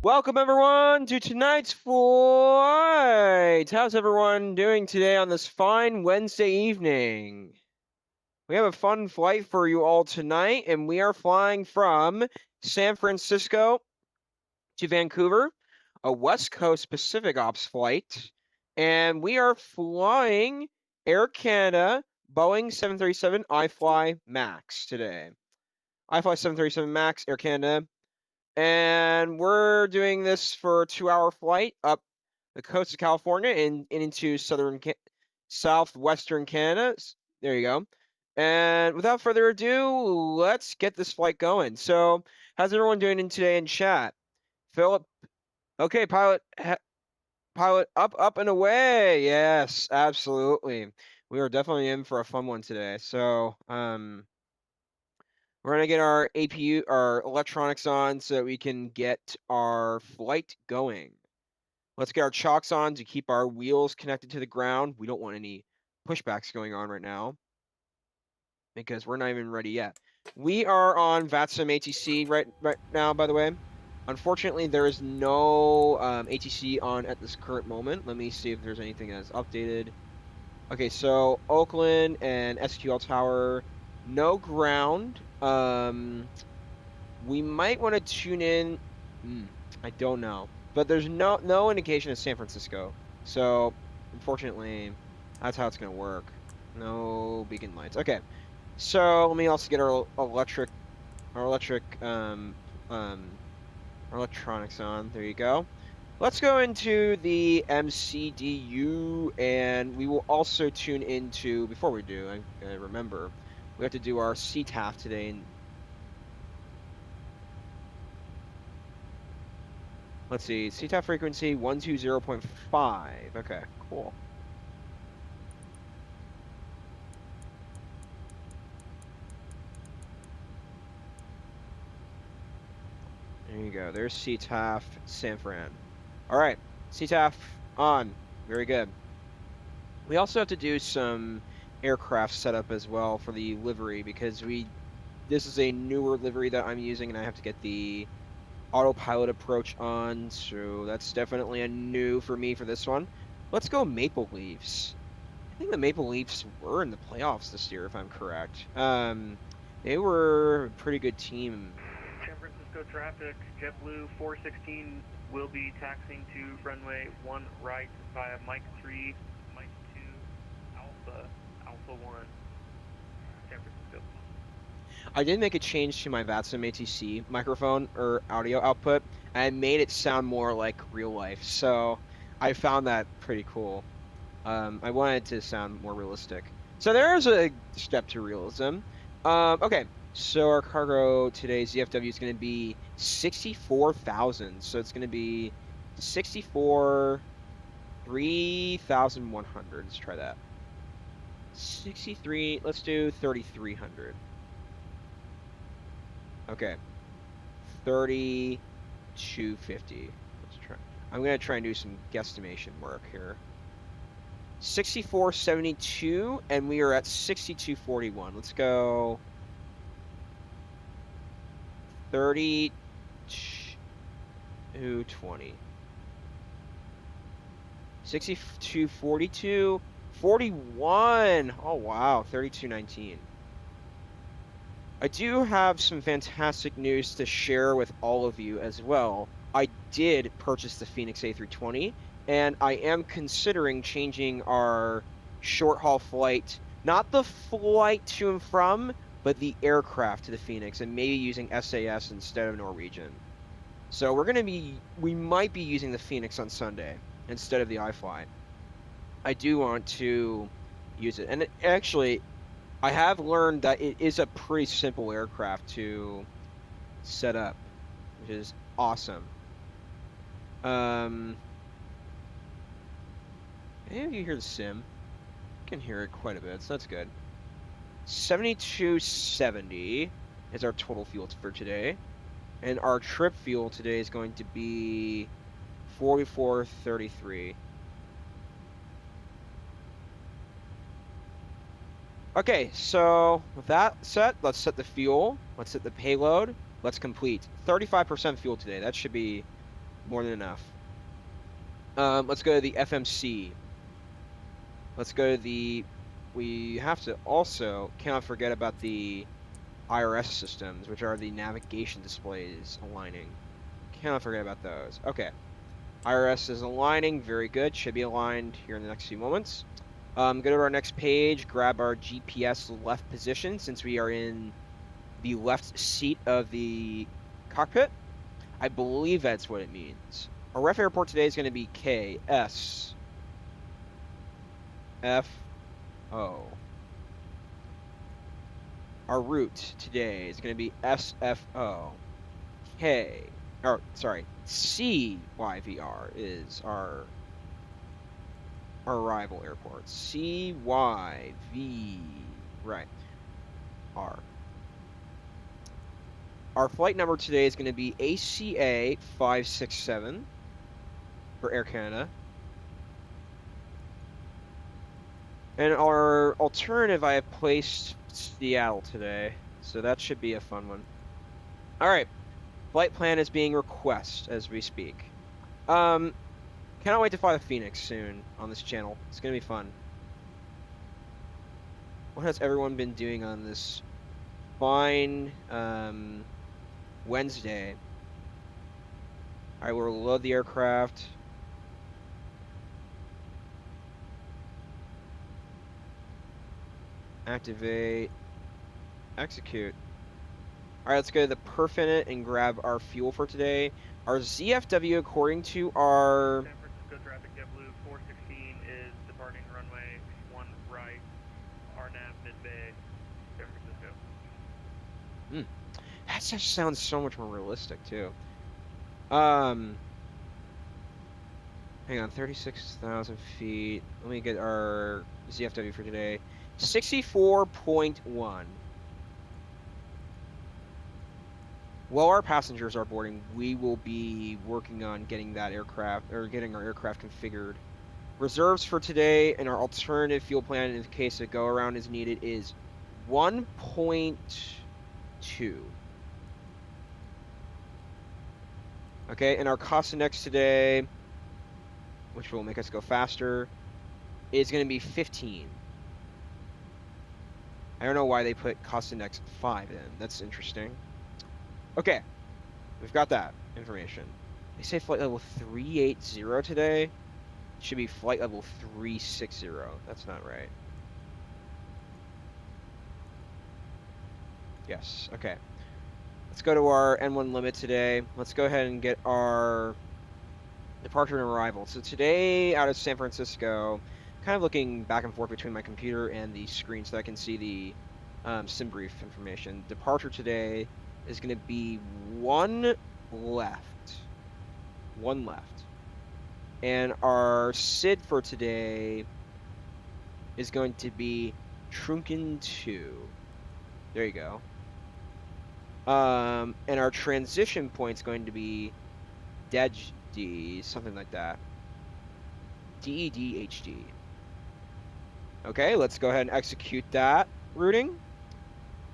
Welcome everyone to tonight's flight. How's everyone doing today on this fine Wednesday evening? We have a fun flight for you all tonight, and we are flying from San Francisco to Vancouver, a West Coast Pacific Ops flight, and we are flying Air Canada Boeing 737 iFLY Max today. iFLY 737 Max, Air Canada. And we're doing this for a 2-hour flight up the coast of California and into southwestern Canada. There you go. And without further ado, let's get this flight going. So, how's everyone doing today in chat? Philip, okay, pilot, up and away. Yes, absolutely. We are definitely in for a fun one today. So, we're gonna get our APU, our electronics on so that we can get our flight going. Let's get our chocks on to keep our wheels connected to the ground. We don't want any pushbacks going on right now because we're not even ready yet. We are on VATSIM ATC right now, by the way. Unfortunately, there is no ATC on at this current moment. Let me see if there's anything that's updated. Okay, so Oakland and SQL Tower, no ground. We might want to tune in. I don't know, but there's no indication of San Francisco. So unfortunately, that's how it's gonna work. No beacon lights. Okay, so let me also get our electronics on. There you go. Let's go into the MCDU, and we will also tune into, before we do, I remember, we have to do our CTAF today. And let's see, CTAF frequency 120.5. Okay, cool. There you go. There's CTAF San Fran. All right, CTAF on. Very good. We also have to do some aircraft setup as well for the livery because this is a newer livery that I'm using, and I have to get the autopilot approach on, so that's definitely a new for me for this one. Let's go Maple Leafs. I think the Maple Leafs were in the playoffs this year, if I'm correct. They were a pretty good team. San Francisco traffic, JetBlue 416 will be taxiing to runway 1 right via Mike 3, Mike 2, Alpha 1, San Francisco. I did make a change to my VATSIM ATC microphone or audio output, and I made it sound more like real life, so I found that pretty cool. I wanted to sound more realistic. So there's a step to realism. Okay, so our cargo today's ZFW is going to be 64,000. So it's going to be 3,100. Let's try that. 63, let's do 3,300. Okay. 3,250. Let's try. I'm going to try and do some guesstimation work here. 64.72, and we are at 62.41. Let's go 32.20. 62.42, 41. Oh wow, 32.19. I do have some fantastic news to share with all of you as well. I did purchase the Phoenix A320, and I am considering changing our short-haul flight, not the flight to and from, but the aircraft to the Phoenix, and maybe using SAS instead of Norwegian. So we might be using the Phoenix on Sunday instead of the iFLY. I do want to use it, and actually, I have learned that it is a pretty simple aircraft to set up, which is awesome. Maybe you hear the sim. You can hear it quite a bit, so that's good. 7270 is our total fuel for today. And our trip fuel today is going to be 44.33. Okay, so with that set, let's set the fuel. Let's set the payload. Let's complete. 35% fuel today. That should be More than enough. Let's go to the FMC. Let's go to the... We have to also cannot forget about the IRS systems, which are the navigation displays aligning. Cannot forget about those. Okay. IRS is aligning. Very good. Should be aligned here in the next few moments. Go to our next page. Grab our GPS left position since we are in the left seat of the cockpit. I believe that's what it means. Our ref airport today is going to be KSFO. Our route today is going to be SFO. CYVR is our arrival airport. CYV, right, R. Our flight number today is going to be ACA 567 for Air Canada. And our alternative, I have placed Seattle today, so that should be a fun one. All right, flight plan is being requested as we speak. Cannot wait to fly the Phoenix soon on this channel. It's gonna be fun. What has everyone been doing on this fine Wednesday? All right, we'll load the aircraft. Activate. Execute. All right, let's go to the perf and grab our fuel for today. Our ZFW, according to our... San Francisco traffic, JetBlue 416 is departing runway 1 right, RNAV mid-bay, San Francisco. That just sounds so much more realistic, too. Hang on, 36,000 feet. Let me get our ZFW for today. 64.1. While our passengers are boarding, we will be working on getting that aircraft, or getting our aircraft configured. Reserves for today and our alternative fuel plan in case a go-around is needed is 1.2. Okay, and our cost index today, which will make us go faster, is going to be 15. I don't know why they put cost index 5 in. That's interesting. Okay, we've got that information. They say flight level 380 today. It should be flight level 360. That's not right. Yes, okay. Let's go to our N1 limit today. Let's go ahead and get our departure and arrival. So today, out of San Francisco, kind of looking back and forth between my computer and the screen so I can see the sim brief information. Departure today is going to be one left. And our SID for today is going to be Trunken 2. There you go. And our transition point is going to be DED, something like that. DEDHD. Okay, let's go ahead and execute that routing.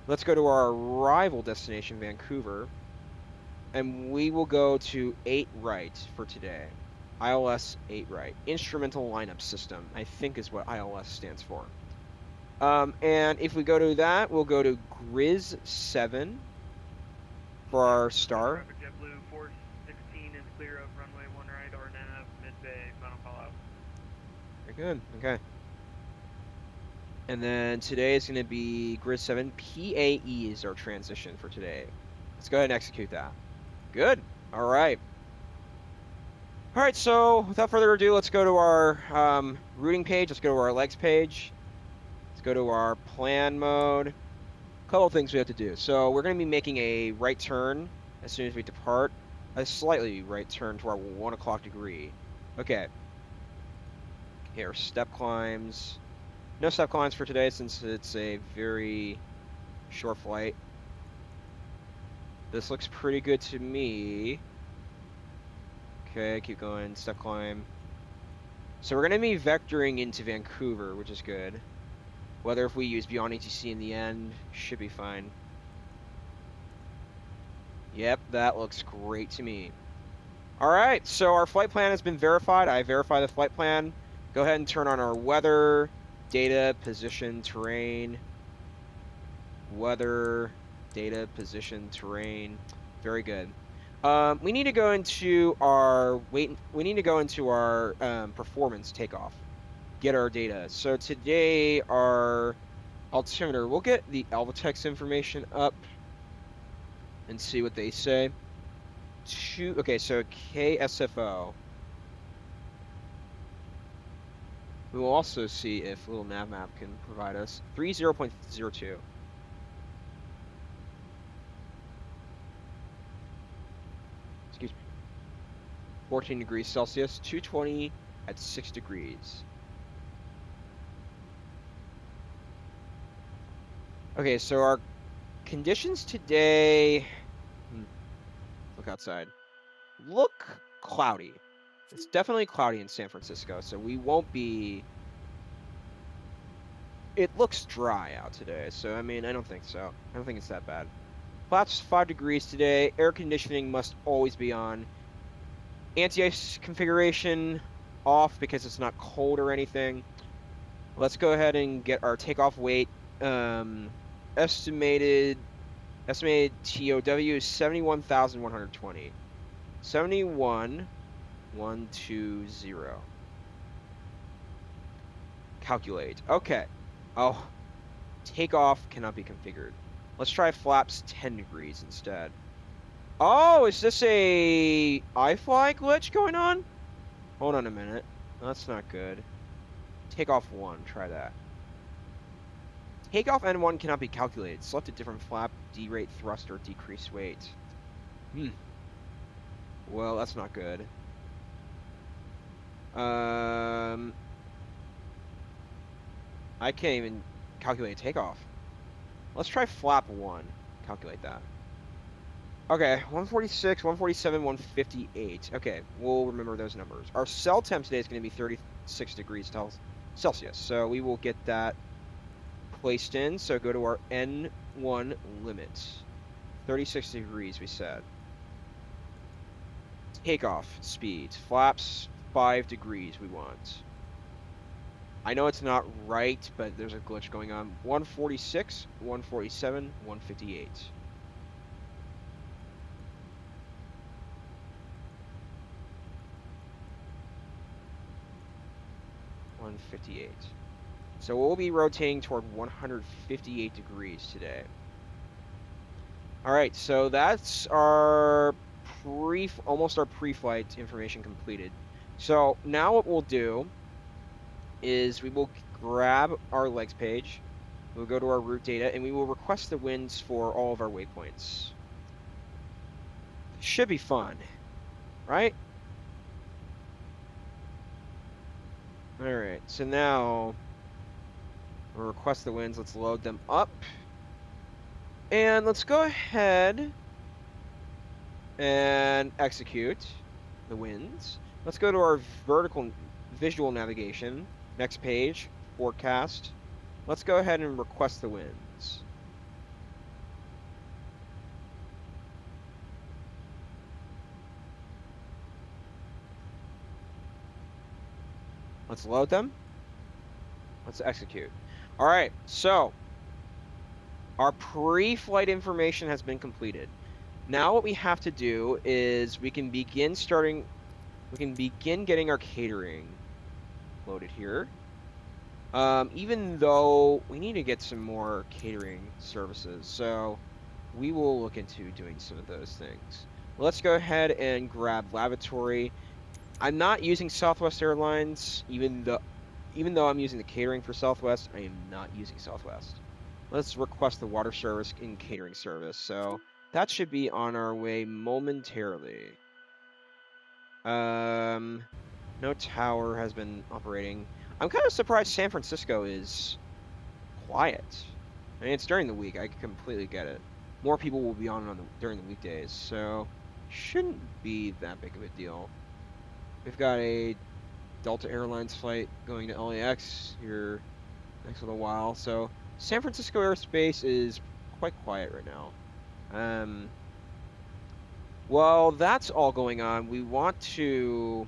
Let's go to our arrival destination, Vancouver. And we will go to 8 right for today. ILS 8 right. Instrumental lineup system, I think is what ILS stands for. And if we go to that, we'll go to Grizz 7 for our star. JetBlue 416 is clear of runway 1 right, RNAV mid-bay, final call out. Very good, okay. And then today is going to be Grizz 7. PAE is our transition for today. Let's go ahead and execute that. Good. All right. All right, so without further ado, let's go to our routing page. Let's go to our legs page. Let's go to our plan mode. A couple of things we have to do. So we're going to be making a right turn as soon as we depart. A slightly right turn to our 1 o'clock degree. Okay. Here, step climbs. No step climbs for today since it's a very short flight. This looks pretty good to me. Okay, keep going, step climb. So we're going to be vectoring into Vancouver, which is good. Whether if we use Beyond ATC in the end, should be fine. Yep, that looks great to me. All right, so our flight plan has been verified. I verify the flight plan. Go ahead and turn on our weather, data, position, terrain, weather, data, position, terrain. Very good. We need to go into our we need to go into our performance takeoff. Get our data. So today our altimeter, we'll get the Alvatex information up and see what they say. Okay, so KSFO. We will also see if little nav map can provide us 30.02. Excuse me. 14 degrees Celsius, 220 at 6 degrees. Okay, so our conditions today, look outside. Look cloudy. It's definitely cloudy in San Francisco, so we won't be. It looks dry out today, so I mean, I don't think so. I don't think it's that bad. Flaps 5 degrees today. Air conditioning must always be on. Anti-ice configuration off because it's not cold or anything. Let's go ahead and get our takeoff weight. Estimated TOW is 71,120. 71,120. Calculate. Okay. Oh, takeoff cannot be configured. Let's try flaps 10 degrees instead. Oh, is this a iFLY glitch going on? Hold on a minute. That's not good. Takeoff 1, try that. Takeoff N1 cannot be calculated. Select a different flap, derate thrust, or decrease weight. Well, that's not good. I can't even calculate takeoff. Let's try flap 1. Calculate that. Okay, 146, 147, 158. Okay, we'll remember those numbers. Our cell temp today is going to be 36 degrees Celsius, so we will get that placed in. So go to our N1 limit. 36 degrees, we said. Takeoff speed. Flaps 5 degrees we want. I know it's not right, but there's a glitch going on. 146, 147, 158. So we'll be rotating toward 158 degrees today. All right, so that's our almost our pre-flight information completed. So now what we'll do is we will grab our legs page, we'll go to our route data, and we will request the winds for all of our waypoints. Should be fun, right? All right, so now we'll request the winds. Let's load them up. And let's go ahead and execute the winds. Let's go to our vertical visual navigation. Next page, forecast. Let's go ahead and request the winds. Let's load them. Let's execute. All right, so our pre-flight information has been completed. Now what we have to do is we can begin getting our catering loaded here. Even though we need to get some more catering services, so we will look into doing some of those things. Let's go ahead and grab lavatory. I'm not using Southwest Airlines, even though I'm using the catering for Southwest, I am not using Southwest. Let's request the water service and catering service. So that should be on our way momentarily. No tower has been operating. I'm kind of surprised San Francisco is quiet. I mean, it's during the week. I completely get it. More people will be on during the weekdays, so shouldn't be that big of a deal. We've got a Delta Airlines flight going to LAX here next little while. So San Francisco airspace is quite quiet right now. Well, that's all going on. We want to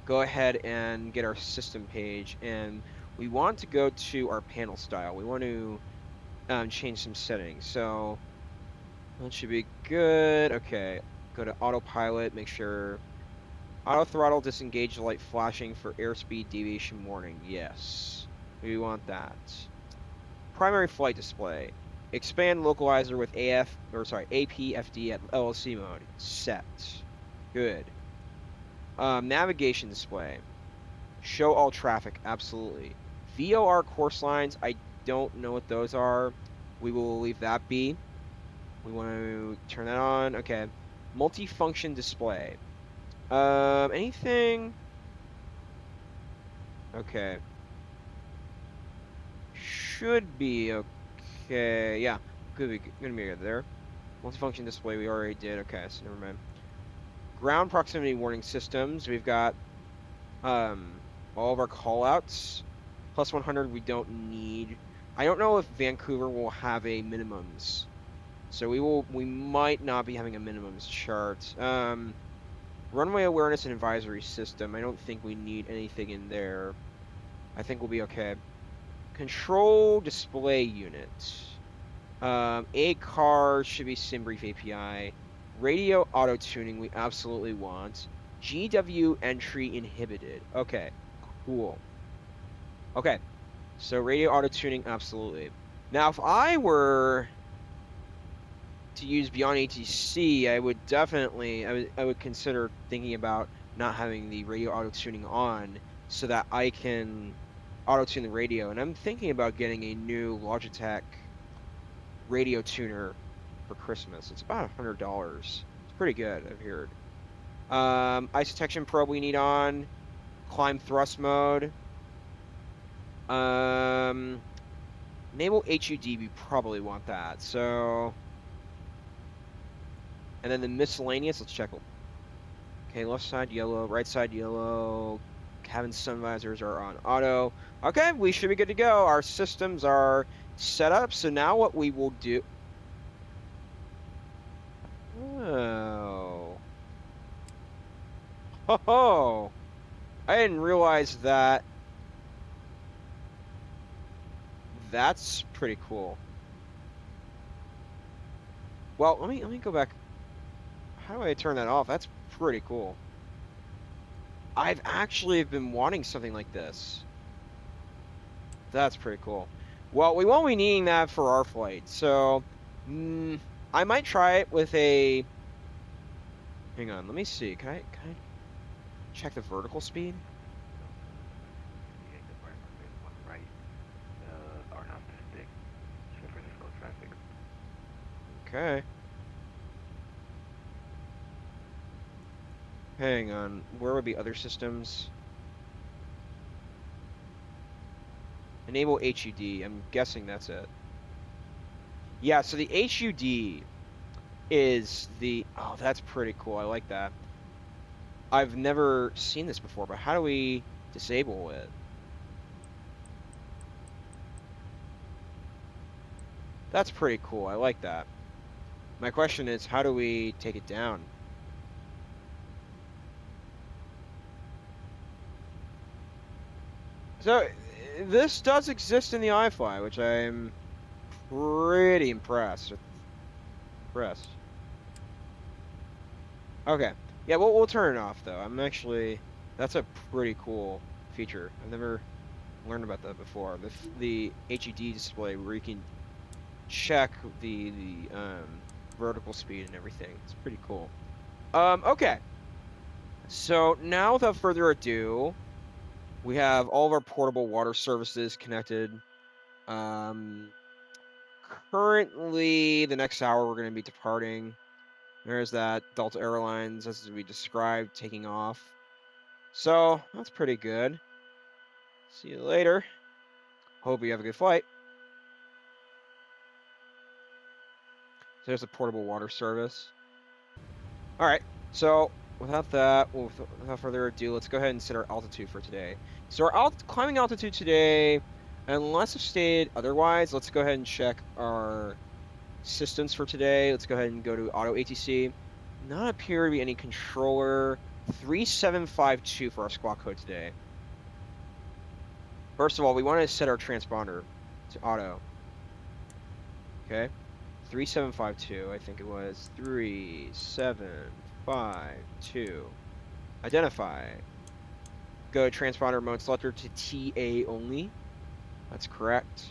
go ahead and get our system page, and we want to go to our panel style. We want to change some settings. So that should be good. Okay, go to autopilot, make sure auto throttle, disengage light flashing for airspeed deviation warning. Yes, we want that. Primary flight display. Expand localizer with APFD at LLC mode. Set. Good. Navigation display. Show all traffic. Absolutely. VOR course lines. I don't know what those are. We will leave that be. We want to turn that on. Okay. Multifunction display. Anything? Okay. Should be okay. Yeah. Gonna be good there. Multifunction display we already did. Okay, so never mind. Ground proximity warning systems. We've got all of our callouts. Plus 100 we don't need. I don't know if Vancouver will have a minimums. So we might not be having a minimums chart. Runway awareness and advisory system. I don't think we need anything in there. I think we'll be okay. Control display unit. ACAR should be SimBrief API. Radio auto tuning we absolutely want. GW entry inhibited. Okay, cool. Okay, so radio auto tuning absolutely. Now, if I were to use Beyond ATC, I would definitely I would consider thinking about not having the radio auto tuning on so that I can auto tune the radio. And I'm thinking about getting a new Logitech radio tuner for Christmas. It's about $100. It's pretty good, I've heard. Ice detection probe we need on. Climb thrust mode. Enable HUD, we probably want that. So, and then the miscellaneous, let's check. Okay, left side yellow, right side yellow. Cabin sun visors are on auto. Okay, we should be good to go. Our systems are set up. So now what we will do. Oh. Oh. I didn't realize that. That's pretty cool. Well, let me go back. How do I turn that off? That's pretty cool. I've actually been wanting something like this. That's pretty cool. Well, we won't be needing that for our flight, so I might try it with a. Hang on, let me see. Can I check the vertical speed? Okay. Hang on. Where would be other systems? Enable HUD. I'm guessing that's it. Yeah, so the HUD is the... Oh, that's pretty cool. I like that. I've never seen this before, but how do we disable it? That's pretty cool. I like that. My question is, how do we take it down? So, this does exist in the iFLY, which I'm pretty impressed with. Okay. Yeah, we'll turn it off, though. I'm actually... That's a pretty cool feature. I've never learned about that before. The HUD display where you can check the vertical speed and everything. It's pretty cool. Okay. So now, without further ado, we have all of our portable water services connected. Currently, the next hour we're going to be departing. There's that Delta Airlines, as we described, taking off. So that's pretty good. See you later. Hope you have a good flight. So there's a portable water service. All right. So without further ado, let's go ahead and set our altitude for today. So our climbing altitude today, unless I've stated otherwise, let's go ahead and check our systems for today. Let's go ahead and go to auto ATC. not appear to be any controller. 3752 for our squawk code today. First of all, we want to set our transponder to auto. Okay. 3752, I think it was. 3752. Identify. Go transponder mode selector to TA only. That's correct.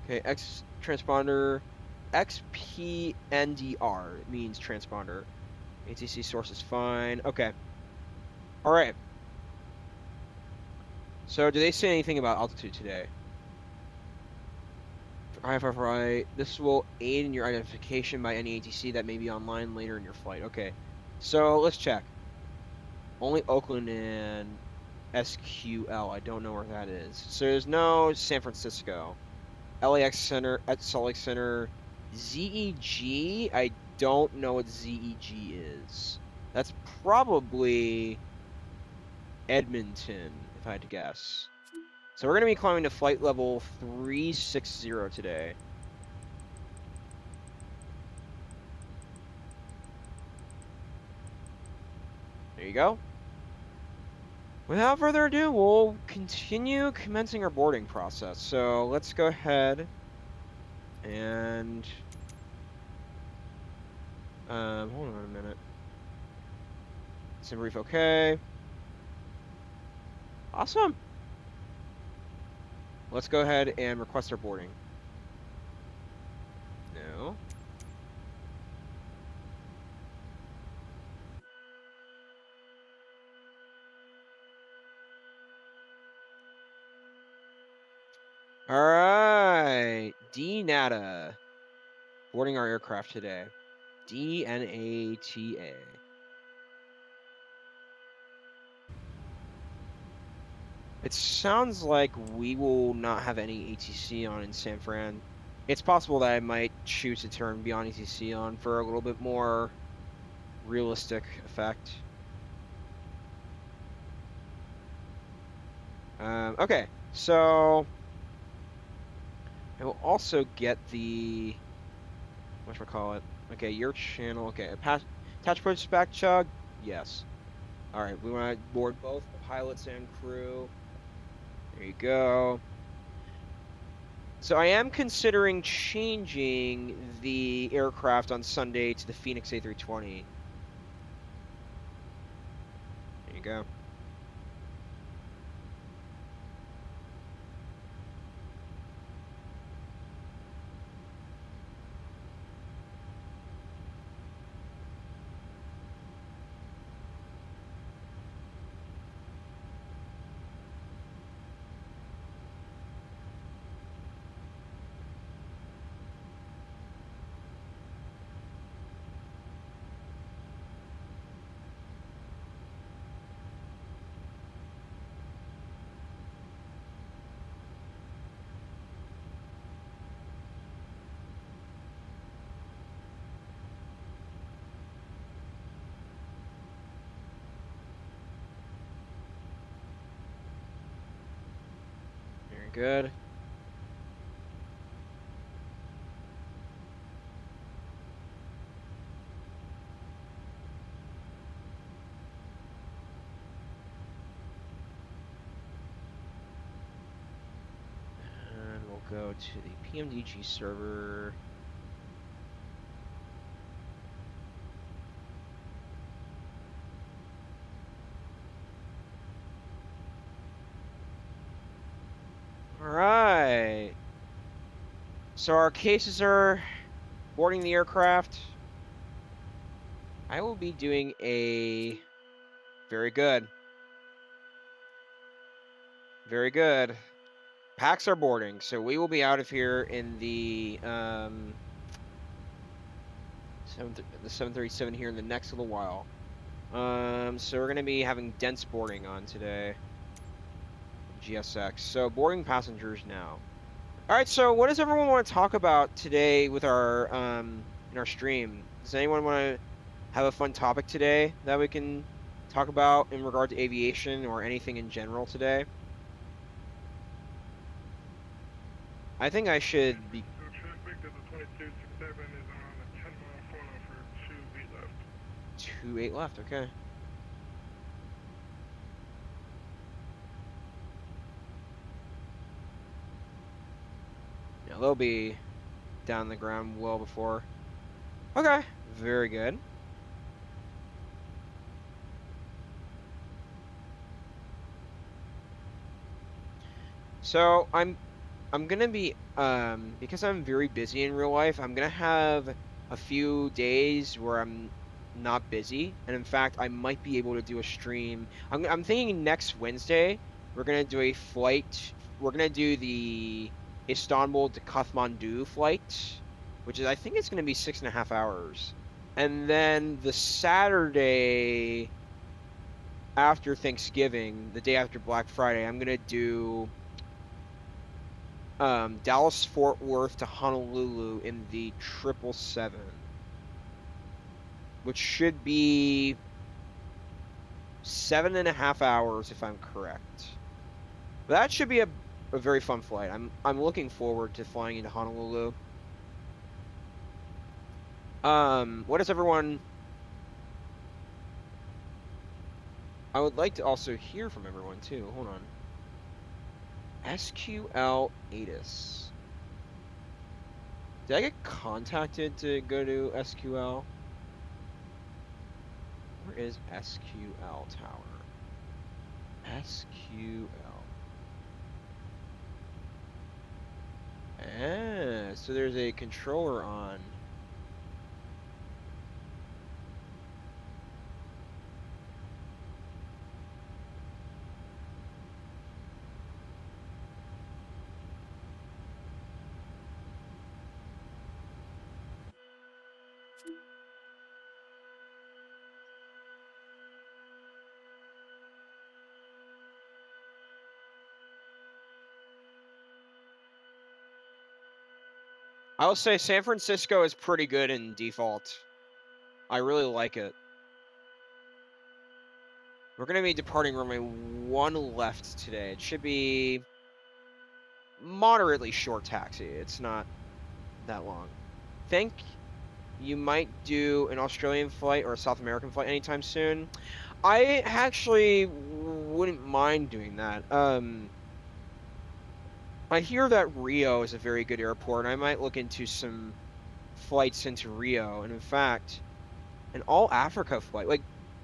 Okay, X transponder XPNDR means transponder. ATC source is fine. Okay. All right. So, do they say anything about altitude today? iFLY, this will aid in your identification by any ATC that may be online later in your flight. Okay. So, let's check. Only Oakland and SQL. I don't know where that is. So, there's no San Francisco. LAX Center at Salt Lake Center. ZEG, I don't know what ZEG is. That's probably Edmonton, if I had to guess. So we're going to be climbing to flight level 360 today. There you go. Without further ado, we'll continue commencing our boarding process. So let's go ahead and hold on a minute. Sim brief, okay. Awesome. Let's go ahead and request our boarding. No. All right. DNATA. Boarding our aircraft today. DNATA. It sounds like we will not have any ATC on in San Fran. It's possible that I might choose to turn Beyond ATC on for a little bit more realistic effect. Okay, so I will also get the whatchamacallit. Okay, your channel. Okay, attach pushback chug. Yes. All right, we want to board both pilots and crew. There you go. So I am considering changing the aircraft on Sunday to the Phoenix A320. There you go. Very good. And we'll go to the PMDG server. All right. So our cases are boarding the aircraft. I will be doing a very good. Very good. Packs are boarding, so we will be out of here in the 737 here in the next little while. So we're gonna be having dense boarding on today. GSX. So boarding passengers now. All right. So what does everyone want to talk about today with our in our stream? Does anyone want to have a fun topic today that we can talk about in regard to aviation or anything in general today? I think I should be. So traffic to the 2267 is on a 10-mile corner for 2 28 left, okay. Yeah, they'll be down the ground well before. Okay, very good. So I'm gonna be because I'm very busy in real life, I'm gonna have a few days where I'm not busy, and in fact I might be able to do a stream. I'm thinking next Wednesday we're gonna do a flight. We're gonna do the Istanbul to Kathmandu flight, which is I think it's gonna be 6.5 hours. And then the Saturday after Thanksgiving, the day after Black Friday, I'm gonna do Dallas Fort Worth to Honolulu in the 777, which should be 7.5 hours if I'm correct. That should be a very fun flight. I'm looking forward to flying into Honolulu. What is everyone? I would like to also hear from everyone too. Hold on. SQL ATIS. Did I get contacted to go to SQL? Where is SQL Tower? SQL. Ah, so there's a controller on. I'll say San Francisco is pretty good in default. I really like it. We're going to be departing runway 1 left today. It should be moderately short taxi. It's not that long. Think you might do an Australian flight or a South American flight anytime soon. I actually wouldn't mind doing that. I hear that Rio is a very good airport, and I might look into some flights into Rio. And in fact, an all Africa flight, like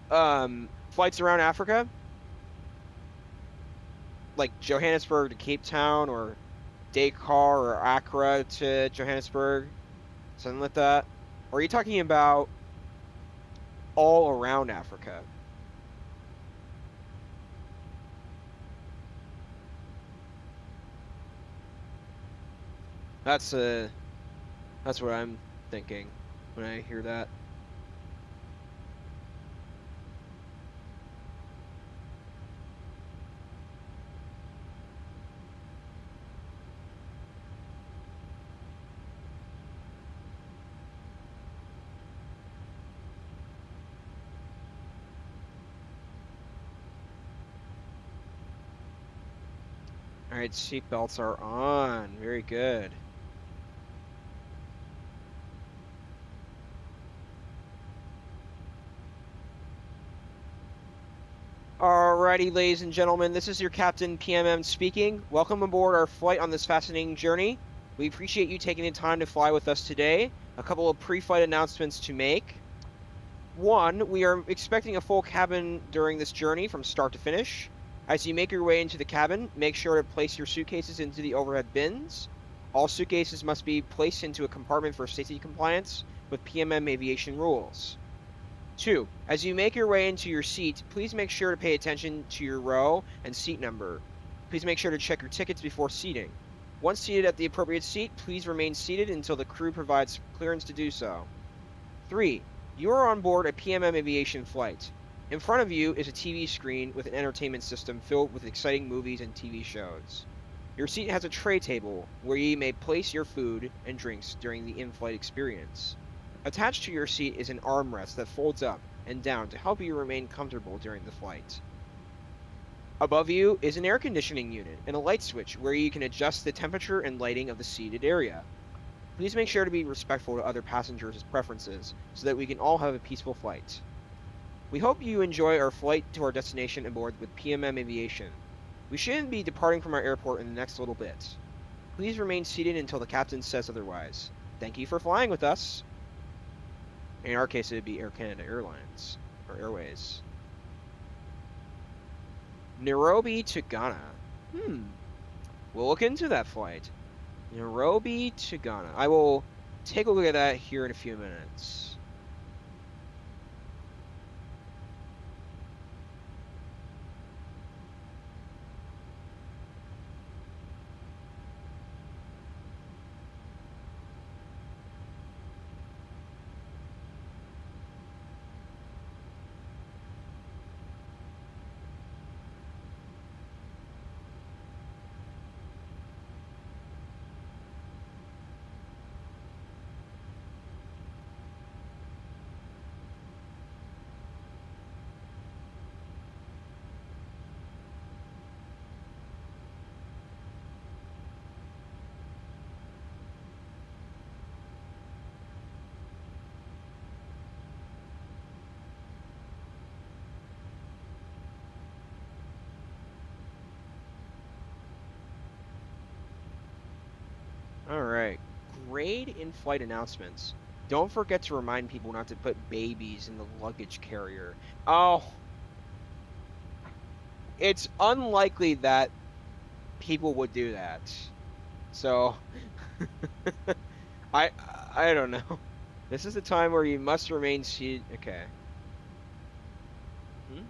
flights around Africa, like Johannesburg to Cape Town or Dakar or Accra to Johannesburg, something like that. Or are you talking about all around Africa? That's what I'm thinking when I hear that. All right, seatbelts are on. Very good. Alrighty, ladies and gentlemen, this is your Captain PMM speaking. Welcome aboard our flight on this fascinating journey. We appreciate you taking the time to fly with us today. A couple of pre-flight announcements to make. One, we are expecting a full cabin during this journey from start to finish. As you make your way into the cabin, make sure to place your suitcases into the overhead bins. All suitcases must be placed into a compartment for safety compliance with PMM aviation rules. 2, as you make your way into your seat, please make sure to pay attention to your row and seat number. Please make sure to check your tickets before seating. Once seated at the appropriate seat, please remain seated until the crew provides clearance to do so. 3, you are on board a PMM aviation flight. In front of you is a TV screen with an entertainment system filled with exciting movies and TV shows. Your seat has a tray table where you may place your food and drinks during the in-flight experience. Attached to your seat is an armrest that folds up and down to help you remain comfortable during the flight. Above you is an air conditioning unit and a light switch where you can adjust the temperature and lighting of the seated area. Please make sure to be respectful to other passengers' preferences so that we can all have a peaceful flight. We hope you enjoy our flight to our destination aboard with PMM Aviation. We should be departing from our airport in the next little bit. Please remain seated until the captain says otherwise. Thank you for flying with us. In our case, it would be Air Canada Airlines, or Airways. Nairobi to Ghana. We'll look into that flight. Nairobi to Ghana. I will take a look at that here in a few minutes. All right. Grade in-flight announcements. Don't forget to remind people not to put babies in the luggage carrier. Oh, it's unlikely that people would do that. So, I I don't know. This is the time where you must remain seated. Okay. Hmm?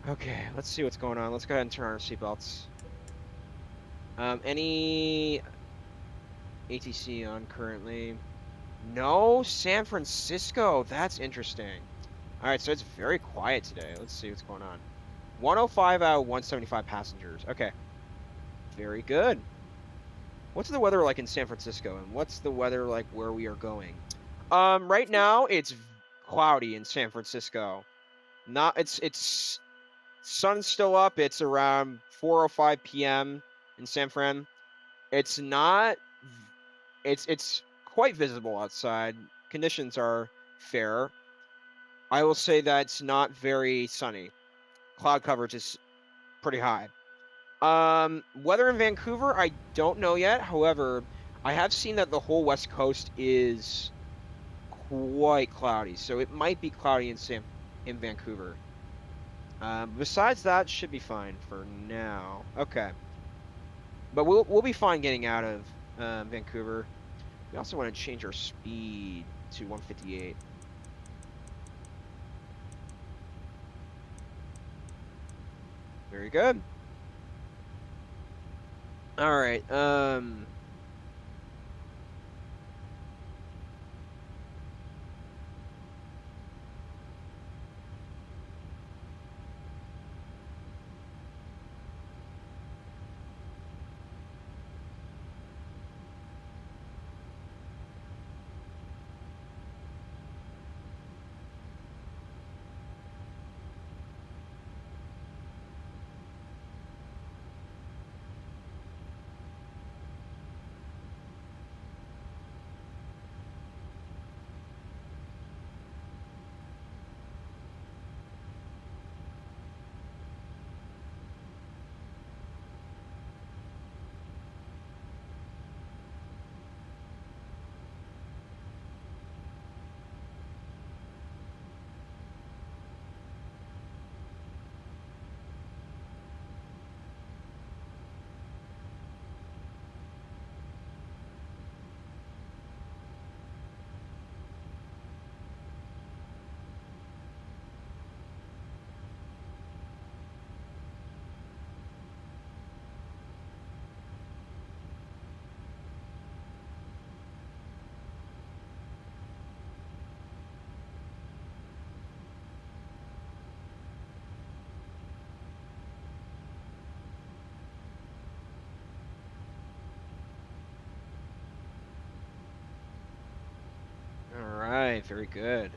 Okay, let's see what's going on. Let's go ahead and turn on our seatbelts. Any ATC on currently? No, San Francisco. That's interesting. All right, so it's very quiet today. Let's see what's going on. 105 out of 175 passengers. Okay, very good. What's the weather like in San Francisco, and what's the weather like where we are going? Right now it's cloudy in San Francisco. Not it's sun's still up. It's around 4:05 p.m. in San Fran. It's not it's quite visible outside. Conditions are fair. I will say that it's not very sunny. Cloud coverage is pretty high. Weather in Vancouver, I don't know yet. However, I have seen that the whole West Coast is quite cloudy, so it might be cloudy in Vancouver. Besides that, should be fine for now. Okay, but we'll be fine getting out of Vancouver. We also want to change our speed to 158. Very good. All right. right, very good.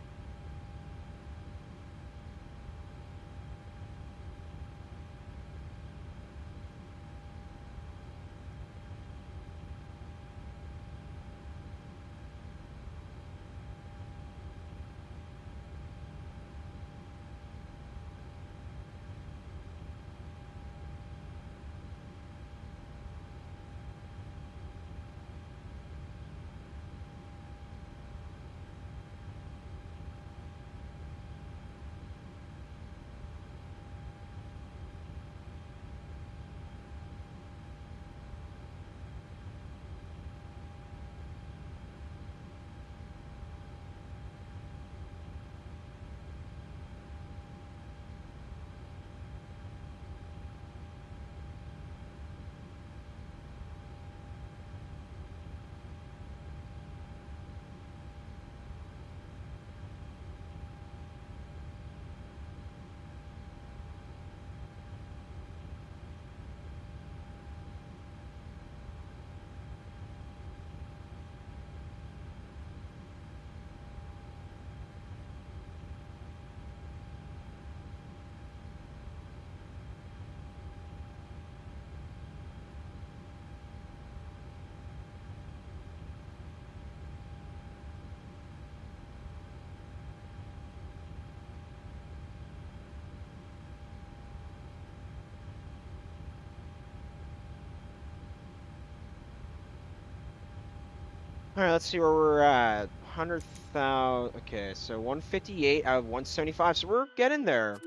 All right, let's see where we're at. 100,000. Okay, so 158 out of 175. So we're getting there.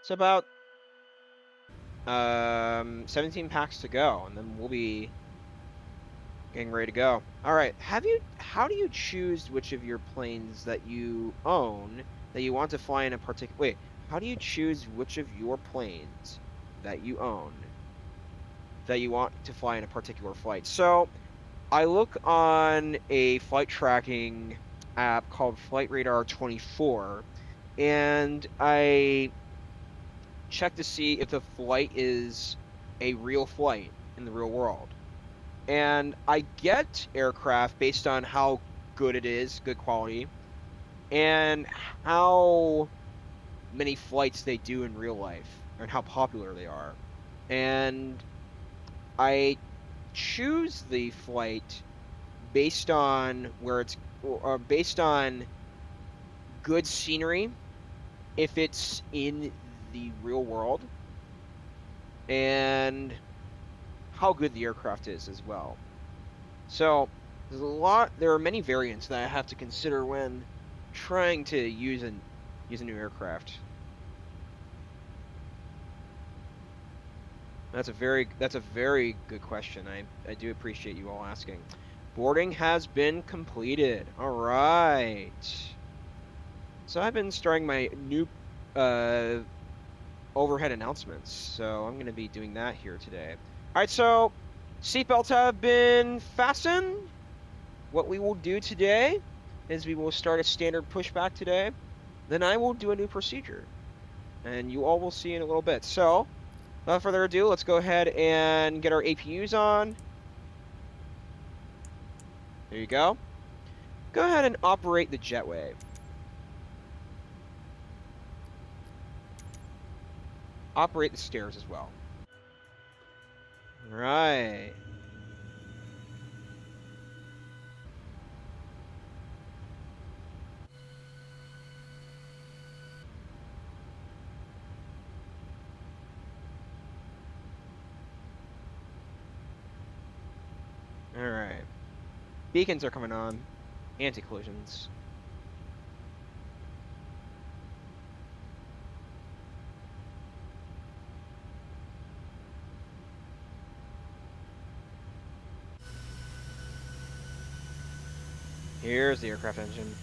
It's about 17 packs to go, and then we'll be getting ready to go. All right. How do you choose which of your planes that you own that you want to fly in a particular wait, how do you choose which of your planes that you own that you want to fly in a particular flight? So I look on a flight tracking app called Flight Radar 24, and I check to see if the flight is a real flight in the real world. And I get aircraft based on how good it is, good quality, and how many flights they do in real life and how popular they are. And I choose the flight based on where it's or based on good scenery if it's in the real world and how good the aircraft is as well. So there are many variants that I have to consider when trying to use a new aircraft. That's a very good question. I do appreciate you all asking. Boarding has been completed. All right. So I've been starting my new uh overhead announcements. So I'm going to be doing that here today. All right, so seatbelts have been fastened. What we will do today is we will start a standard pushback today. Then I will do a new procedure, and you all will see in a little bit. So, without further ado, let's go ahead and get our APUs on. There you go. Go ahead and operate the jetway. Operate the stairs as well. All right. All right. Beacons are coming on. Anti-collisions. Here's the aircraft engine.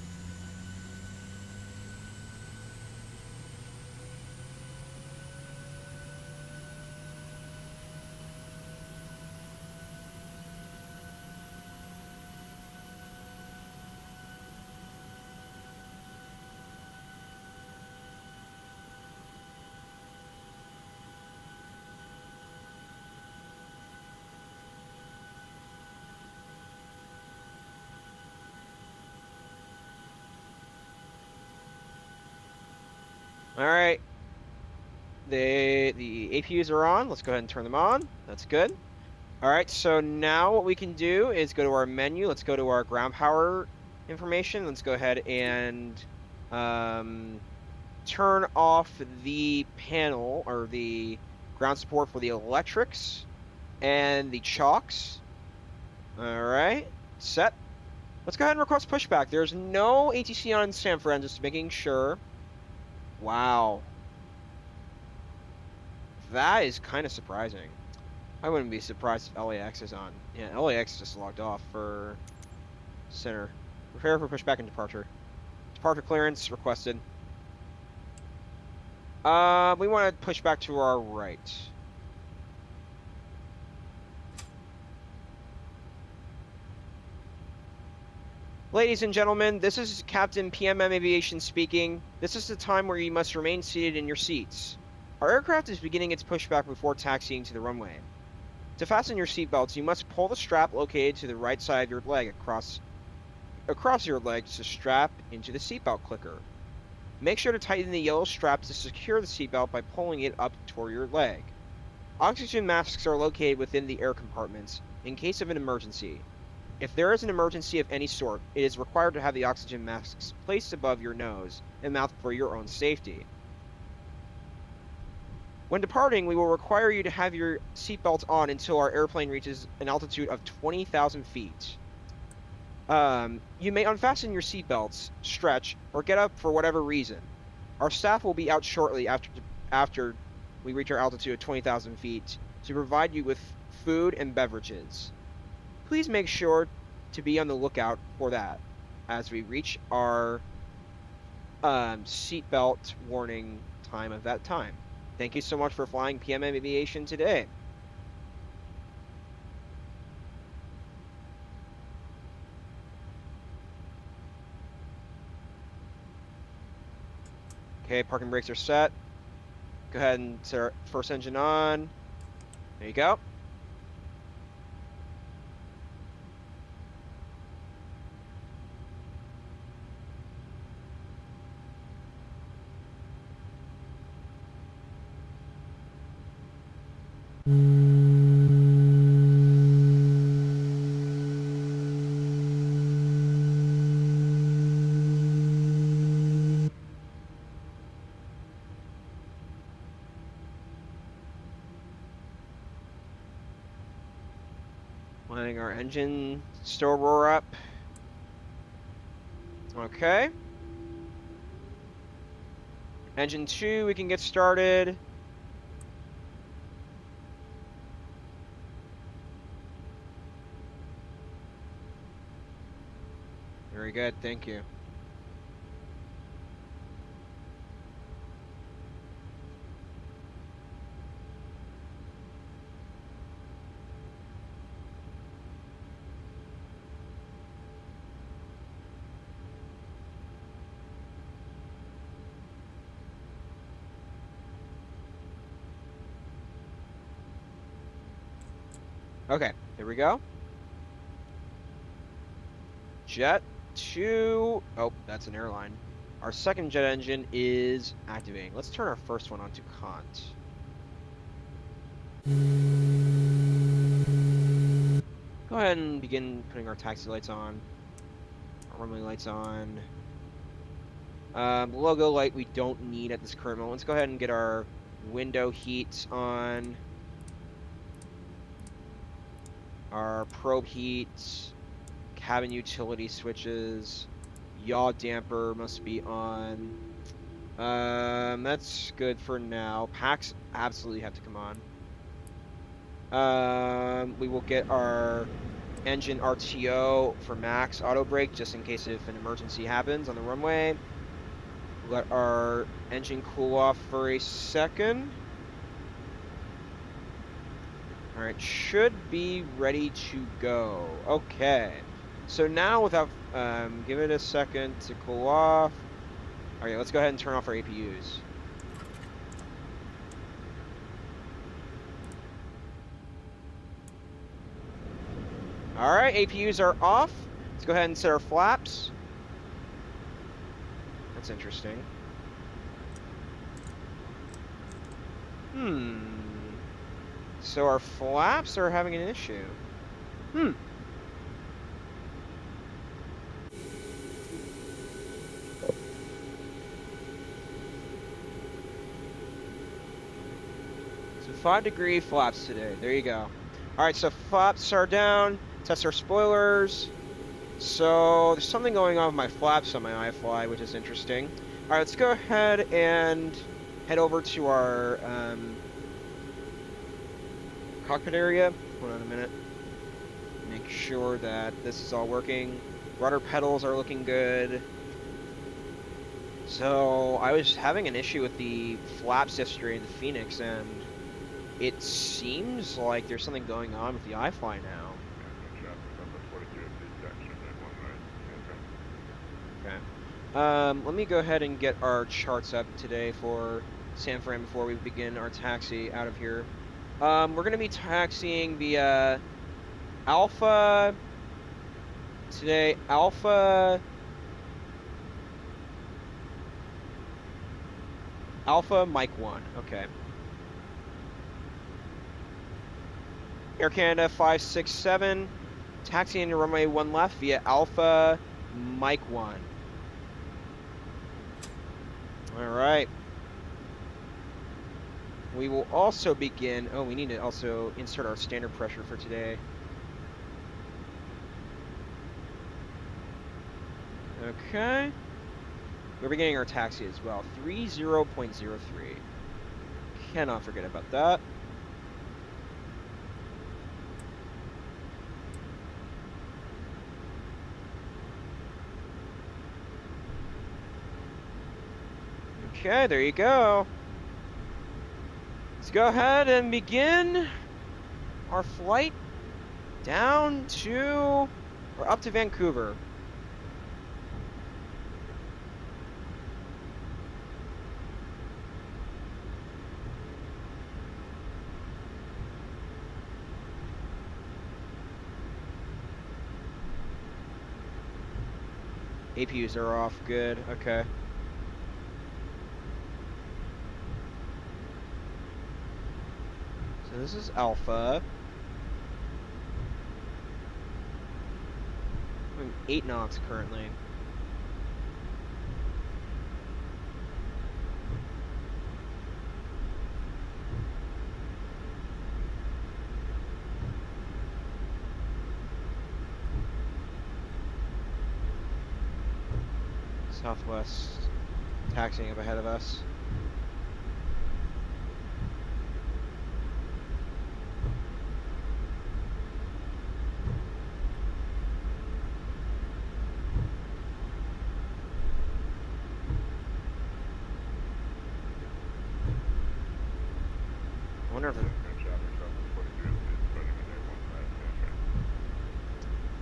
All right. The APUs are on. Let's go ahead and turn them on. That's good. All right, so now what we can do is go to our menu. Let's go to our ground power information. Let's go ahead and turn off the panel or the ground support for the electrics and the chocks. All right, set. Let's go ahead and request pushback. There's no ATC on San Fran, just making sure. Wow. That is kind of surprising. I wouldn't be surprised if LAX is on. Yeah, LAX just logged off for center. Prepare for pushback and departure. Departure clearance requested. We want to push back to our right. Ladies and gentlemen, this is Captain PMM Aviation speaking. This is the time where you must remain seated in your seats. Our aircraft is beginning its pushback before taxiing to the runway. To fasten your seatbelts, you must pull the strap located to the right side of your leg across your legs to strap into the seatbelt clicker. Make sure to tighten the yellow strap to secure the seatbelt by pulling it up toward your leg. Oxygen masks are located within the air compartments in case of an emergency. If there is an emergency of any sort, it is required to have the oxygen masks placed above your nose and mouth for your own safety. When departing, we will require you to have your seatbelt on until our airplane reaches an altitude of 20,000 feet. You may unfasten your seatbelts, stretch, or get up for whatever reason. Our staff will be out shortly after we reach our altitude of 20,000 feet to provide you with food and beverages. Please make sure to be on the lookout for that as we reach our seatbelt warning time of that time. Thank you so much for flying PMM Aviation today. Okay, parking brakes are set. Go ahead and set our first engine on. There you go. Letting our engine still roar up. Okay. Engine 2, we can get started. Very good, thank you. Okay, here we go. Jet 2. Oh, that's an airline. Our second jet engine is activating. Let's turn our first one on to cont. Go ahead and begin putting our taxi lights on. Our runway lights on. Logo light we don't need at this current moment. Let's go ahead and get our window heat on. Our probe heat. Cabin utility switches. Yaw damper must be on. That's good for now. Packs absolutely have to come on. We will get our engine RTO for max auto brake just in case if an emergency happens on the runway. Let our engine cool off for a second. All right, should be ready to go. Okay, so now without, give it a second to cool off. All right, let's go ahead and turn off our APUs. All right, APUs are off. Let's go ahead and set our flaps. That's interesting. So our flaps are having an issue. So 5-degree flaps today. There you go. All right, so flaps are down. Test our spoilers. So there's something going on with my flaps on my iFLY, which is interesting. All right, let's go ahead and head over to our cockpit area. Hold on a minute. Make sure that this is all working. Rudder pedals are looking good. So I was having an issue with the flaps yesterday in the Phoenix, and it seems like there's something going on with the iFLY now. Okay. Let me go ahead and get our charts up today for San Fran before we begin our taxi out of here. We're going to be taxiing via Alpha today. Alpha Mike 1. Okay. Air Canada 567. Taxiing to runway 1 left via Alpha Mike 1. All right. We will also begin. Oh, we need to also insert our standard pressure for today. Okay. We're beginning our taxi as well. 30.03. Cannot forget about that. Okay, there you go. Let's go ahead and begin our flight down to, or up to Vancouver. APUs are off, good, okay. So this is Alpha. I'm 8 knots currently. Southwest taxiing up ahead of us. I wonder if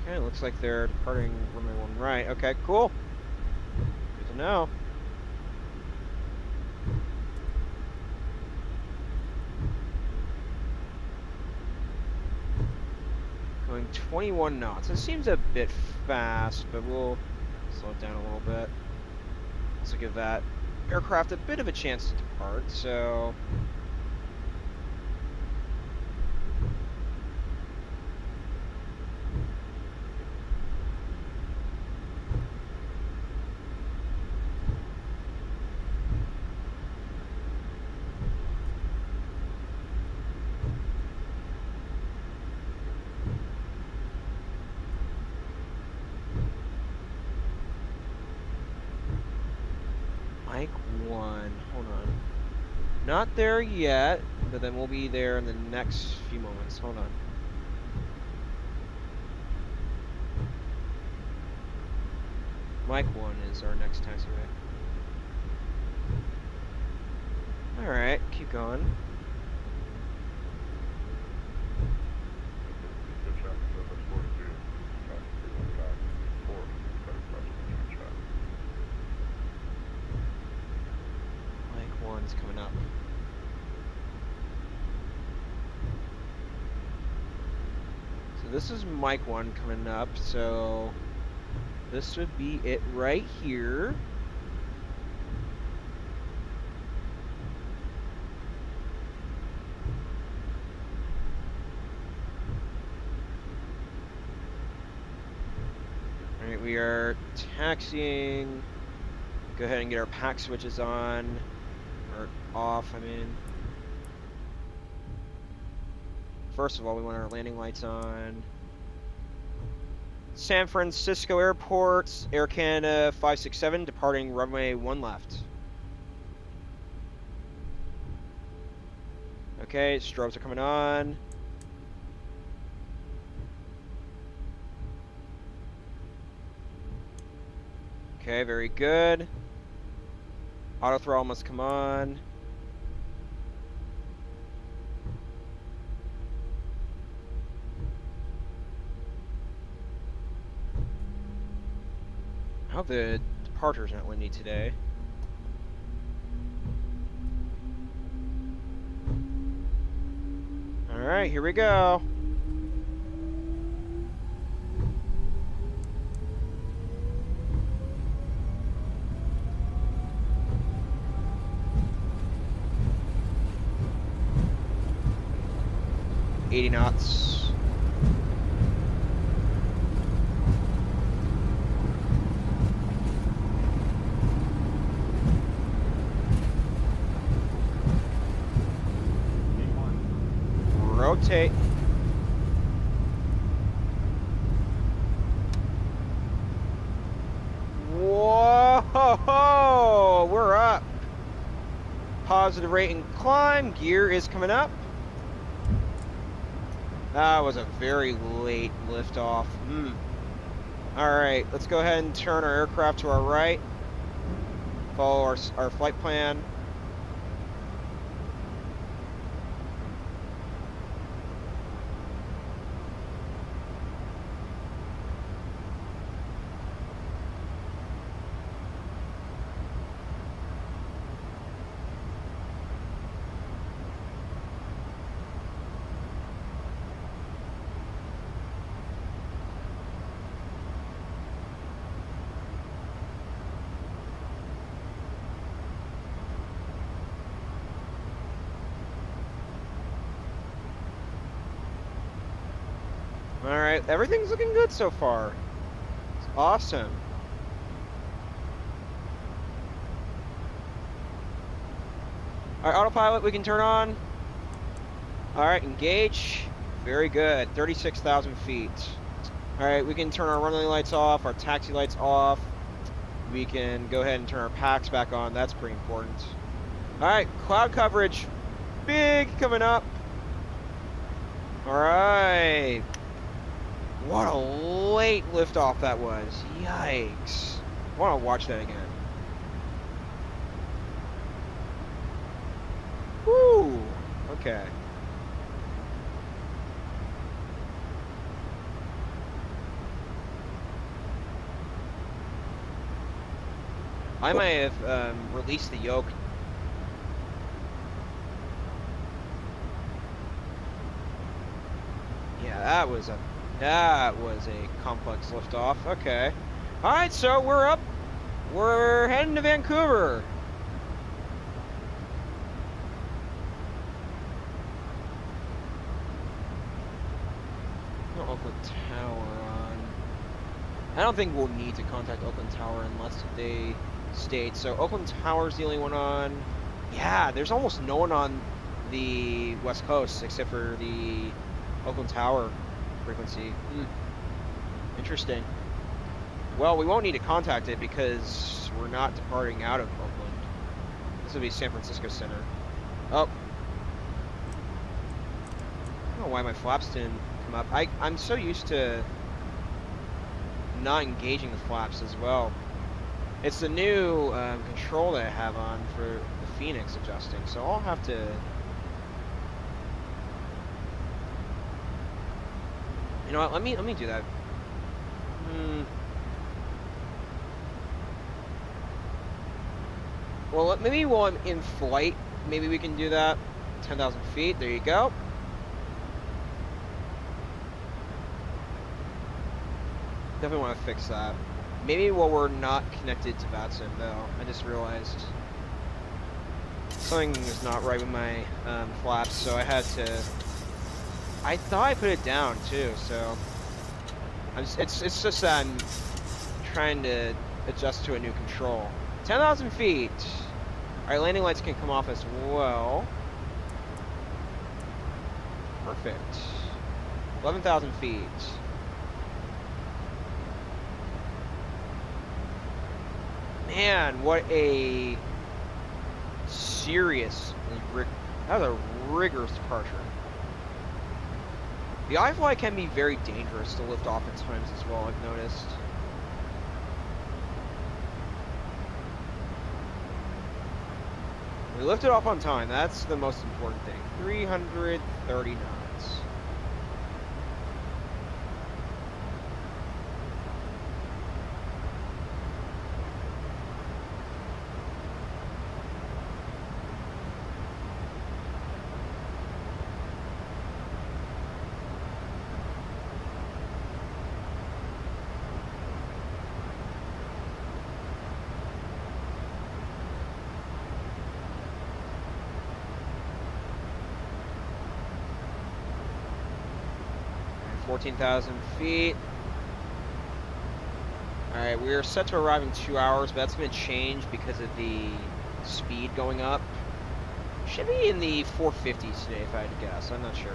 okay, looks like they're departing runway 1 right. Okay, cool. Good to know. Going 21 knots. It seems a bit fast, but we'll slow it down a little bit. Also give that aircraft a bit of a chance to depart, so... Mike 1, hold on. Not there yet, but then we'll be there in the next few moments. Hold on. Mike 1 is our next taxiway. Alright, keep going. Mike 1's coming up. So this is Mike 1 coming up, so this would be it right here. Alright, we are taxiing. Go ahead and get our pack switches on. Or off, I mean. First of all, we want our landing lights on. San Francisco Airport, Air Canada 567, departing runway 1 left. Okay, strobes are coming on. Okay, very good. Auto throttle must come on. I hope the departure's not windy today. Alright, here we go. $80 knots. Rotate. Whoa! We're up. Positive rate and climb. Gear is coming up. That was a very late liftoff. Alright, let's go ahead and turn our aircraft to our right. Follow our flight plan. Alright, everything's looking good so far. It's awesome. Alright, autopilot we can turn on. Alright, engage. Very good. 36,000 feet. Alright, we can turn our runway lights off, our taxi lights off. We can go ahead and turn our packs back on. That's pretty important. Alright, cloud coverage. Big coming up. Alright. What a late liftoff that was. Yikes. I want to watch that again. Woo! Okay. I might have released the yoke. Yeah, that was a complex liftoff. Okay. All right, so we're up. We're heading to Vancouver. Oakland Tower on. I don't think we'll need to contact Oakland Tower unless they state. So Oakland Tower's the only one on. Yeah, there's almost no one on the West Coast except for the Oakland Tower frequency. Interesting. Well, we won't need to contact it because we're not departing out of Oakland. This will be San Francisco Center. Oh. I don't know why my flaps didn't come up. I'm so used to not engaging the flaps as well. It's the new control that I have on for the Phoenix adjusting, so I'll have to... You know what, let me do that. Well, maybe while I'm in flight, maybe we can do that. 10,000 feet, there you go. Definitely want to fix that. Maybe while we're not connected to VATSIM, though. I just realized something was not right with my flaps, so I had to... I thought I put it down, too, so... It's just that trying to adjust to a new control. 10,000 feet. All right, landing lights can come off as well. Perfect. 11,000 feet. Man, what a serious, that was a rigorous departure. The iFLY can be very dangerous to lift off at times as well, I've noticed. We lifted off on time, that's the most important thing. 330 knots. And 14,000 feet. Alright, we are set to arrive in 2 hours, but that's going to change because of the speed going up. Should be in the 450s today, if I had to guess. I'm not sure.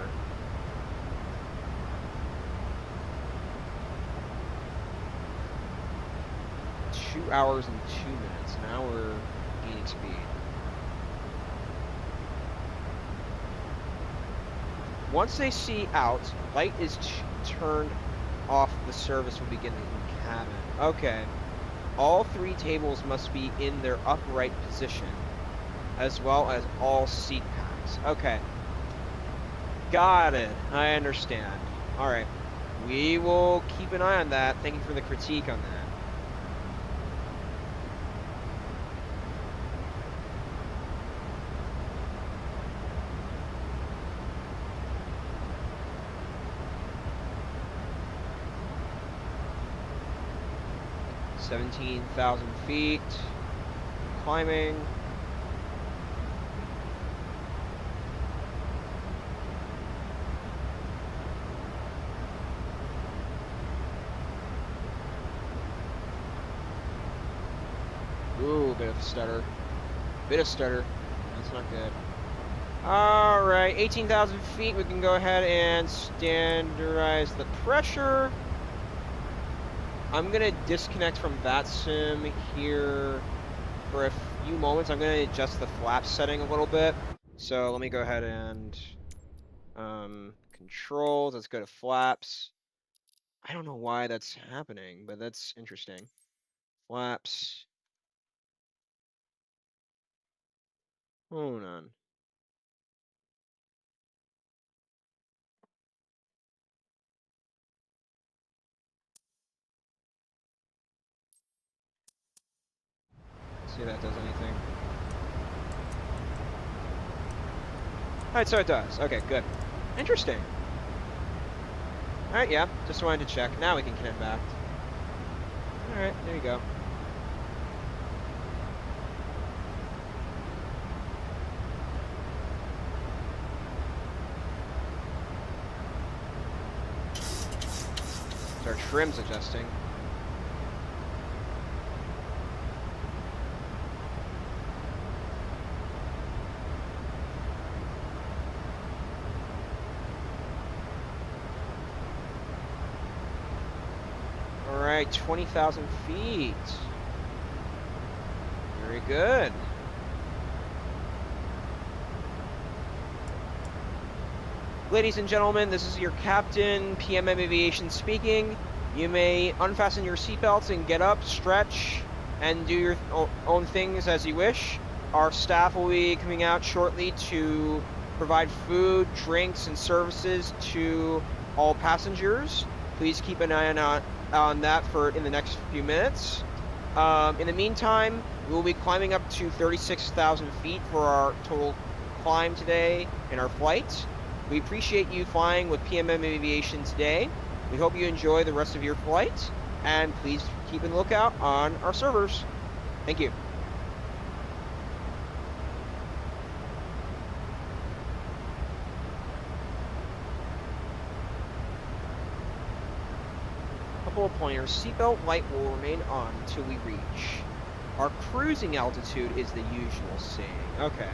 Two hours and 2 minutes. Now we're gaining speed. Once they see out, light is turned off, the service will begin in the cabin. Okay. All three tables must be in their upright position, as well as all seat packs. Okay. Got it. I understand. Alright. We will keep an eye on that. Thank you for the critique on that. $17,000 feet. Climbing. Ooh, bit of a stutter. Bit of stutter. That's not good. Alright, 18,000 feet. We can go ahead and standardize the pressure. I'm going to disconnect from VATSIM here for a few moments. I'm going to adjust the flap setting a little bit. So let me go ahead and controls. Let's go to flaps. I don't know why that's happening, but that's interesting. Flaps. Hold on. See if that does anything. Alright, so it does. Okay, good. Interesting. Alright, yeah. Just wanted to check. Now we can connect back. Alright, there you go. So our trim's adjusting. Alright, 20,000 feet. Very good. Ladies and gentlemen, this is your captain, PMM Aviation speaking. You may unfasten your seatbelts and get up, stretch, and do your own things as you wish. Our staff will be coming out shortly to provide food, drinks, and services to all passengers. Please keep an eye on that for in the next few minutes. In the meantime, we will be climbing up to 36,000 feet for our total climb today in our flight. We appreciate you flying with PMM Aviation today. We hope you enjoy the rest of your flight, and please keep a lookout on our servers. Thank you. Couple of pointer, seatbelt light will remain on until we reach. Our cruising altitude is the usual saying. Okay.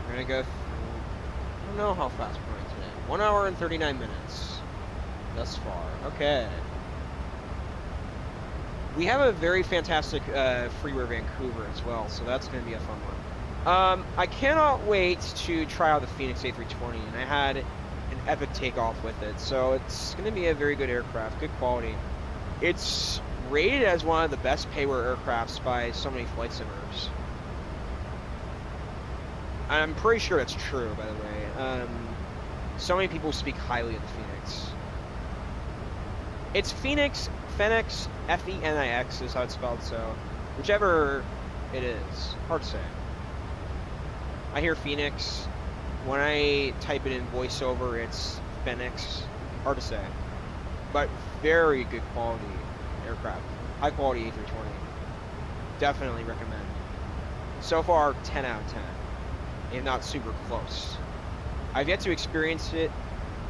We're gonna go through, I don't know how fast we're going today. 1 hour and 39 minutes thus far. Okay. We have a very fantastic freeware Vancouver as well, so that's going to be a fun one. I cannot wait to try out the Phoenix A320, and I had an epic takeoff with it, so it's going to be a very good aircraft, good quality. It's rated as one of the best payware aircrafts by so many flight simmers. I'm pretty sure that's true, by the way. So many people speak highly of the Phoenix. It's Phoenix, F-E-N-I-X is how it's spelled, so whichever it is. Hard to say. I hear Phoenix. When I type it in voiceover, it's Phoenix. Hard to say. But very good quality aircraft. High quality A320. Definitely recommend. So far, 10 out of 10. If not super close. I've yet to experience it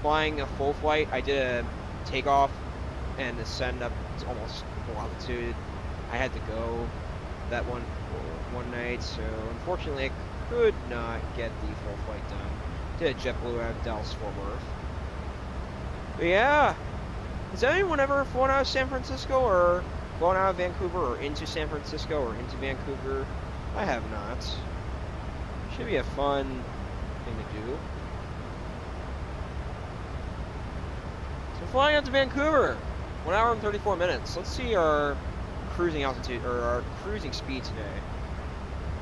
flying a full flight. I did a takeoff and ascend up to almost full altitude. I had to go that one night, so unfortunately I could not get the full flight done. Did a JetBlue out of Dallas Fort Worth. But yeah, has anyone ever flown out of San Francisco or flown out of Vancouver or into San Francisco or into Vancouver? I have not. Should be a fun thing to do. So flying out to Vancouver, 1 hour and 34 minutes. Let's see our cruising altitude, or our cruising speed today.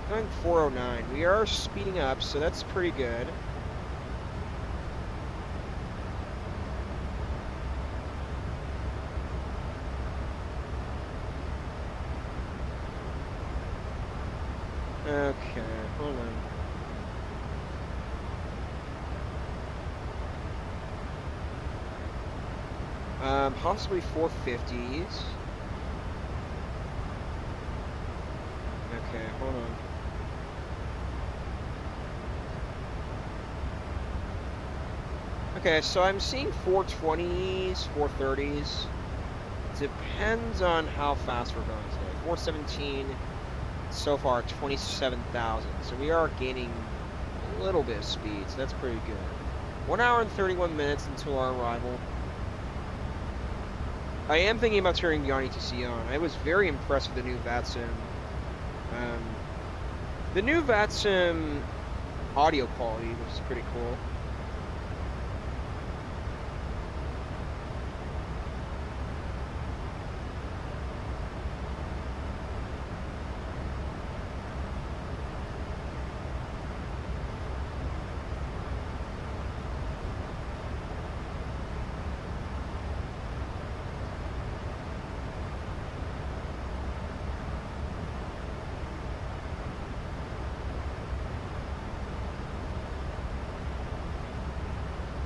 Going 409. We are speeding up, so that's pretty good. Okay, hold on. Possibly 450s. Okay, hold on. Okay, so I'm seeing 420s, 430s. Depends on how fast we're going today. 417, so far 27,000. So we are gaining a little bit of speed, so that's pretty good. 1 hour and 31 minutes until our arrival. I am thinking about turning the ATC on. I was very impressed with the new VATSIM. The new VATSIM audio quality, which is pretty cool.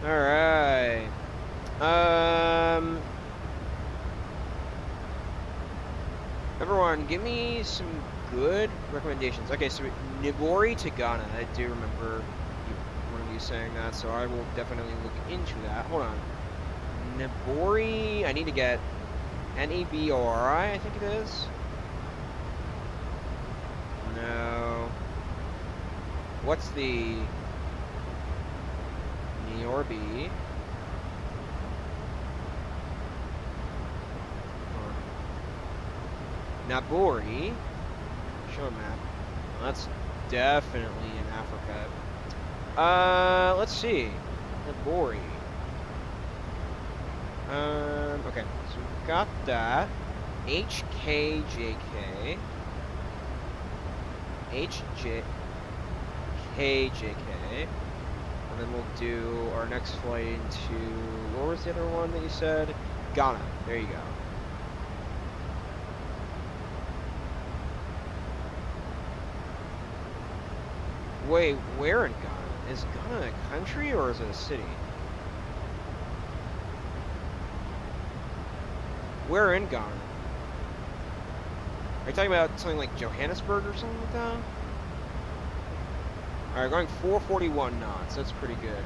Alright. Everyone, give me some good recommendations. Okay, so Nibori to Ghana. I do remember one of you saying that, so I will definitely look into that. Hold on. Nibori, I need to get N-E-B-O-R-I, I think it is. No. What's the... Niorbi. Nabori. Show a map. Well, that's definitely in Africa. Let's see. Nabori. Okay. So we've got that. HKJK. HJKJK. And then we'll do our next flight into, what was the other one that you said? Ghana. There you go. Wait, where in Ghana? Is Ghana a country or is it a city? Where in Ghana? Are you talking about something like Johannesburg or something like that? Alright, going 441 knots. That's pretty good.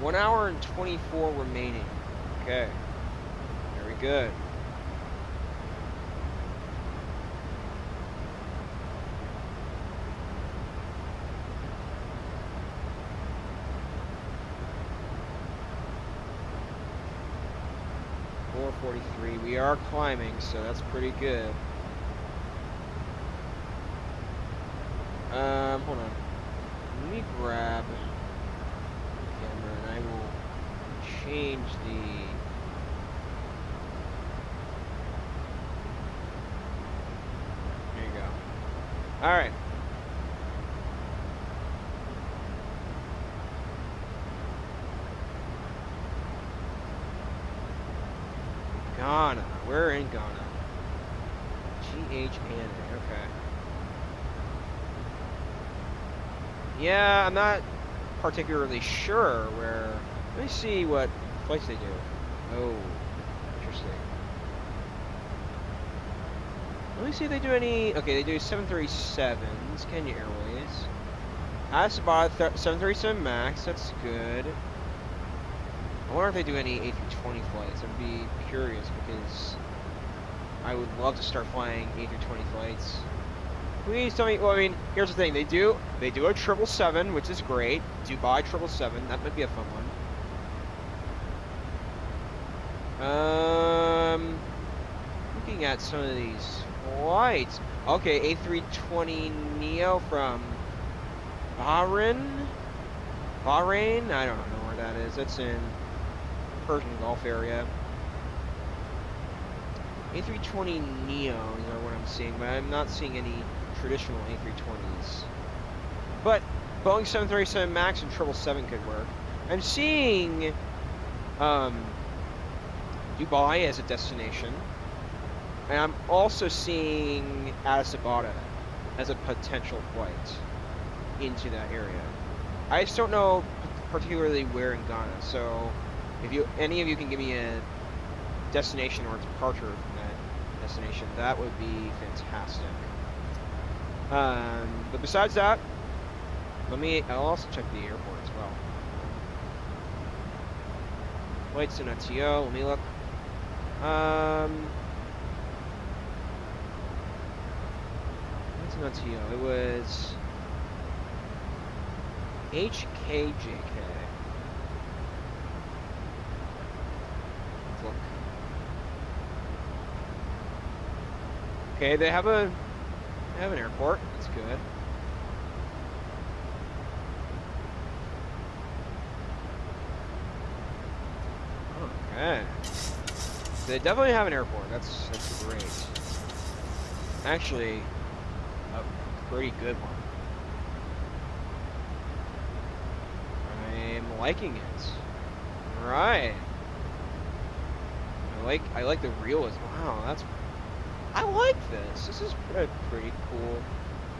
1 hour and 24 remaining. Okay. Very good. We are climbing, so that's pretty good. Hold on. Let me grab the camera and I will change the... There you go. Alright. Ghana. We're in Ghana. GH Anna. Okay. Yeah, I'm not particularly sure where. Let me see what flights they do. Oh, interesting. Let me see if they do any. Okay, they do 737s, Kenya Airways. That's about 737 Max. That's good. I wonder if they do any A320 flights. I'd be curious because I would love to start flying A320 flights. Please tell me. Well, I mean, here's the thing. They do a 777, which is great. Dubai 777. That might be a fun one. Looking at some of these flights. Okay, A320 Neo from Bahrain. I don't know where that is. That's in Persian Gulf area. A320 Neo is what I'm seeing, but I'm not seeing any traditional A320s. But Boeing 737 Max and 777 could work. I'm seeing Dubai as a destination, and I'm also seeing Addis Ababa as a potential flight into that area. I just don't know particularly where in Ghana, so if any of you can give me a destination or a departure from that destination, that would be fantastic. But besides that, I'll also check the airport as well. Flightsim ATC, let me look. Flightsim ATC, it was HKJK. Let's look. Okay, they have an airport. That's good. Okay. They definitely have an airport. That's great. Actually, a pretty good one. I'm liking it. All right. I like the realism. Wow, I like this. This is pretty cool.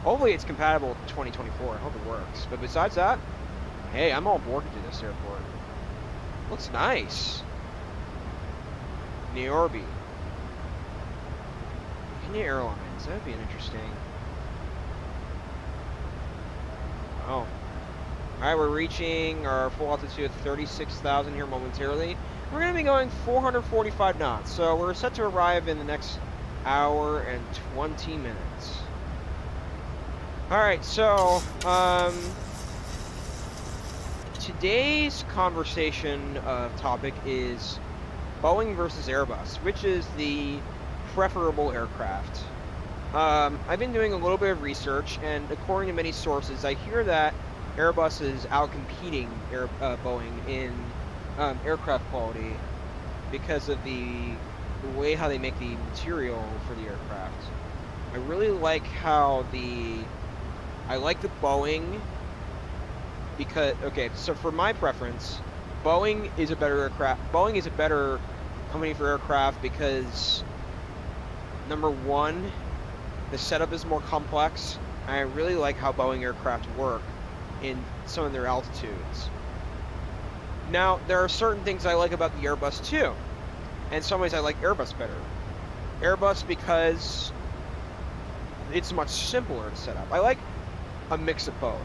Hopefully it's compatible with 2024. I hope it works. But besides that, hey, I'm all board to this airport. Looks nice. Nairobi. Kenya Airlines. That'd be an interesting. Oh. Alright, we're reaching our full altitude of 36,000 here momentarily. We're going to be going 445 knots. So we're set to arrive in the next hour and 20 minutes. Alright, so today's conversation topic is Boeing versus Airbus, which is the preferable aircraft. I've been doing a little bit of research, and according to many sources, I hear that Airbus is outcompeting Boeing in aircraft quality because of the way how they make the material for the aircraft. I really like I like the Boeing because, okay, so for my preference, Boeing is a better company for aircraft because, number one, the setup is more complex. I really like how Boeing aircraft work in some of their altitudes. Now, there are certain things I like about the Airbus too. And in some ways I like Airbus better. Airbus because it's much simpler to set up. I like a mix of both.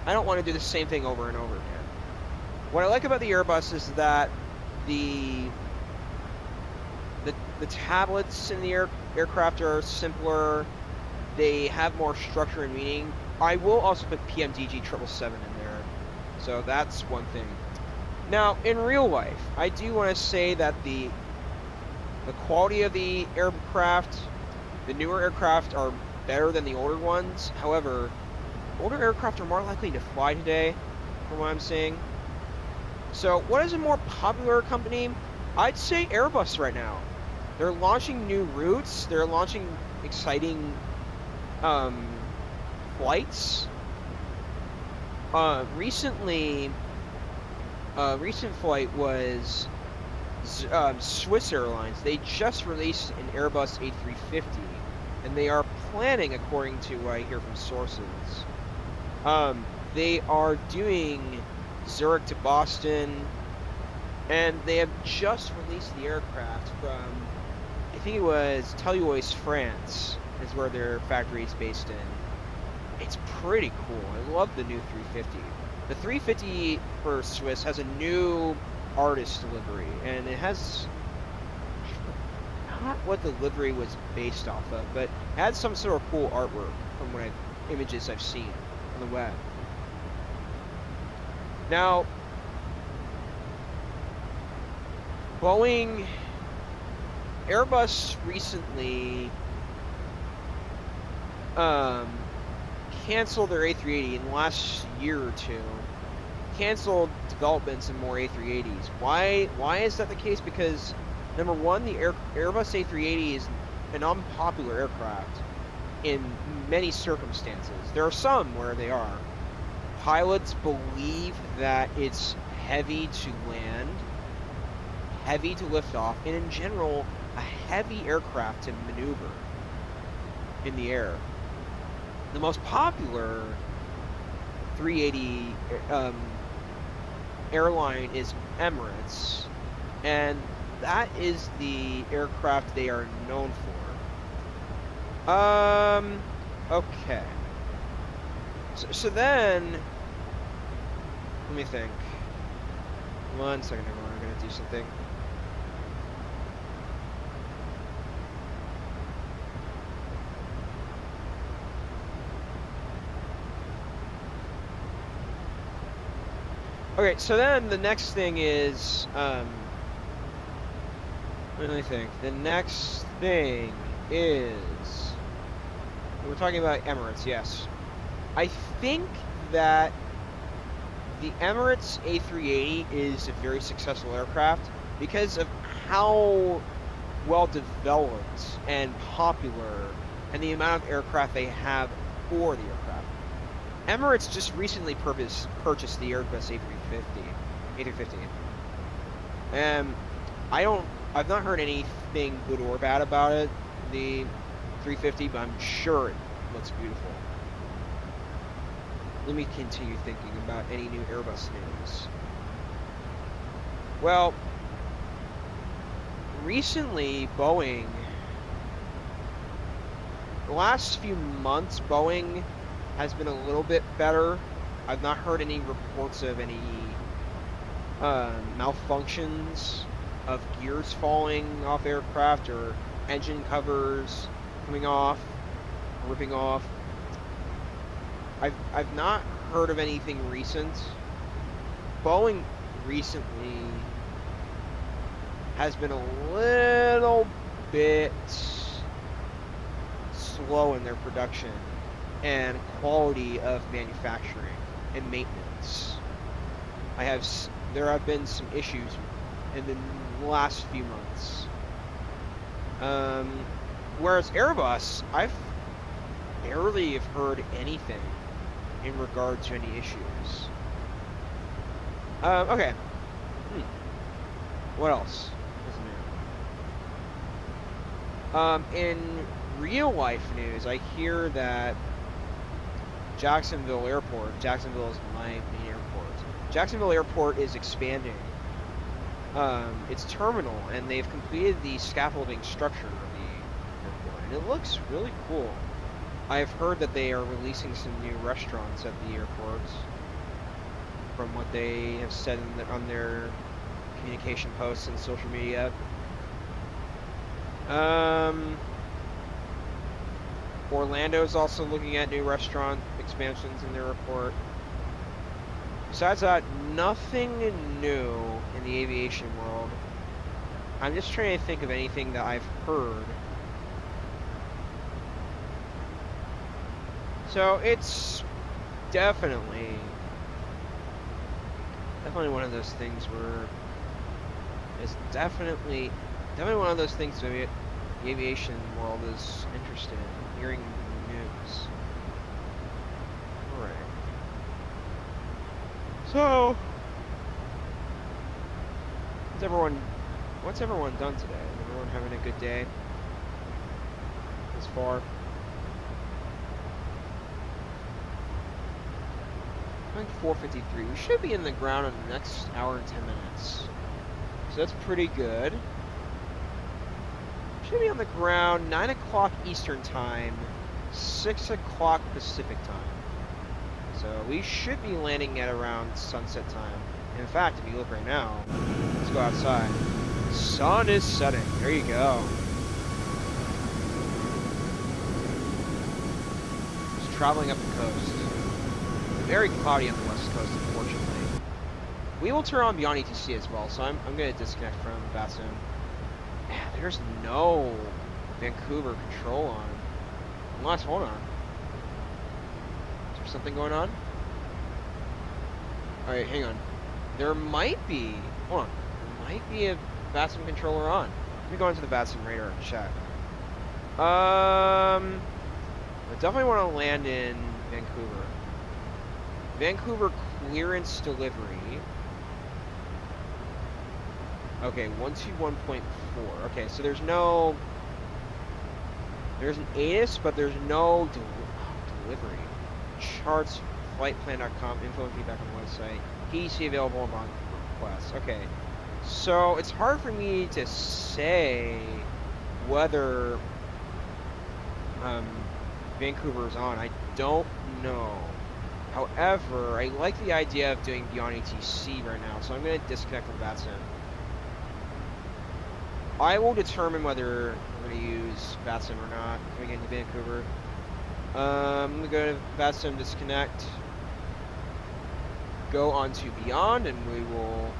I don't want to do the same thing over and over again. What I like about the Airbus is that the tablets in the aircraft are simpler. They have more structure and meaning. I will also put PMDG 777 in there. So that's one thing. Now, in real life, I do want to say that the quality of the aircraft, the newer aircraft are better than the older ones. However, older aircraft are more likely to fly today, from what I'm seeing. So, what is a more popular company? I'd say Airbus right now. They're launching new routes. They're launching exciting flights. Recent flight was Swiss Airlines. They just released an Airbus A350, and they are planning, according to what I hear from sources, they are doing Zurich to Boston, and they have just released the aircraft from, I think it was Toulouse, France, is where their factory is based in. It's pretty cool. I love the new 350. The 350 for Swiss has a new artist livery, and it has not what the livery was based off of, but it had some sort of cool artwork from what images I've seen on the web. Now, Airbus recently canceled their A380 in the last year or two. Canceled developments in more A380s. Why is that the case? Because number one, the Airbus A380 is an unpopular aircraft in many circumstances. There are some where they are. Pilots believe that it's heavy to land, heavy to lift off, and in general, a heavy aircraft to maneuver in the air. The most popular 380 airline is Emirates, and that is the aircraft they are known for. Okay. So then, let me think. 1 second, everyone. I'm gonna do something. Okay, so then the next thing is, let me think. The next thing is, we're talking about Emirates, yes. I think that the Emirates A380 is a very successful aircraft because of how well developed and popular and the amount of aircraft they have for the aircraft. Emirates just recently purchased the Airbus A350. And I've not heard anything good or bad about it, the 350, but I'm sure it looks beautiful. Let me continue thinking about any new Airbus news. Well, recently Boeing, the last few months, Boeing has been a little bit better. I've not heard any reports of any malfunctions of gears falling off aircraft or engine covers coming off, ripping off. I've not heard of anything recent. Boeing recently has been a little bit slow in their production and quality of manufacturing and maintenance. There have been some issues in the last few months. Whereas Airbus, I've barely have heard anything in regard to any issues. Okay. What else is new? In real life news, I hear that Jacksonville Airport. Jacksonville is my main airport. Jacksonville Airport is expanding its terminal, and they've completed the scaffolding structure of the airport, and it looks really cool. I've heard that they are releasing some new restaurants at the airport, from what they have said on their communication posts and social media. Orlando's also looking at new restaurant expansions in their report. Besides that, nothing new in the aviation world. I'm just trying to think of anything that I've heard. So it's definitely one of those things where it's definitely one of those things where the aviation world is interested in hearing news. Alright. So, what's everyone done today? Is everyone having a good day this far? I think 4:53. We should be in the ground in the next hour and 10 minutes. So that's pretty good. Should be on the ground 9 o'clock Eastern Time, 6 o'clock Pacific Time. So we should be landing at around sunset time. In fact, if you look right now, let's go outside. Sun is setting. There you go. Just traveling up the coast. Very cloudy on the west coast, unfortunately. We will turn on Beyond ETC as well, so I'm going to disconnect from VATSIM. There's no Vancouver control on. Unless, hold on. Is there something going on? Alright, hang on. There might be, hold on. There might be a VATSIM controller on. Let me go into the VATSIM radar and check. I definitely want to land in Vancouver. Vancouver clearance delivery. Okay, 121.4. Okay, so there's an ATIS, but there's no delivery. Charts, flightplan.com, info and feedback on the website. PEC available upon request. Okay, so it's hard for me to say whether Vancouver is on. I don't know. However, I like the idea of doing Beyond ETC right now, so I'm going to disconnect from VATSIM. I will determine whether we're going to use VATSIM or not coming into Vancouver. I'm going to go to VATSIM, disconnect, go on to Beyond, and we will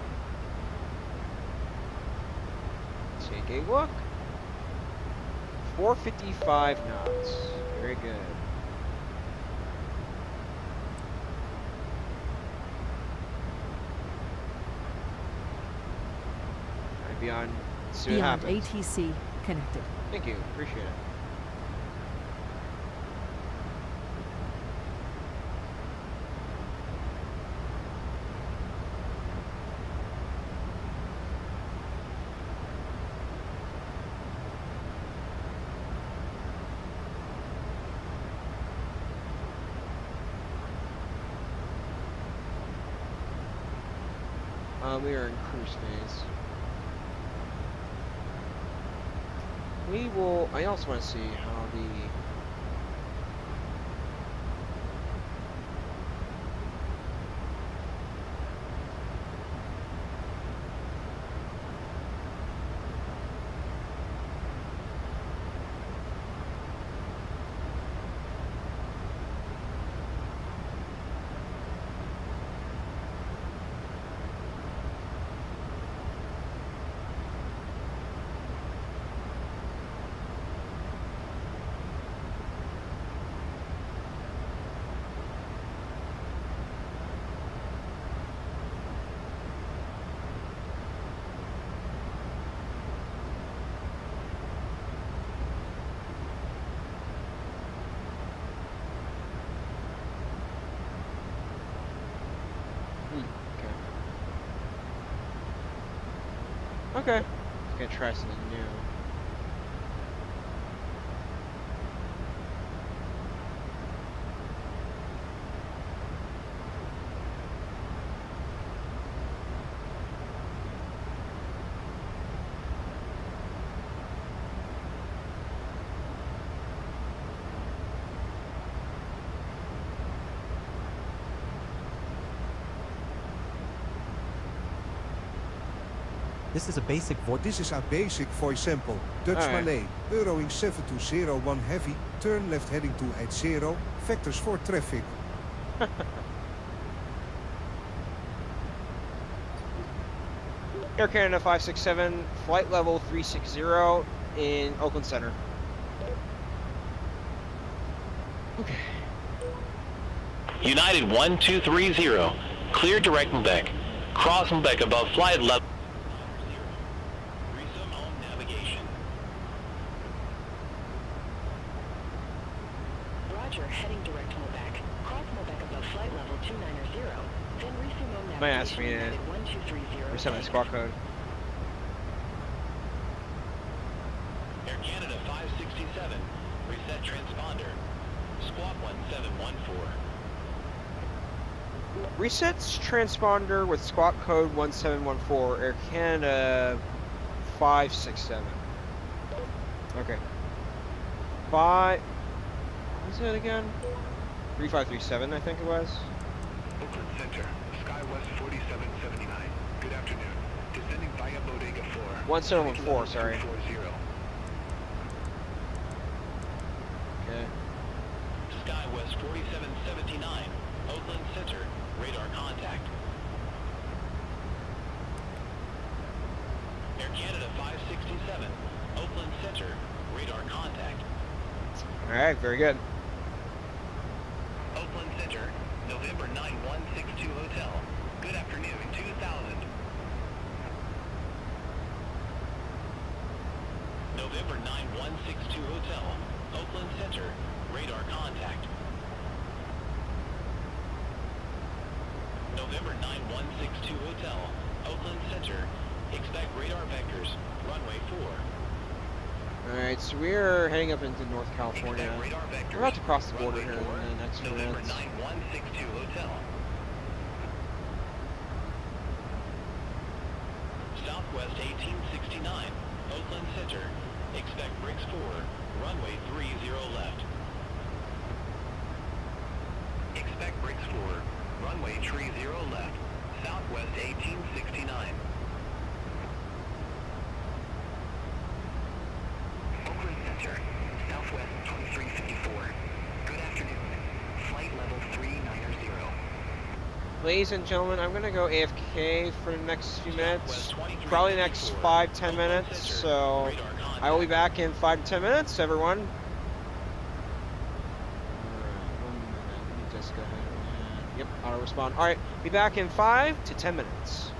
take a look. 455 knots. Very good. Beyond, see what happens. Beyond ATC connected. Thank you, appreciate it. We are in cruise phase. We will, I also want to see how the Okay. I'm gonna try something new. This is a basic voice. This is a basic voice sample. Dutch Alright. Malay. Eurowing 7201 heavy. Turn left heading to 80. Vectors for traffic. Air Canada 567, flight level 360 in Oakland Center. Okay. United 1230, clear direct deck. Cross deck above flight level. Resume on navigation. Roger, heading direct Mobec. Cross Mobec above flight level 290, then resume on navigation. Might ask me to United 1230. reset my squawk code. Air Canada 567, reset transponder. Squawk 1714. Resets transponder with squawk code 1714, Air Canada 567. Okay. What was it again? 3537, I think it was. Oakland Center, SkyWest 4779. Good afternoon. Descending via Bodega 4. 1714, sorry. 240. Okay. SkyWest 4779, Oakland Center, radar contact. Air Canada 567, Oakland Center, radar contact. Alright, very good. Oakland Center, November 9162 Hotel. Good afternoon, 2000. November 9162 Hotel, Oakland Center, radar contact. November 9162 Hotel, Oakland Center, expect radar vectors, runway 4. Alright, so we're heading up into North California. Expect radar vectors, We're about to cross the border runway here 4, in the next few November minutes. 9162 Hotel. Southwest 1869, Oakland Center, expect Briggs 4, runway 30 left. Expect Briggs 4, runway 30 left, Southwest 1869. Oakland Center, Southwest 2354. Good afternoon. Flight level 390. Ladies and gentlemen, I'm gonna go AFK for the next few minutes. Southwest 2354, Probably the next 5-10 Oakland minutes, Center, so radar contact. I will be back in 5 to 10 minutes, everyone. Alright, 1 minute. Let me just go ahead and... Yep, auto respond. Alright, be back in 5 to 10 minutes.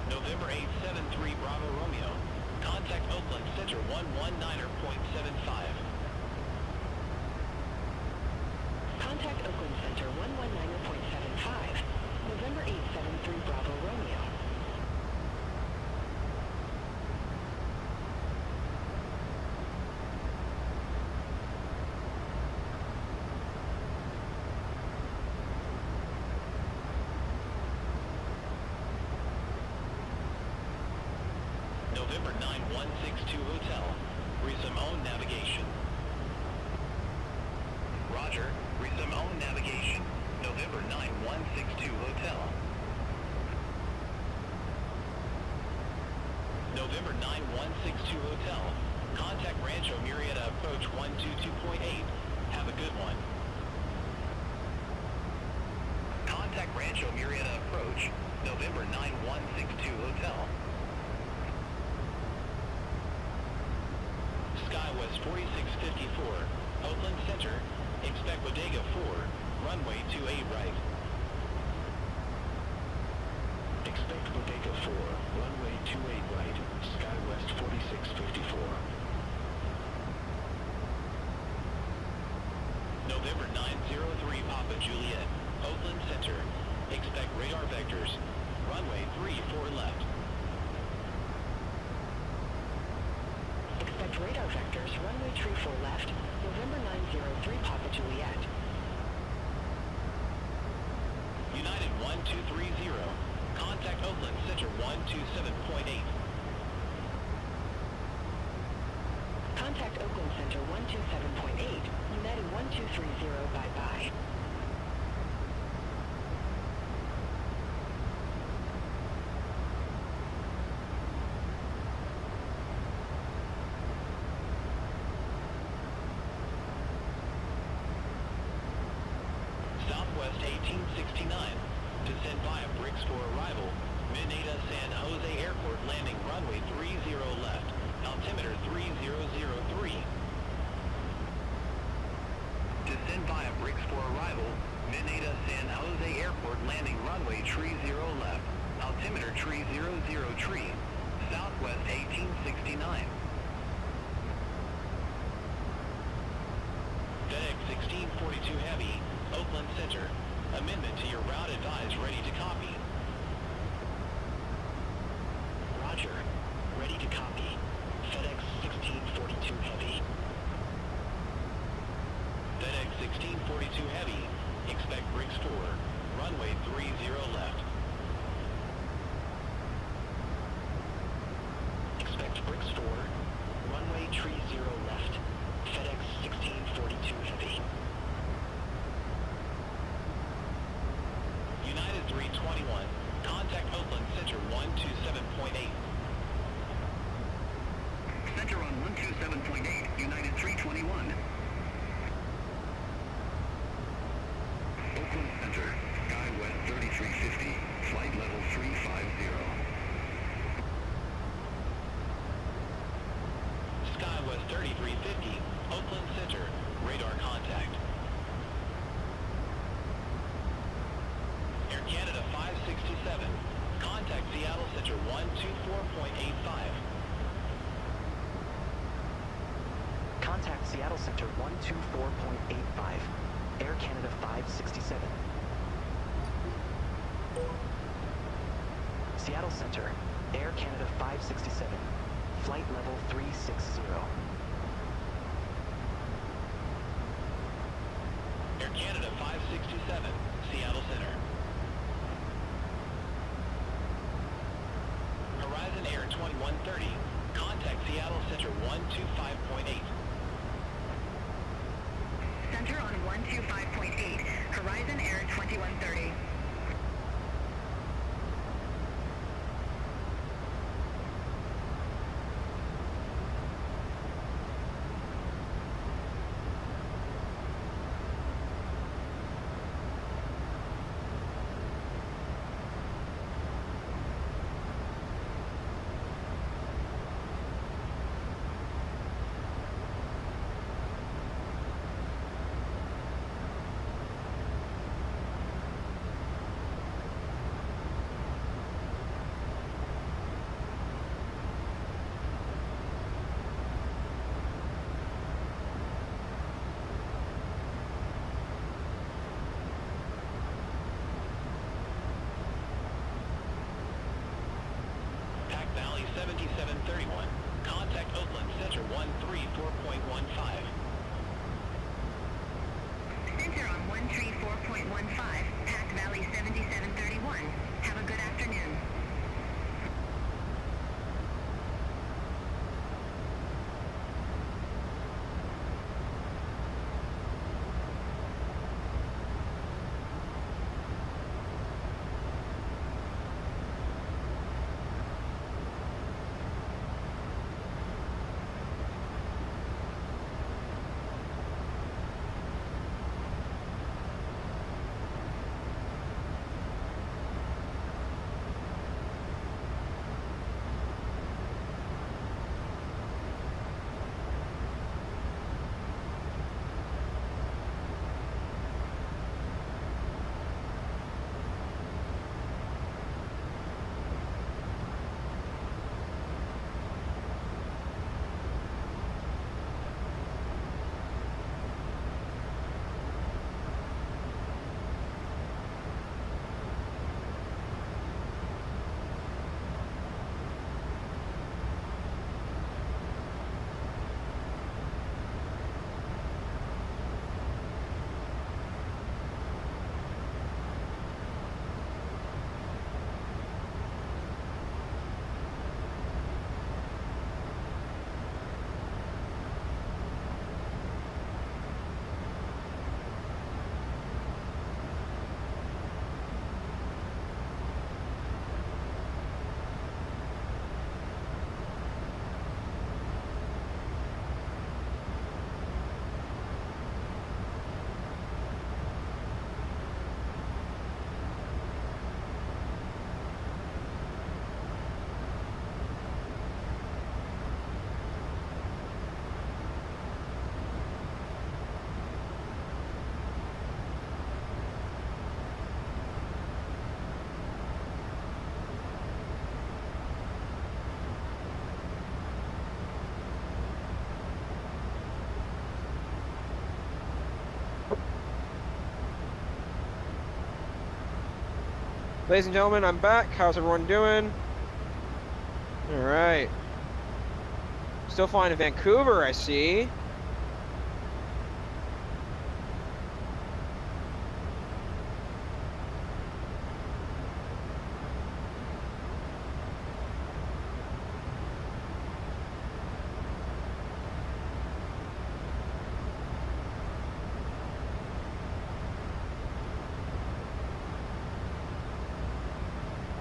November 873 Bravo Romeo. Contact Oakland Center 119.75. Contact Oakland Center 119.75. November 873 Bravo Romeo. November 9162 Hotel. Resume on navigation. Roger. Resume on navigation. November 9162 Hotel. November 9162 Hotel. Contact Rancho Murrieta approach 122.8. Have a good one. Contact Rancho Murrieta approach. November 9162 Hotel. SkyWest 4654, Oakland Center, expect Bodega 4, runway 28 right. Expect Bodega 4, runway 28 right, SkyWest 4654. November 903 Papa Juliet, Oakland Center, Expect radar vectors. Runway 34 left. Expect radar vectors, runway 34 left, November 903 Papa Juliet. United 1230. Contact Oakland Center 127.8. Contact Oakland Center 127.8, United 1230, bye-bye. Southwest 1869. Descend via Bricks for arrival. Mineta San Jose Airport landing runway 30 left. Altimeter 3003. Descend via Bricks for arrival. Mineta San Jose Airport landing runway 30 left. Altimeter 3003. Southwest 1869. FedEx 1642 Heavy, Oakland Center. Amendment to your route advised, ready to copy. Roger. Ready to copy. FedEx 1642 Heavy. FedEx 1642 Heavy, expect Briggs 4, runway 30 left. Expect Bricks 4, runway 30 left, FedEx 1642 Heavy. United 321, contact Oakland Center 127.8. Center on 127.8, United 321. Oakland Center, SkyWest 3350, flight level 350. SkyWest 3350, Oakland Center, radar contact. Air Canada 567, contact Seattle Center 124.85. Contact Seattle Center 124.85, Air Canada 567. Seattle Center, Air Canada 567, flight level 360. Air Canada 567, Seattle Center. Horizon Air 2130, contact Seattle Center 125.8. Center on 125.8, Horizon Air 2130. Pack Valley 7731, contact Oakland Center 134.15. Center on 134.15, Pack Valley 7731. Have a good afternoon. Ladies and gentlemen, I'm back. How's everyone doing? All right. Still flying to Vancouver, I see.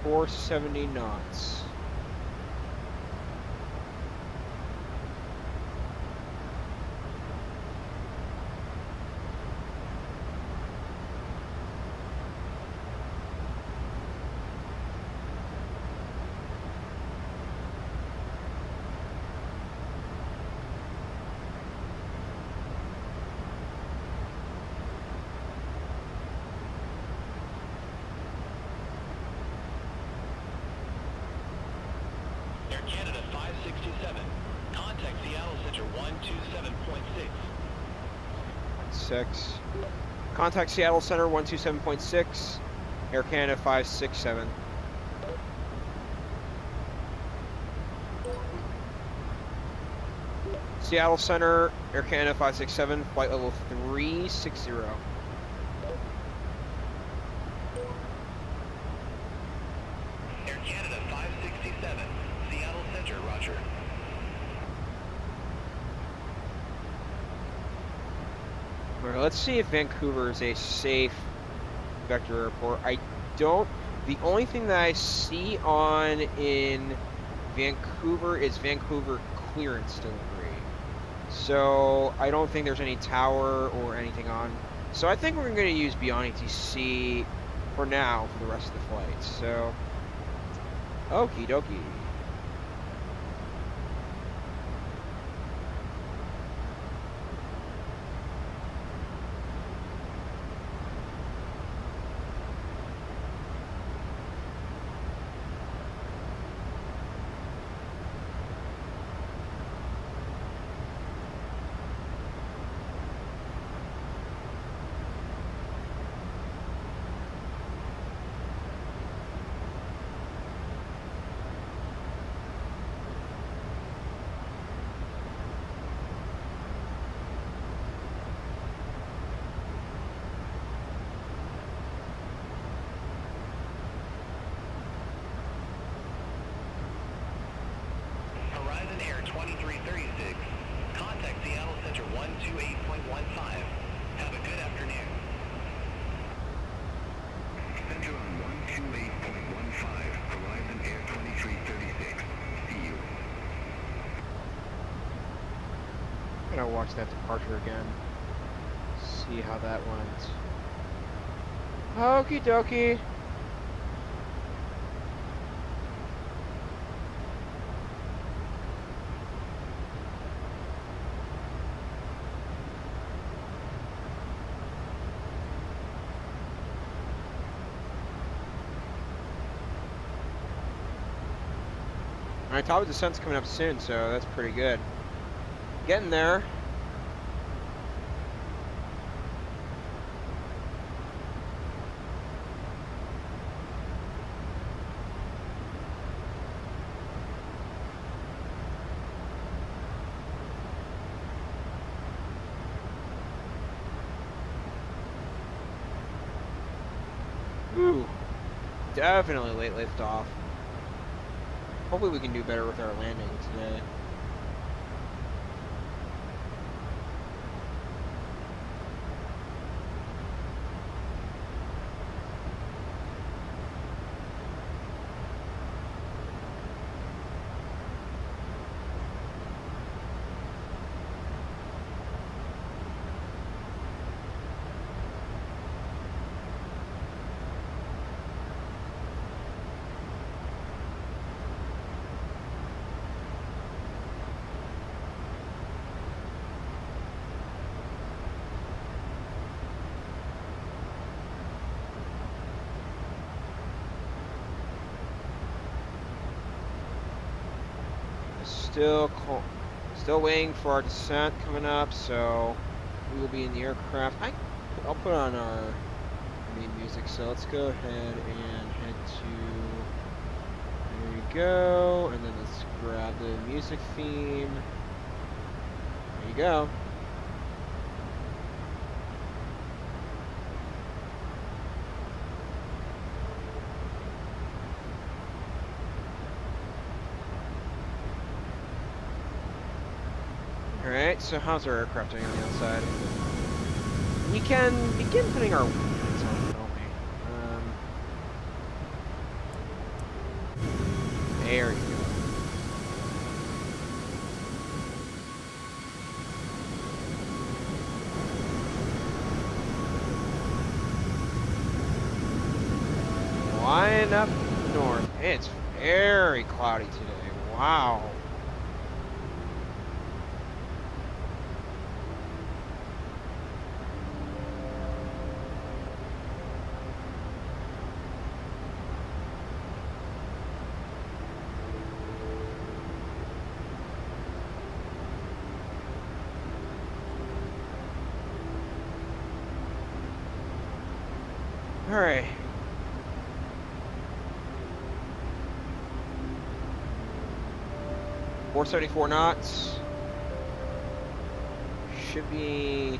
.470 knots. Air Canada 567. Contact Seattle Center 127.6. 6. Contact Seattle Center 127.6. Air Canada 567. Seattle Center, Air Canada 567, flight level 360. Air Canada 567. Seattle Center, roger. All right, let's see if Vancouver is a safe vector airport. The only thing that I see on in Vancouver is Vancouver clearance delivery. So I don't think there's any tower or anything on. So I think we're going to use Beyond ATC for now for the rest of the flight. So, okie dokie. Horizon Air 2336. Contact Seattle Center 128.15. Have a good afternoon. Center on 128.15. Horizon Air 2336. See you. I'm going to watch that departure again. See how that went. Okie dokie. Alright, top of descent's coming up soon, so that's pretty good. Getting there. Ooh, definitely late lift off. Hopefully we can do better with our landing today. Still waiting for our descent coming up, so we will be in the aircraft. I'll put on our main music. So let's go ahead and head to. There you go, and then let's grab the music theme. There you go. Alright, so how's our aircraft doing on the outside? We can begin putting our wings on, don't we? There you go. Flying up north. It's very cloudy today. Wow. All right. .474 knots. Should be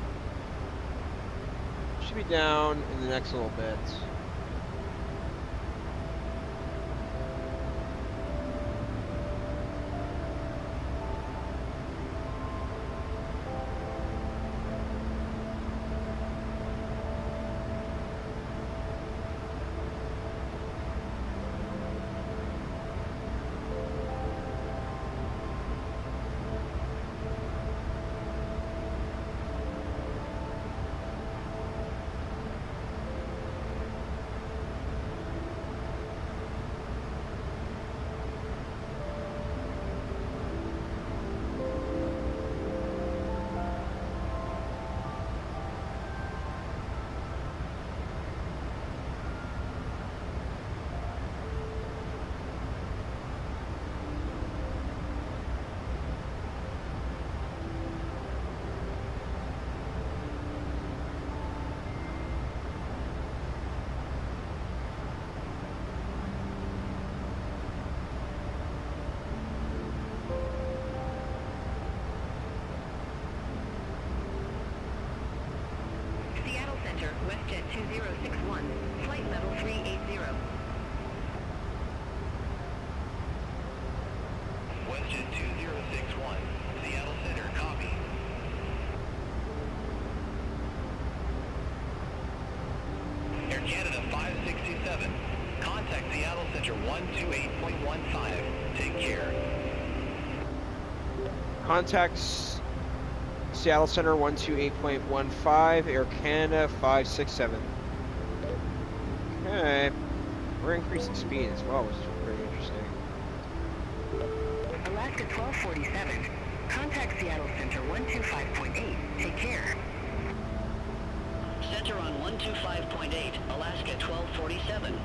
down in the next little bit. Seattle Center, WestJet 2061, flight level 380. WestJet 2061, Seattle Center, copy. Air Canada 567, contact Seattle Center 128.15. Take care. Contacts Seattle Center 128.15, Air Canada 567. Okay. We're increasing speed as well, which is pretty interesting. Alaska 1247, contact Seattle Center 125.8. Take care. Center on 125.8, Alaska 1247.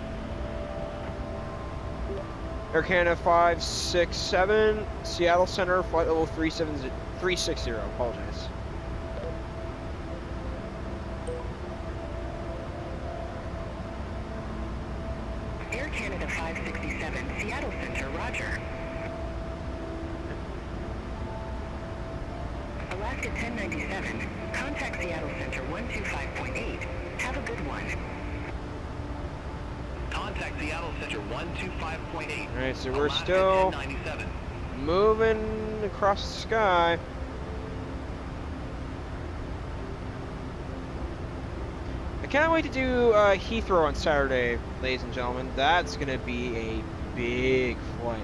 Air Canada 567, Seattle Center, flight level 360, apologize. Air Canada 567, Seattle Center, roger. Alaska 1097, contact Seattle Center 125.8. Have a good one. Contact Seattle Center 125.8. Alright, so we're Alaska still 1097. moving across the sky. I can't wait to do Heathrow on Saturday, ladies and gentlemen. That's going to be a big flight.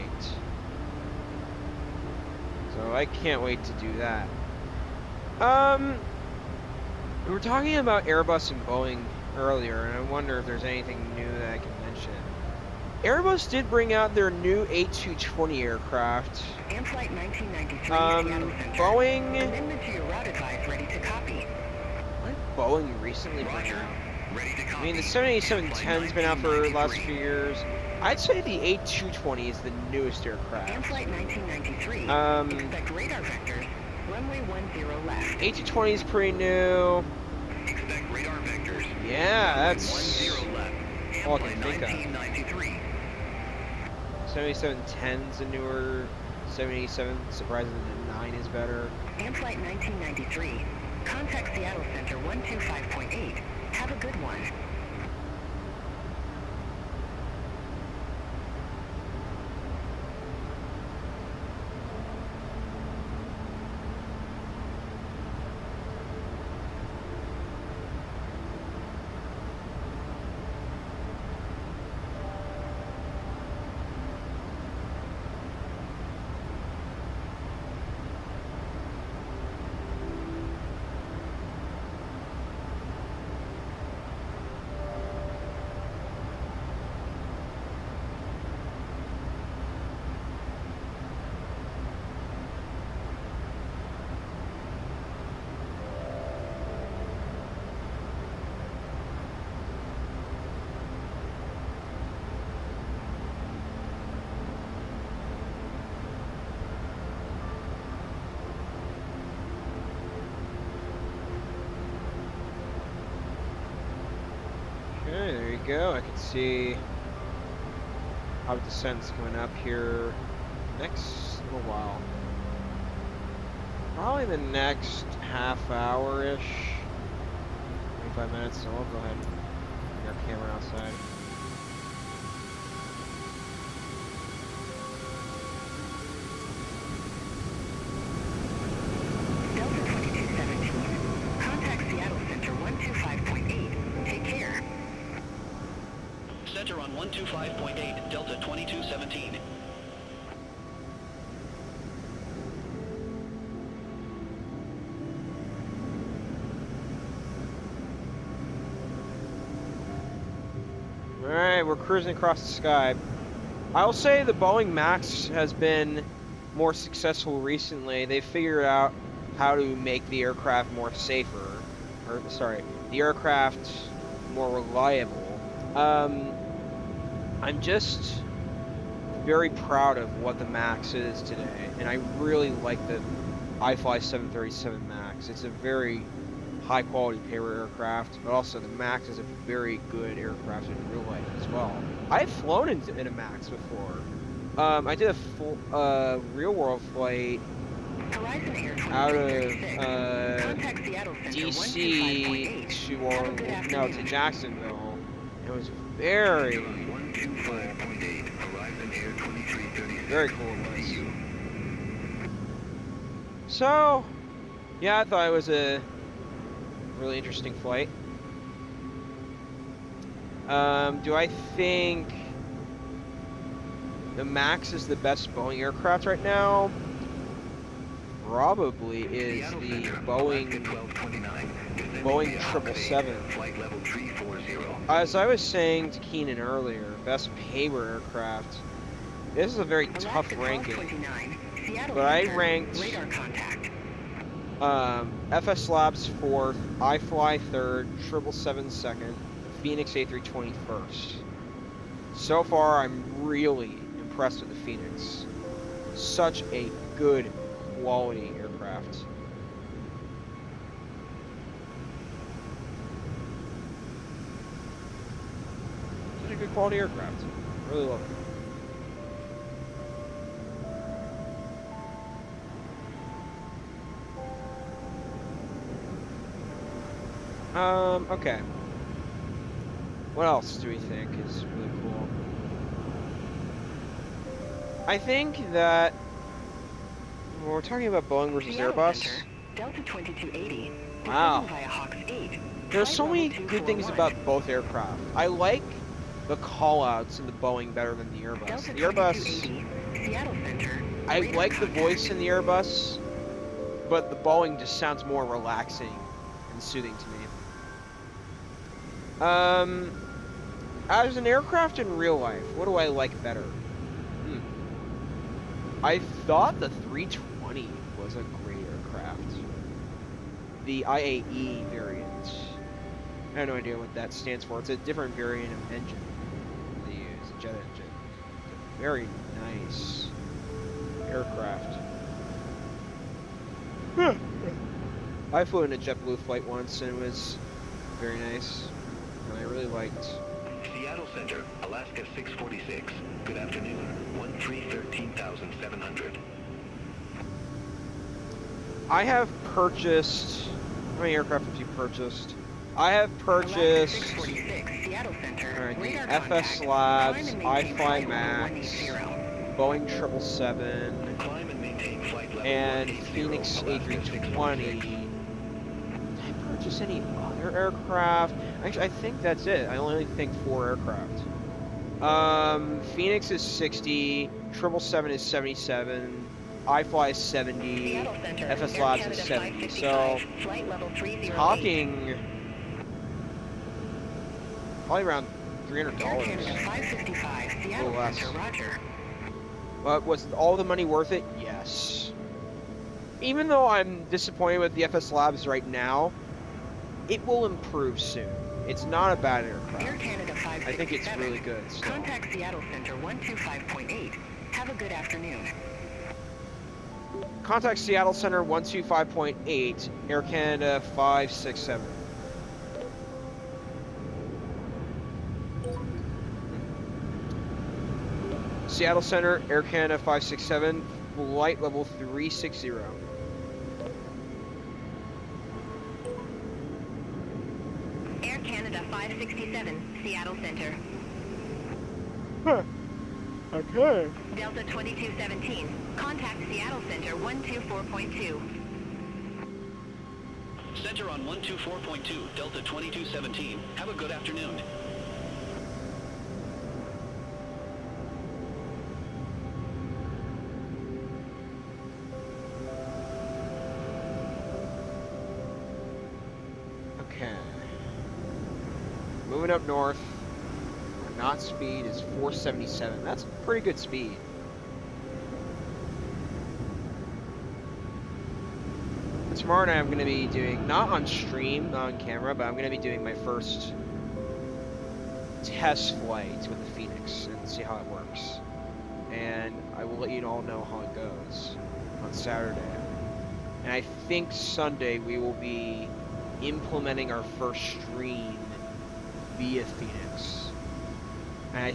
So I can't wait to do that. We were talking about Airbus and Boeing earlier, and I wonder if there's anything new that I can mention. Airbus did bring out their new A220 aircraft. And flight 1993, Seattle Center. Boeing... Amendment to your route advice ready to copy. What? Boeing recently bring Roger. out? Ready to copy. I mean, the 787-10's been out for the last few years. I'd say the A220 is the newest aircraft. And flight 1993. Expect radar vectors. Runway 10 left. A220 is pretty new. Expect radar vectors. Yeah, that's 10 left. all I Airplane can think of. 1993. 7710's a newer 787. Surprisingly, the 9 is better. Flight 1993. Contact Seattle Center 125.8. Have a good one. Okay, there you go. I can see how descent's coming up here next little while. Probably the next half hour-ish. 25 minutes, so we'll go ahead and bring our camera outside. Delta 2217. Contact Seattle Center 125.8. Take care. Center on 125.8, Delta 2217. Alright, we're cruising across the sky. I'll say the Boeing Max has been more successful recently. They figured out how to make the aircraft more safer. Or, sorry, the aircraft more reliable. I'm just very proud of what the Max is today, and I really like the iFLY 737 Max. It's a very high quality payload aircraft, but also the Max is a very good aircraft in real life as well. I've flown in a Max before. I did a full real world flight Horizon Air out of 2336. Contact Seattle Center DC 125.8. to Jacksonville. It was very cool. 125.8, Horizon Air 2336. Very cool it was. So, yeah, I thought it was a really interesting flight. Do I think the Max is the best Boeing aircraft right now? Probably is the Boeing 777. Flight level 340. As I was saying to Keenan earlier, best payload aircraft. This is a very tough ranking, but I ranked Radar contact. FS Labs 4th, iFLY 3rd, 777 2nd, Phoenix A320 1st. So far, I'm really impressed with the Phoenix. Such a good quality aircraft. Such a good quality aircraft. Really love it. Okay. What else do we think is really cool? I think that when we're talking about Boeing versus Seattle Airbus, Center, Delta 2280. Wow. Descending via Hawks 8. there's so Flight many level good things 241. about both aircraft. I like the call-outs in the Boeing better than the Airbus. Delta The Airbus, 2280, Seattle Center. I radar like the contact. voice in the Airbus, but the Boeing just sounds more relaxing and soothing to me. As an aircraft in real life, what do I like better? I thought the 320 was a great aircraft. The IAE variant. I have no idea what that stands for. It's a different variant of engine they use, a jet engine. It's a very nice aircraft. I flew in a JetBlue flight once and it was very nice. liked. Seattle Center, Alaska 646. Good afternoon. 13,700. I have purchased. How many aircraft have you purchased? I have purchased. Alaska 646, Seattle Center. Alright, the Radar FS contact. Labs, Climb and maintain iFLY flight Max, level 180. Boeing 777, Climb and maintain flight level and 180, Phoenix Alaska A320. 646. Did I purchase any other aircraft? Actually, I think that's it. I only think 4 aircraft. Phoenix is 60, 777 is 77, iFLY is 70, Seattle Center. FS Air Labs Canada is 70. 555, So, flight level 308. talking probably around Air $300. Canada 555, Seattle less. Center, roger. But was all the money worth it? Yes. Even though I'm disappointed with the FS Labs right now, it will improve soon. It's not a bad Air aircraft. Canada 567. I think it's really good still. Contact Seattle Center 125.8. Have a good afternoon. Contact Seattle Center 125.8, Air Canada 567. Seattle Center, Air Canada 567, flight level 360. Air Canada 567, Seattle Center. Okay. Delta 2217. Contact Seattle Center 124.2. Center on 124.2, Delta 2217. Have a good afternoon. Okay. Moving up north. Our knot speed is 477. That's pretty good speed. Tomorrow night I'm going to be doing, not on stream, not on camera, but I'm going to be doing my first test flight with the Phoenix and see how it works. And I will let you all know how it goes on Saturday. And I think Sunday we will be implementing our first stream via Phoenix. And I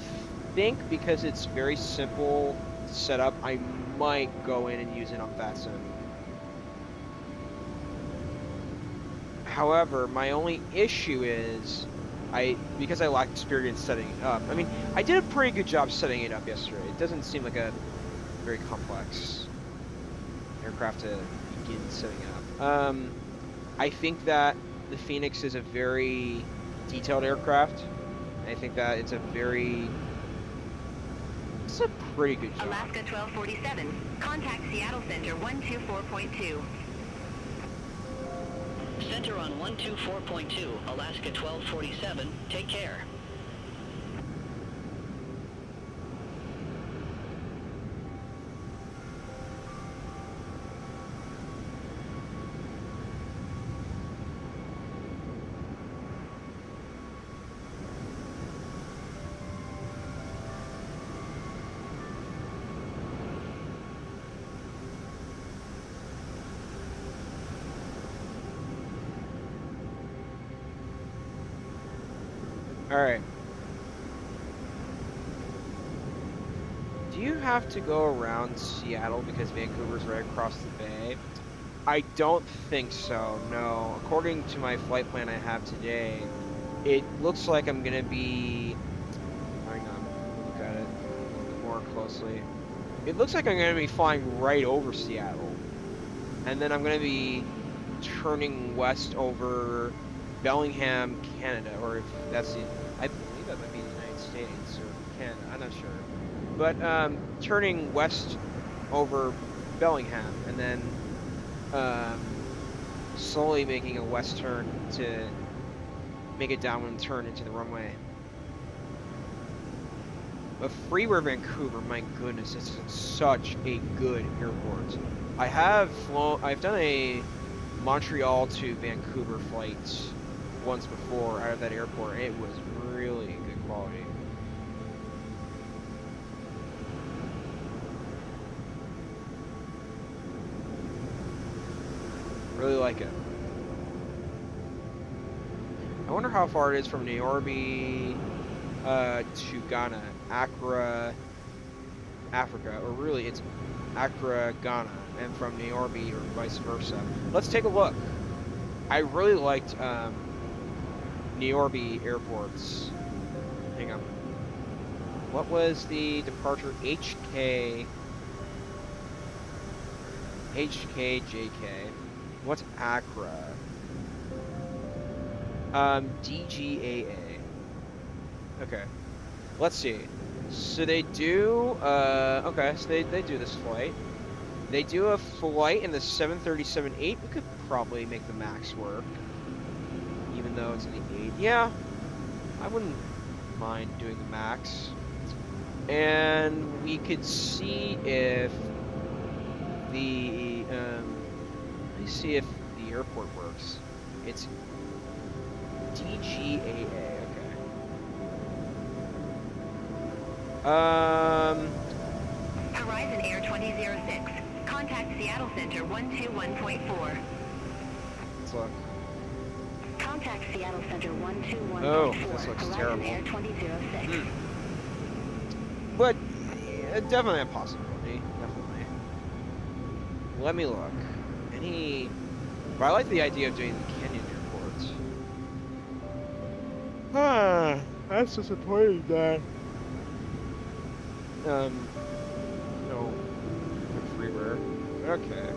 think because it's very simple to set up, I might go in and use it on VATSIM. However, my only issue is because I lack experience setting it up. I mean, I did a pretty good job setting it up yesterday. It doesn't seem like a very complex aircraft to begin setting up. I think that the Phoenix is a very detailed aircraft. I think that it's a pretty good job. Alaska 1247. Contact Seattle Center 124.2. Center on 124.2, Alaska 1247. Take care. Alright. Do you have to go around Seattle because Vancouver's right across the bay? I don't think so, no. According to my flight plan I have today, it looks like I'm going to be... Hang on, look at it a little bit more closely. It looks like I'm going to be flying right over Seattle. And then I'm going to be turning west over Bellingham, Canada, or if that's the... I believe that might be the United States or Canada, I'm not sure. But turning west over Bellingham and then slowly making a west turn to make a downwind turn into the runway. But Freeware Vancouver, my goodness, it's such a good airport. I've done a Montreal to Vancouver flight once before out of that airport, and it was really good quality. Really like it. I wonder how far it is from Nairobi to Ghana, Accra, Africa, or really it's Accra, Ghana, and from Nairobi or vice versa. Let's take a look. I really liked Nairobi airports. Hang on. What was the departure? HK, JK. What's Accra? DGAA. Okay. Let's see. So they do, okay, so they do this flight. They do a flight in the 737-8. We could probably make the max work. Even though it's in the 8. Yeah. I wouldn't mind doing the max. And we could see if the, let me see if the airport works. It's DGAA, okay. Horizon Air 2006. Contact Seattle Center 121.4. Let's look. Contact Seattle Center 121.4. Oh, this looks Horizon terrible. Air 2006. But definitely a possibility. Definitely. Let me look. But I like the idea of doing the Kenyan airports. That's disappointing that. No freeware. Okay.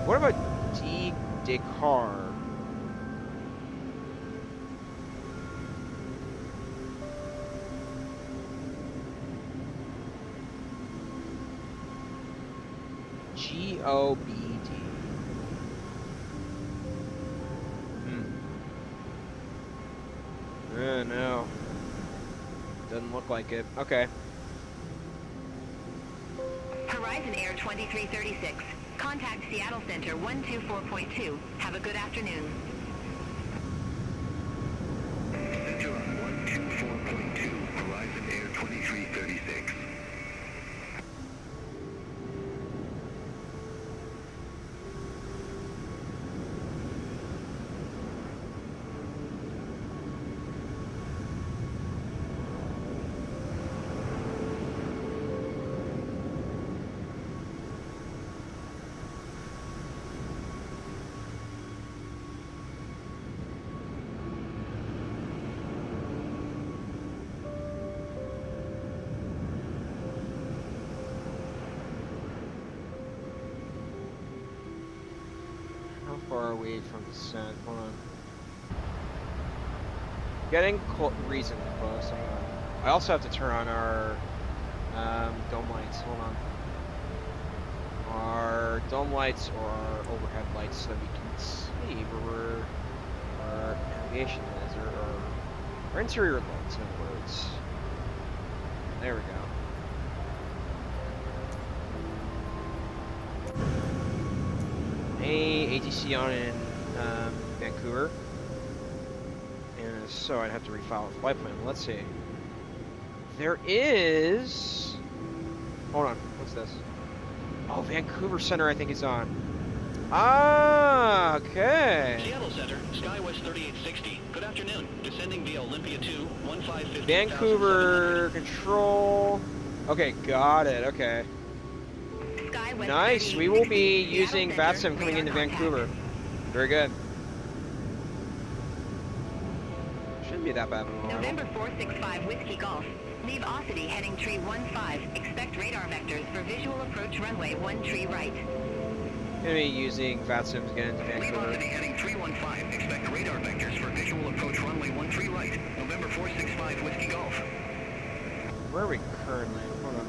What about Dakar? GOBD. No. Doesn't look like it. Okay. Horizon Air 2336. Contact Seattle Center 124.2. Have a good afternoon. Center on 124.2, Horizon Air 2336. Far away from descent. Hold on. Getting reasonably close. Hang on. I also have to turn on our dome lights. Hold on. Our dome lights or our overhead lights so that we can see where our aviation is, or our interior lights, in other words. There we go. ATC on in Vancouver, and so I'd have to refile a flight plan. Let's see. There is. Hold on. What's this? Oh, Vancouver Center, I think is on. Ah, okay. Seattle Center, SkyWest 3860. Good afternoon. Descending via Olympia 2, 1550. Vancouver control. Okay, got it. Okay. SkyWest Nice. We will be 3860, using Seattle VATSIM Center, coming into radar Vancouver. Very good. Shouldn't be that bad of a model. November 465 Whiskey Golf. Leave Ossity heading tree 15. Expect radar vectors for visual approach runway 1 tree right. Gonna be using VATSIM to get into Leave Vancouver. Ossity heading 315. Expect radar vectors for visual approach runway 13 right. November 465 Whiskey Golf. Where are we currently? Hold on.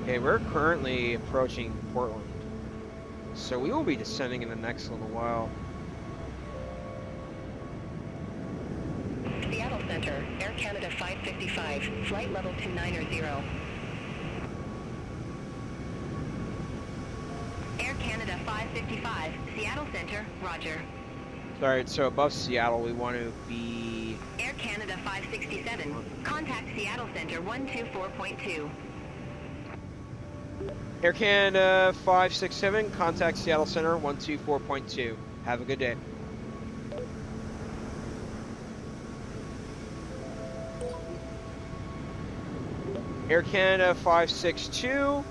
Okay, we're currently approaching Portland, so we will be descending in the next little while. Seattle Center, Air Canada 555, flight level 290. Air Canada 555, Seattle Center, roger. Alright, so above Seattle, we want to be... Air Canada 567. Contact Seattle Center 124.2. Air Canada 567, contact Seattle Center 124.2. Have a good day. Air Canada 562,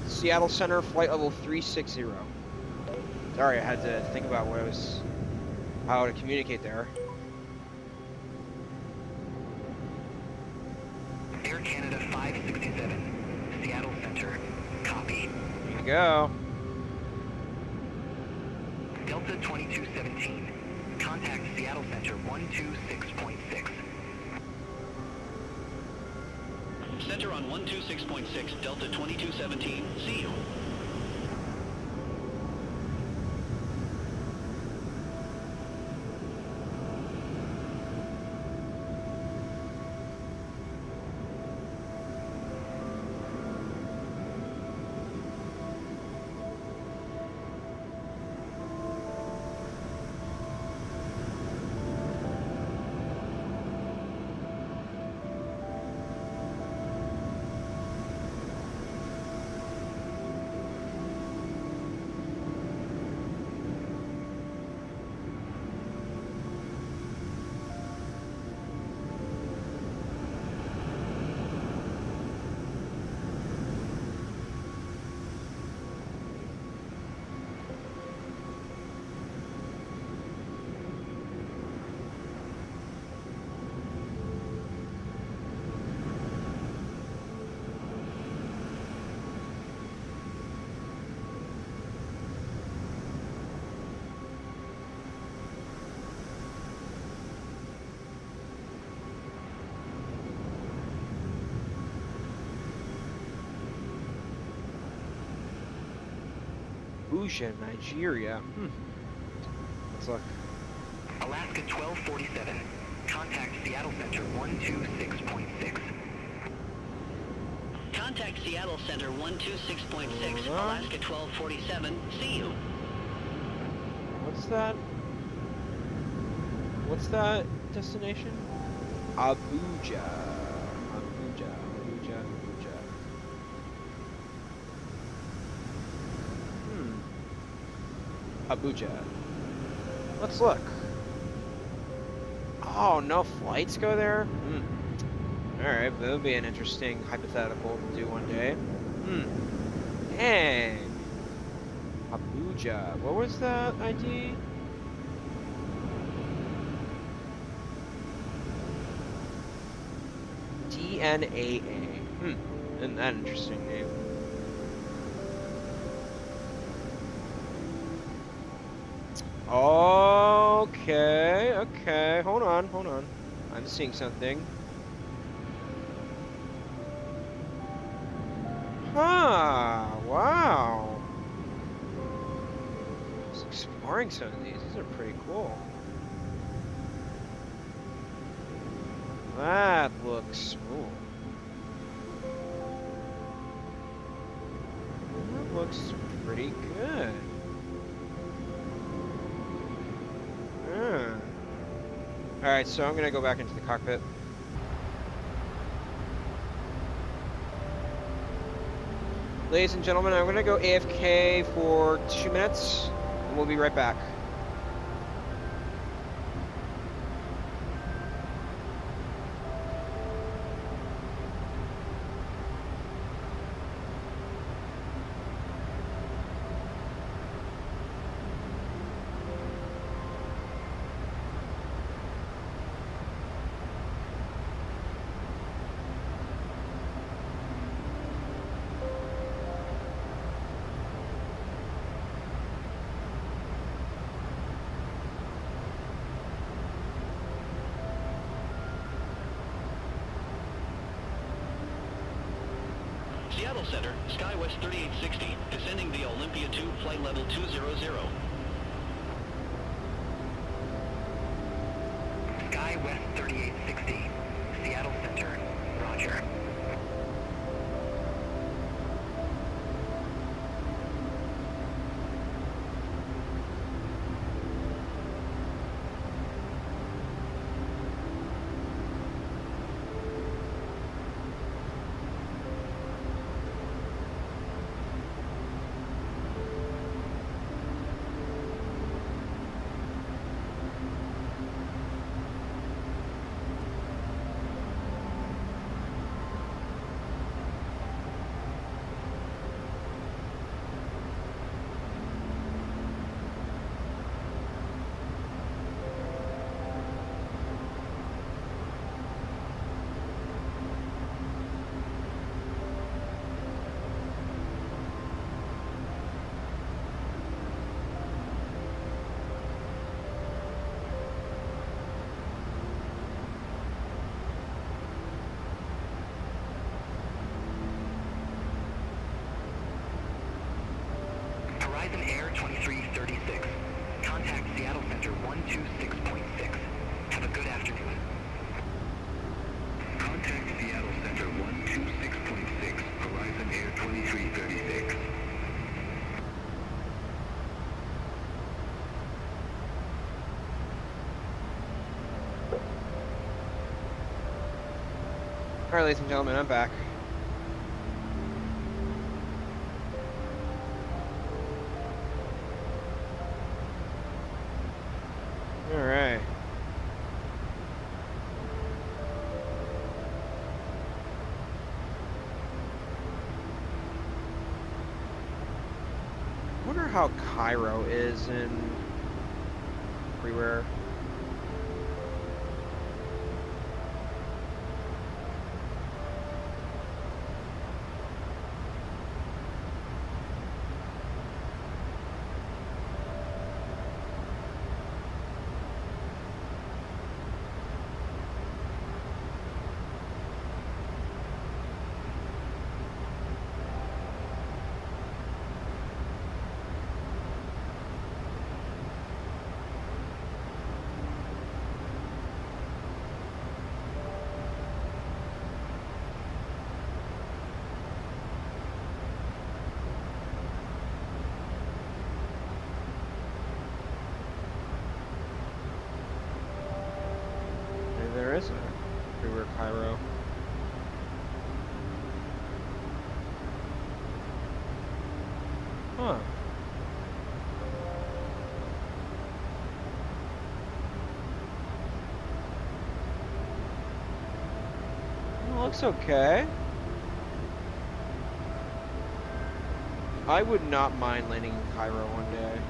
Seattle Center, flight level 360. Sorry, I had to think about how to communicate there. Air Canada 567, Seattle Center, copy. Here you go. Delta 2217, contact Seattle Center 126.6. Center on 126.6, Delta 2217, see you. Abuja, Nigeria. Let's look. Alaska 1247, contact Seattle Center 126.6. Contact Seattle Center 126.6, Alaska 1247, see you. What's that? What's that destination? Abuja. Abuja. Abuja. Let's look. Oh, no flights go there? Alright, that would be an interesting hypothetical to do one day. Dang. Abuja. What was that ID? DNAA. Isn't that an interesting name? Okay. Hold on. I'm seeing something. Wow. Just exploring some of these. These are pretty cool. That looks cool. That looks pretty good. Alright, so I'm gonna go back into the cockpit. Ladies and gentlemen, I'm gonna go AFK for 2 minutes, and we'll be right back. Seattle Center, SkyWest 3860, descending the Olympia 2, flight level 200. SkyWest 3860, Seattle Center, roger. 2336. Contact Seattle Center 126.6. Have a good afternoon. Contact Seattle Center 126.6. Horizon Air 2336. All right, ladies and gentlemen, I'm back. All right. I wonder how Cairo is in everywhere. There isn't everywhere Cairo. Huh. It looks okay. I would not mind landing in Cairo one day.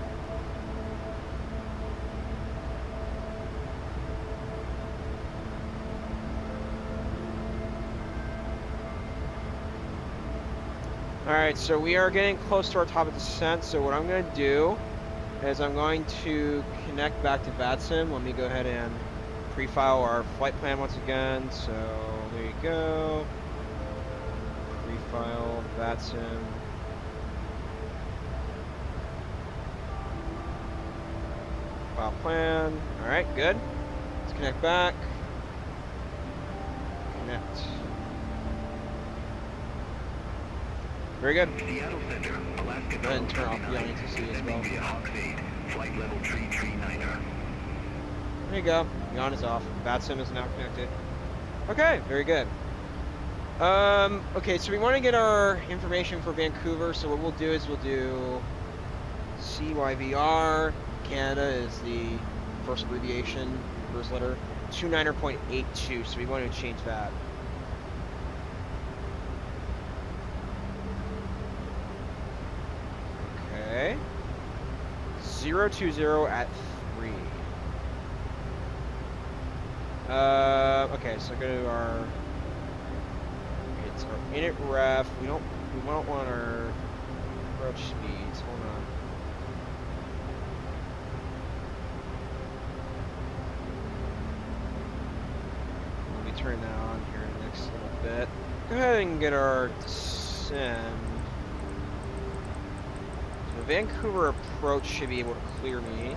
Alright, so we are getting close to our top of descent, so what I'm going to do is I'm going to connect back to VATSIM. Let me go ahead and pre-file our flight plan once again. So there you go. Pre-file VATSIM. File plan. Alright, good. Let's connect back. Connect. Very good. Seattle Center, Alaska. Go ahead and turn off the ATC as well. Via Hawks 8, flight level 339er. There you go. Yon is off. VATSIM is now connected. Okay, very good. Okay, so we want to get our information for Vancouver. So what we'll do is we'll do CYVR. Canada is the first abbreviation, first letter. 29er.82. So we want to change that. Okay. 020 at 3. Okay, so go to our. It's our init ref. We don't want our approach speeds. Hold on. Let me turn that on here in the next little bit. Go ahead and get our descend. The Vancouver approach should be able to clear me.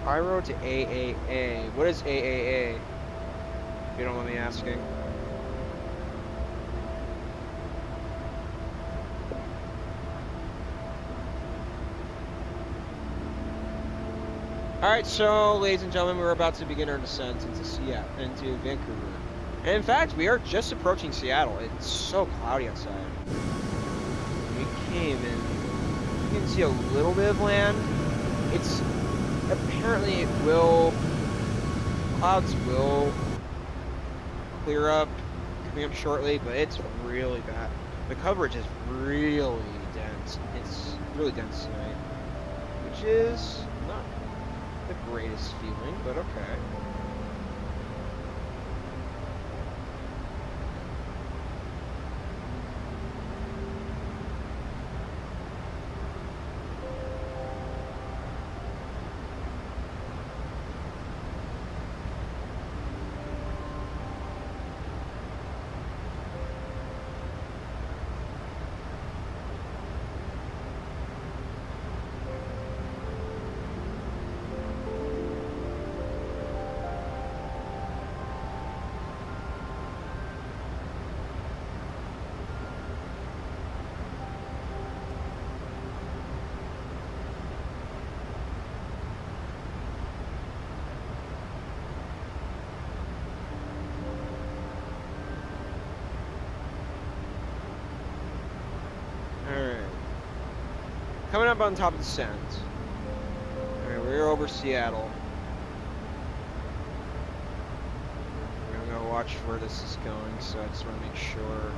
Cairo to AAA. What is AAA? If you don't mind me asking. Alright, so ladies and gentlemen, we're about to begin our descent into Vancouver. And in fact, we are just approaching Seattle. It's so cloudy outside. We came in. You can see a little bit of land. It's apparently clouds will clear up coming up shortly, but it's really bad. The coverage is really dense. It's really dense tonight, which is not the greatest feeling, but okay. coming up on top of the descent. Alright, we're over Seattle. I'm gonna go watch where this is going, so I just want to make sure.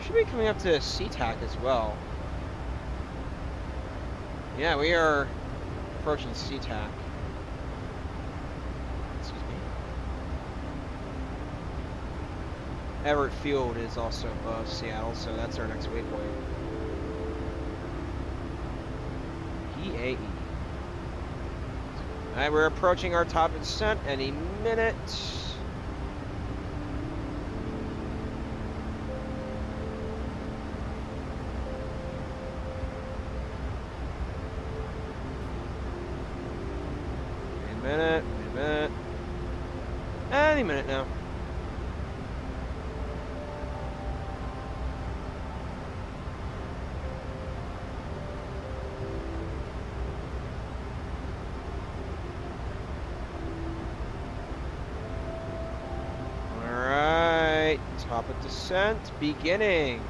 Should be coming up to SeaTac as well. Yeah, we are approaching SeaTac. Excuse me. Everett Field is also above Seattle, so that's our next waypoint. PAE. Alright, we're approaching our top of descent any minute. Any minute now. Alright, top of descent beginning.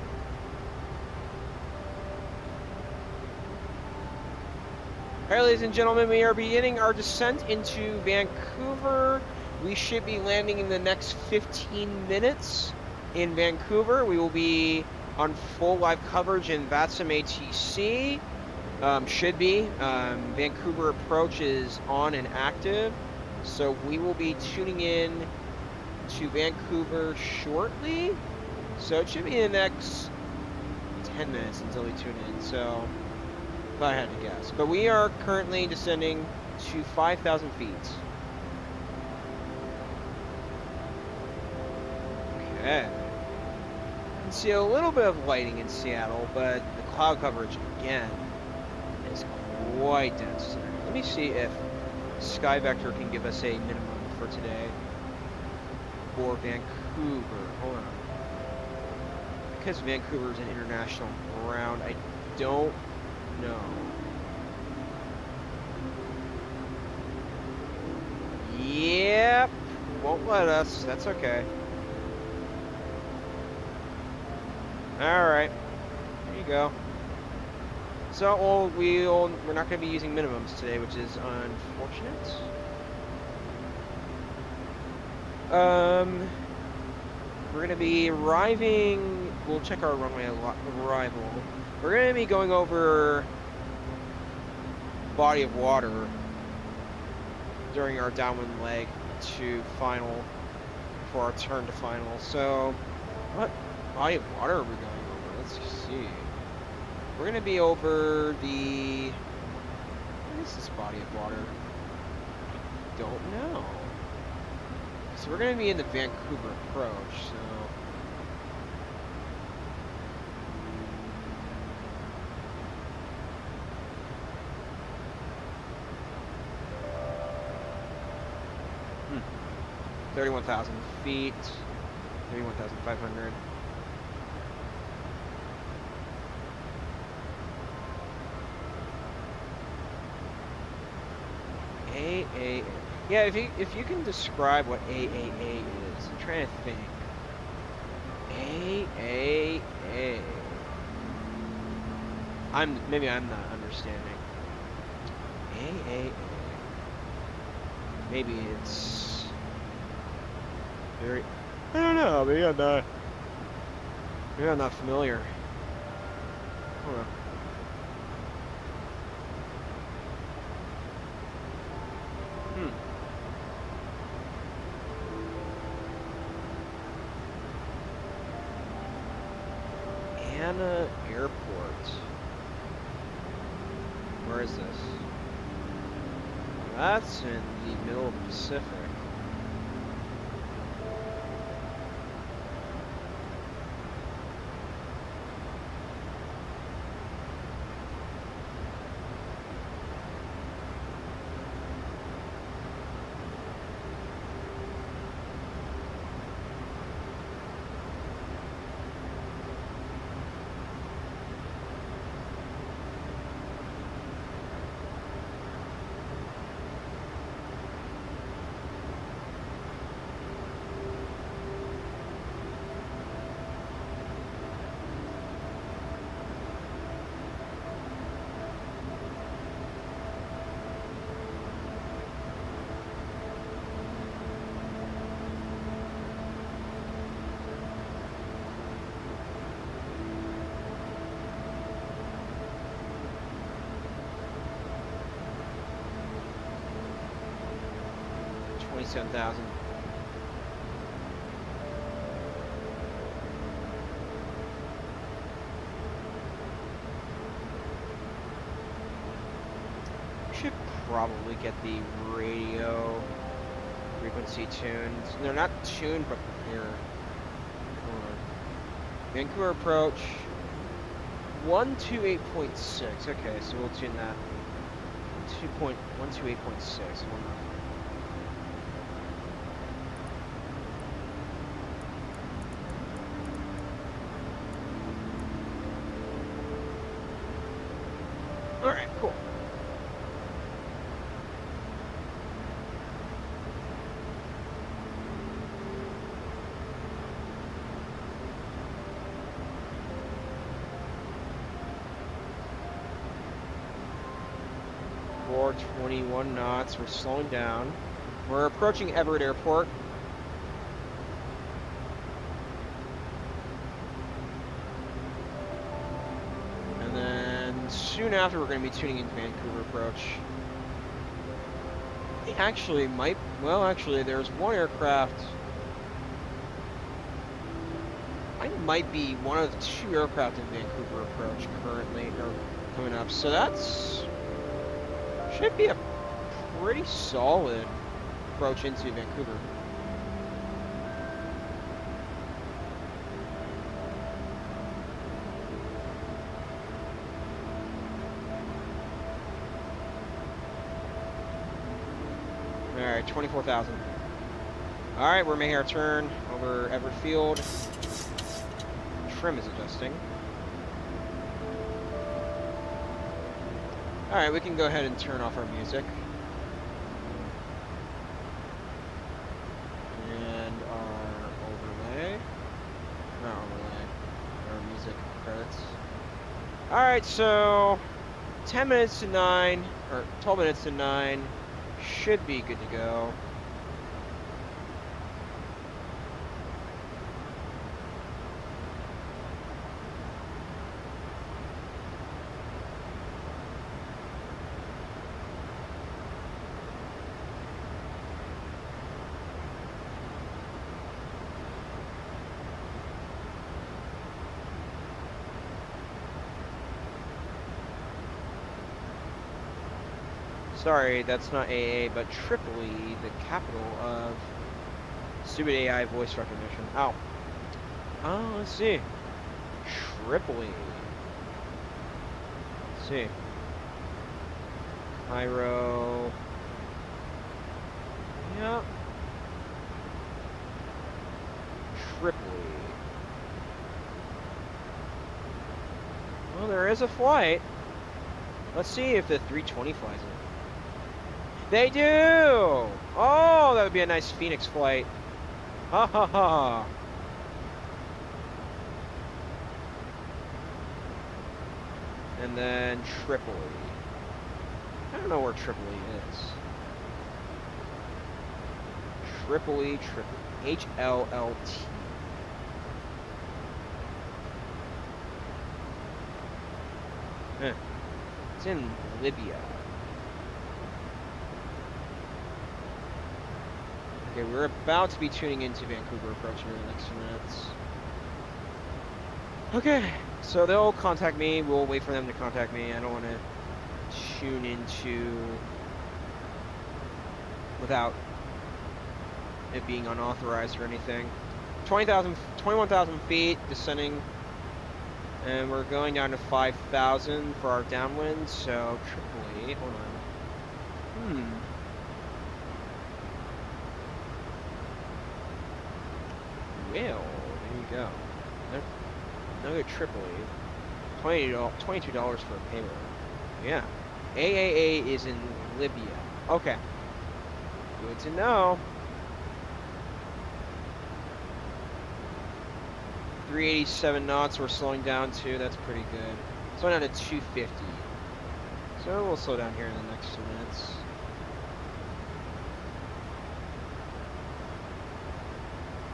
Alright, ladies and gentlemen, we are beginning our descent into Vancouver. We should be landing in the next 15 minutes in Vancouver. We will be on full live coverage in VATSIM ATC. Should be. Vancouver approach is on and active. So we will be tuning in to Vancouver shortly. So it should be in the next 10 minutes until we tune in. So if I had to guess. But we are currently descending to 5,000 feet. Okay. You can see a little bit of lighting in Seattle, but the cloud coverage again is quite dense. Let me see if SkyVector can give us a minimum for today for Vancouver. Hold on. Because Vancouver is an international ground, I don't know. Yep. Won't let us. That's okay. Alright. There you go. So, we're not going to be using minimums today, which is unfortunate. We're going to be arriving. We'll check our runway arrival. We're going to be going over body of water during our downwind leg to final, for our turn to final. So, what body of water are we going over? Let's see. We're going to be over the... What is this body of water? I don't know. So we're going to be in the Vancouver approach, so... Hmm. 31,000 feet. 31,500. AAA. Yeah, if you can describe what AAA is, I'm trying to think. AAA. Maybe I'm not understanding. AAA. Maybe it's very. I don't know. Maybe I'm not familiar. Hold on. Airport. Where is this? That's in the middle of the Pacific. 27,000. Should probably get the radio frequency tuned. They're not tuned, but here. Vancouver approach 128.6. Okay, so we'll tune that. 128.6. All right, cool. We're 21 knots. We're slowing down. We're approaching Everett Airport. And then soon after, we're going to be tuning into Vancouver approach. Actually, actually, there's one aircraft. I might be one of the 2 aircraft in Vancouver approach currently, or coming up. So that's should be a pretty solid approach into Vancouver. All right, 24,000. All right, we're making our turn over Everett Field. Trim is adjusting. All right, we can go ahead and turn off our music. And our overlay. Not overlay. Our music credits. All right, so 10 minutes to 9, or 12 minutes to 9. Should be good to go. Sorry, that's not AA, but Tripoli, the capital of stupid AI voice recognition. Ow. Oh, let's see. Tripoli. Let's see. Cairo. Yep. Tripoli. Well, there is a flight. Let's see if the 320 flies it. They do! Oh, that would be a nice Phoenix flight. Ha ha ha. And then Tripoli. I don't know where Tripoli is. Tripoli. HLLT. It's in Libya. Okay, we're about to be tuning into Vancouver approach here in the next few minutes. Okay, so they'll contact me. We'll wait for them to contact me. I don't want to tune into without it being unauthorized or anything. 21,000 feet descending, and we're going down to 5,000 for our downwind. So Tripoli, hold on. Well, there you go. Another Tripoli. $22 for a payload. Yeah. AAA is in Libya. Okay. Good to know. 387 knots we're slowing down to. That's pretty good. Slowing down to 250. So we'll slow down here in the next 2 minutes.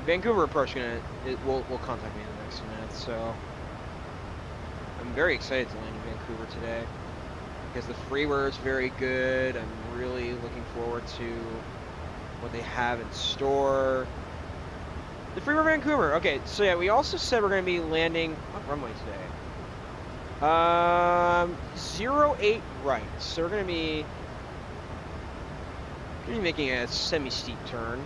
Vancouver approach will contact me in the next few minutes, so I'm very excited to land in Vancouver today because the freeware is very good. I'm really looking forward to what they have in store. The Freeway Vancouver. Okay, so yeah, we also said we're going to be landing what runway today? 08 right. So we're going to be making a semi-steep turn.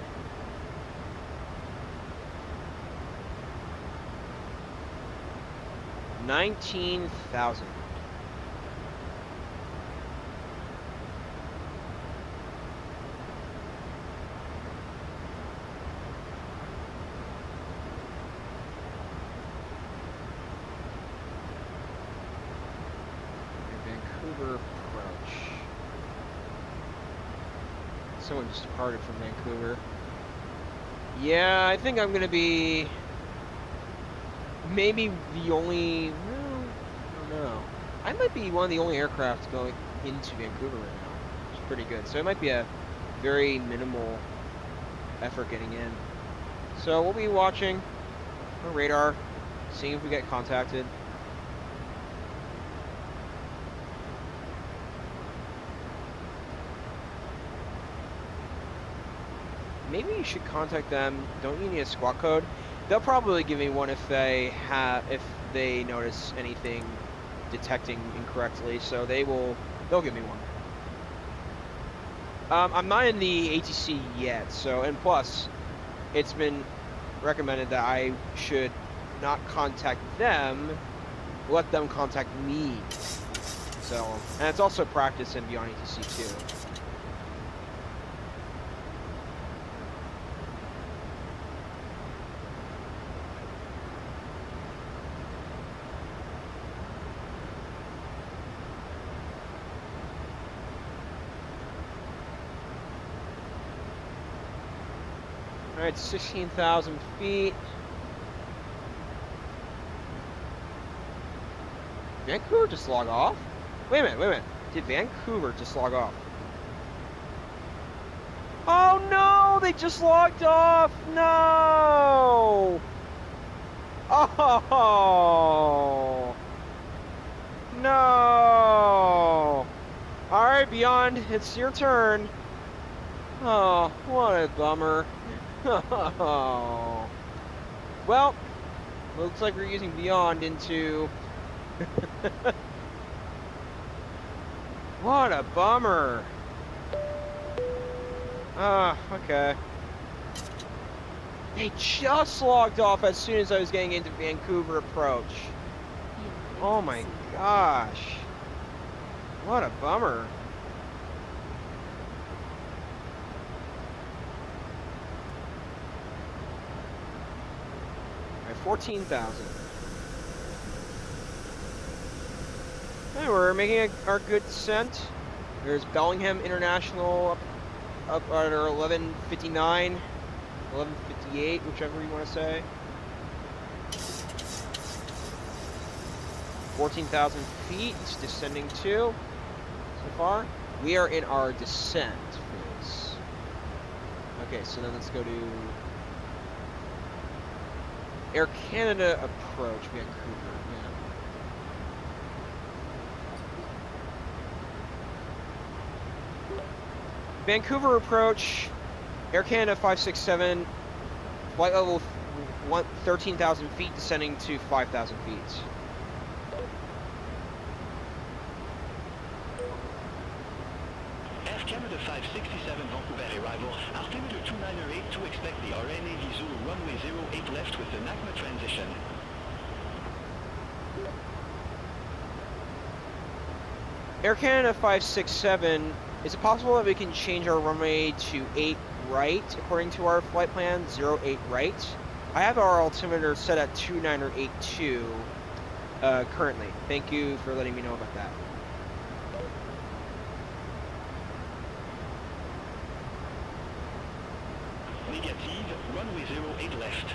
$19,000. Vancouver approach. Someone just departed from Vancouver. Yeah, I think I'm gonna be maybe the only. Well, I don't know. I might be one of the only aircraft going into Vancouver right now. It's pretty good. So it might be a very minimal effort getting in. So we'll be watching our radar, seeing if we get contacted. Maybe you should contact them. Don't you need a squawk code? They'll probably give me one if they notice anything detecting incorrectly. So they'll give me one. I'm not in the ATC yet, so, and plus, it's been recommended that I should not contact them, let them contact me. So, and it's also practice in Beyond ATC too. Alright, 16,000 feet. Vancouver just log off? Wait a minute. Did Vancouver just log off? Oh no! They just logged off! No! Oh! No! Alright, Beyond, it's your turn. Oh, what a bummer. Oh. Well, looks like we're using Beyond into... What a bummer. Okay. They just logged off as soon as I was getting into Vancouver approach. Oh my gosh. What a bummer. Alright, 14,000. Hey, we're making our good descent. There's Bellingham International up at our 11:59, 11:58, whichever you want to say. 14,000 feet, descending to, so far. We are in our descent phase. Okay, so then let's go to Air Canada approach, Vancouver. Vancouver approach, Air Canada 567, flight level 13,000 feet, descending to 5,000 feet. Air Canada 567 Vancouver arrival, altimeter 298 to expect the RNAV Zulu runway 08 left with the NACMA transition. Air Canada 567, is it possible that we can change our runway to 8 right according to our flight plan, 08 right? I have our altimeter set at 2982 currently. Thank you for letting me know about that. Negative, runway 08 left.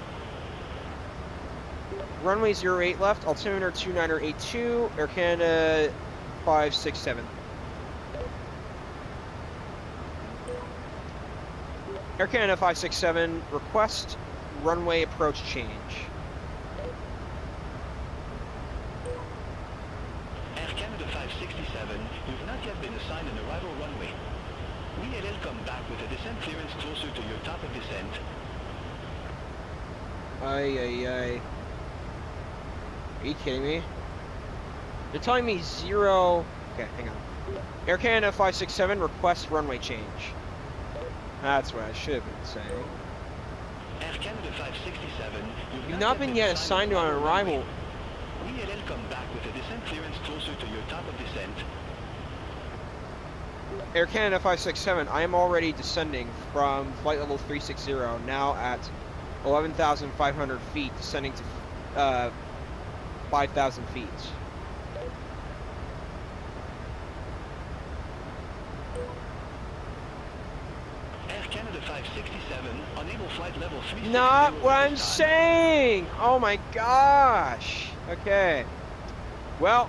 Runway 08 left, altimeter 2982, Air Canada 567. Air Canada 567, request runway approach change. Air Canada 567, you've not yet been assigned an arrival runway. VLL come back with a descent clearance closer to your top of descent. Ay, ay, ay. Are you kidding me? They're telling me 0... Okay, hang on. Air Canada 567 requests runway change. That's what I should have been saying. Air Canada 567, You've not been yet assigned on arrival. VLL come back with a descent clearance closer to your top of descent. Air Canada 567, I am already descending from flight level 360, now at 11,500 feet, descending to 5,000 feet. Air Canada 567, unable flight level 360. Not what I'm saying! Oh my gosh! Okay. Well,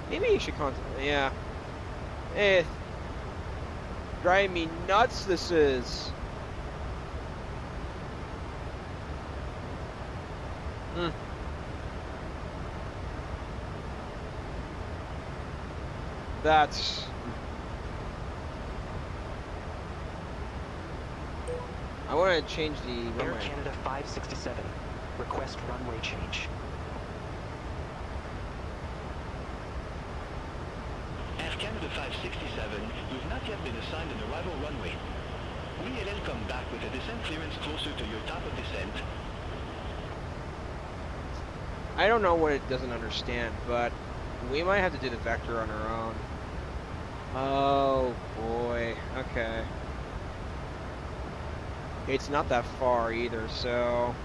maybe you should contact. Yeah. Driving me nuts, this is. That's... I want to change the Air runway. Canada 567, request runway change. Air Canada 567, you've not yet been assigned an arrival runway. VLL come back with a descent clearance closer to your top of descent. I don't know what it doesn't understand, but we might have to do the vector on our own. Oh boy, okay. It's not that far either, so...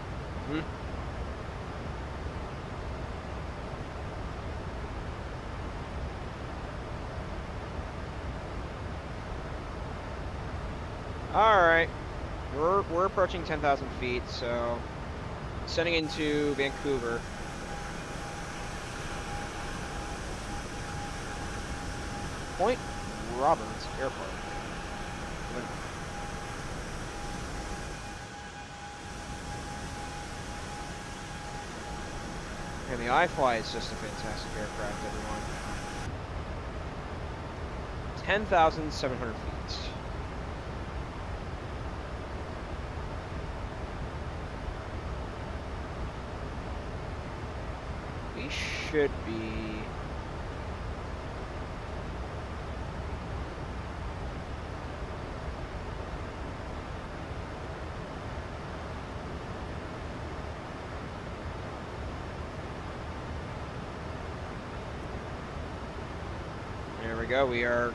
Alright. We're approaching 10,000 feet, so... Sending into Vancouver. Point Roberts Airport. And the iFLY is just a fantastic aircraft, everyone. 10,700 feet. We should be... There we go, we are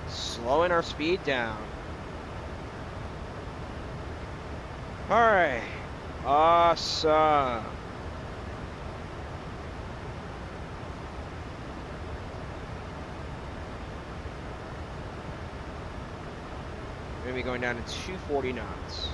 slowing our speed down. Alright, awesome. We're going to be going down to 240 knots.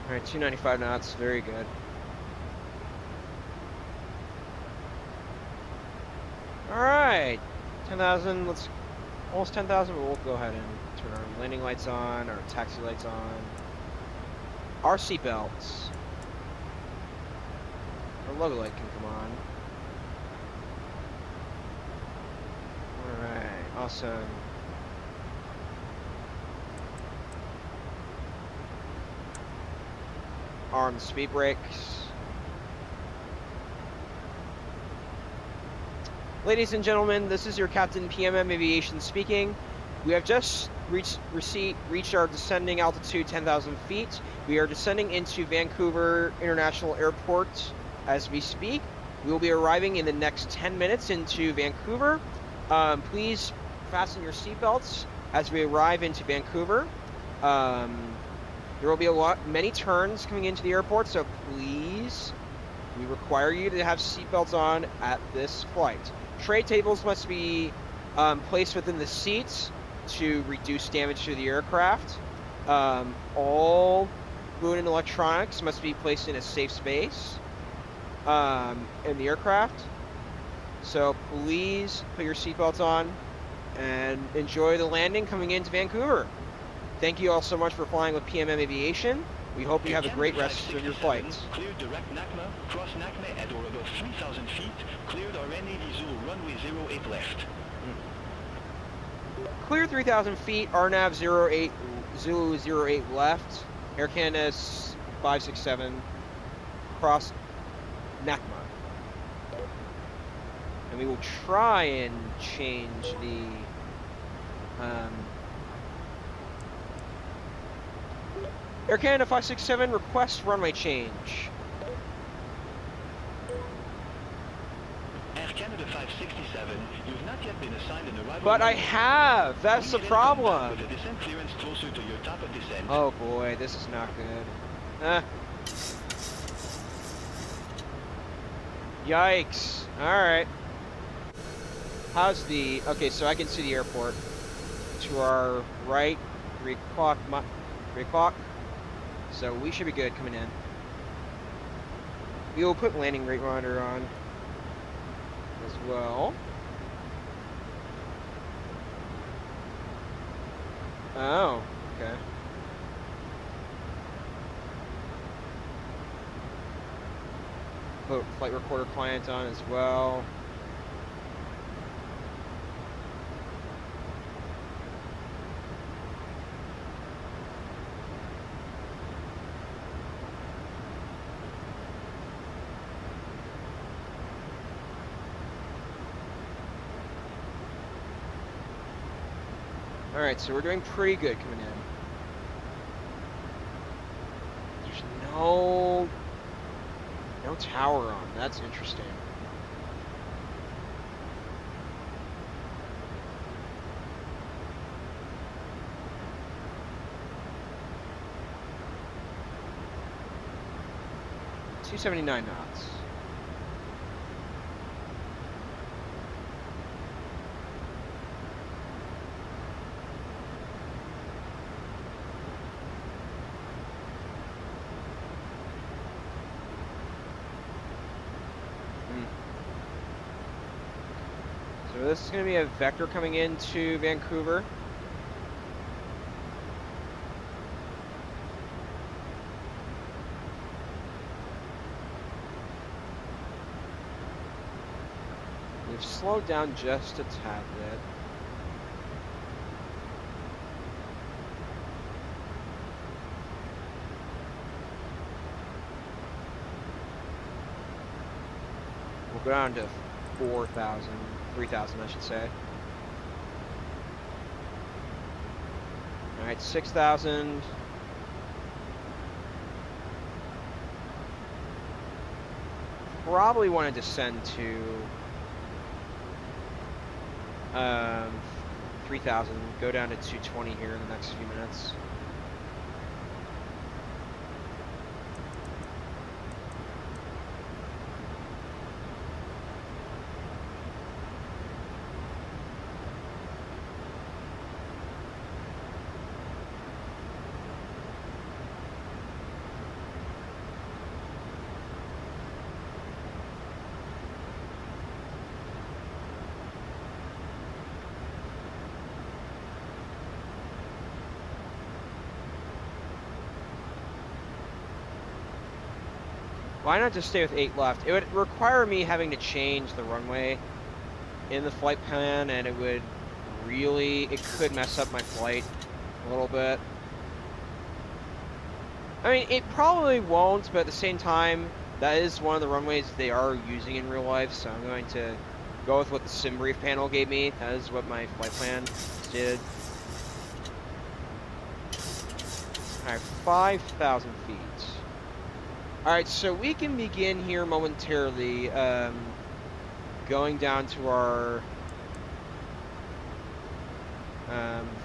Alright, 295 knots, very good. Alright, 10,000, let's, almost 10,000, but we'll go ahead and turn our landing lights on, our taxi lights on, our seatbelts, our logo light can come on. Alright, awesome. Arm speed brakes. Ladies and gentlemen, this is your Captain PMM Aviation speaking. We have just reached our descending altitude 10,000 feet. We are descending into Vancouver International Airport as we speak. We will be arriving in the next 10 minutes into Vancouver. Please fasten your seatbelts as we arrive into Vancouver. There will be many turns coming into the airport, so please, we require you to have seatbelts on at this flight. Tray tables must be placed within the seats to reduce damage to the aircraft. All food and electronics must be placed in a safe space in the aircraft. So please put your seatbelts on and enjoy the landing coming into Vancouver. Thank you all so much for flying with PMM Aviation. We hope you have a great rest of your flights. Cleared direct NACMA, cross NACMA at or above 3,000 feet, cleared RNA Visual runway 08 left. Clear 3,000 feet, RNAV 08, Zulu 08 left, Air Canada 567, cross NACMA. And we will try and change the Air Canada 567 request runway change. Air Canada 567, you've not yet been assigned an arrival. But I have! That's the problem! With a descent clearance closer to your top of descent. Oh boy, this is not good. Yikes. Alright. How's the... Okay, so I can see the airport. To our right, 3 o'clock. 3 o'clock. So we should be good coming in. We will put landing rate monitor on as well. Oh, okay. Put flight recorder client on as well. Alright, so we're doing pretty good coming in. There's no tower on. That's interesting. $279 knots. So this is going to be a vector coming into Vancouver. We've slowed down just a tad bit. We'll go down to 4,000. 3,000, I should say. All right, 6,000. Probably want to descend to 3,000. Go down to 220 here in the next few minutes. Why not just stay with 8 left? It would require me having to change the runway in the flight plan, and it would really, it could mess up my flight a little bit. I mean, it probably won't, but at the same time, that is one of the runways they are using in real life, so I'm going to go with what the sim brief panel gave me. That is what my flight plan did. Alright, 5,000 feet. Alright, so we can begin here momentarily, going down to our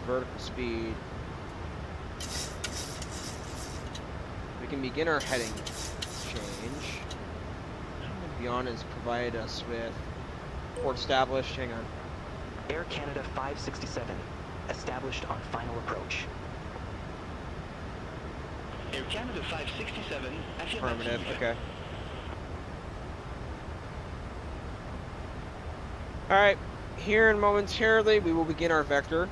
vertical speed. we can begin our heading change. Beyond has provided us with port established. Hang on. Air Canada 567, established on final approach. Air Canada 567, Affirmative, affirmative. okay. Alright, here and momentarily we will begin our vector.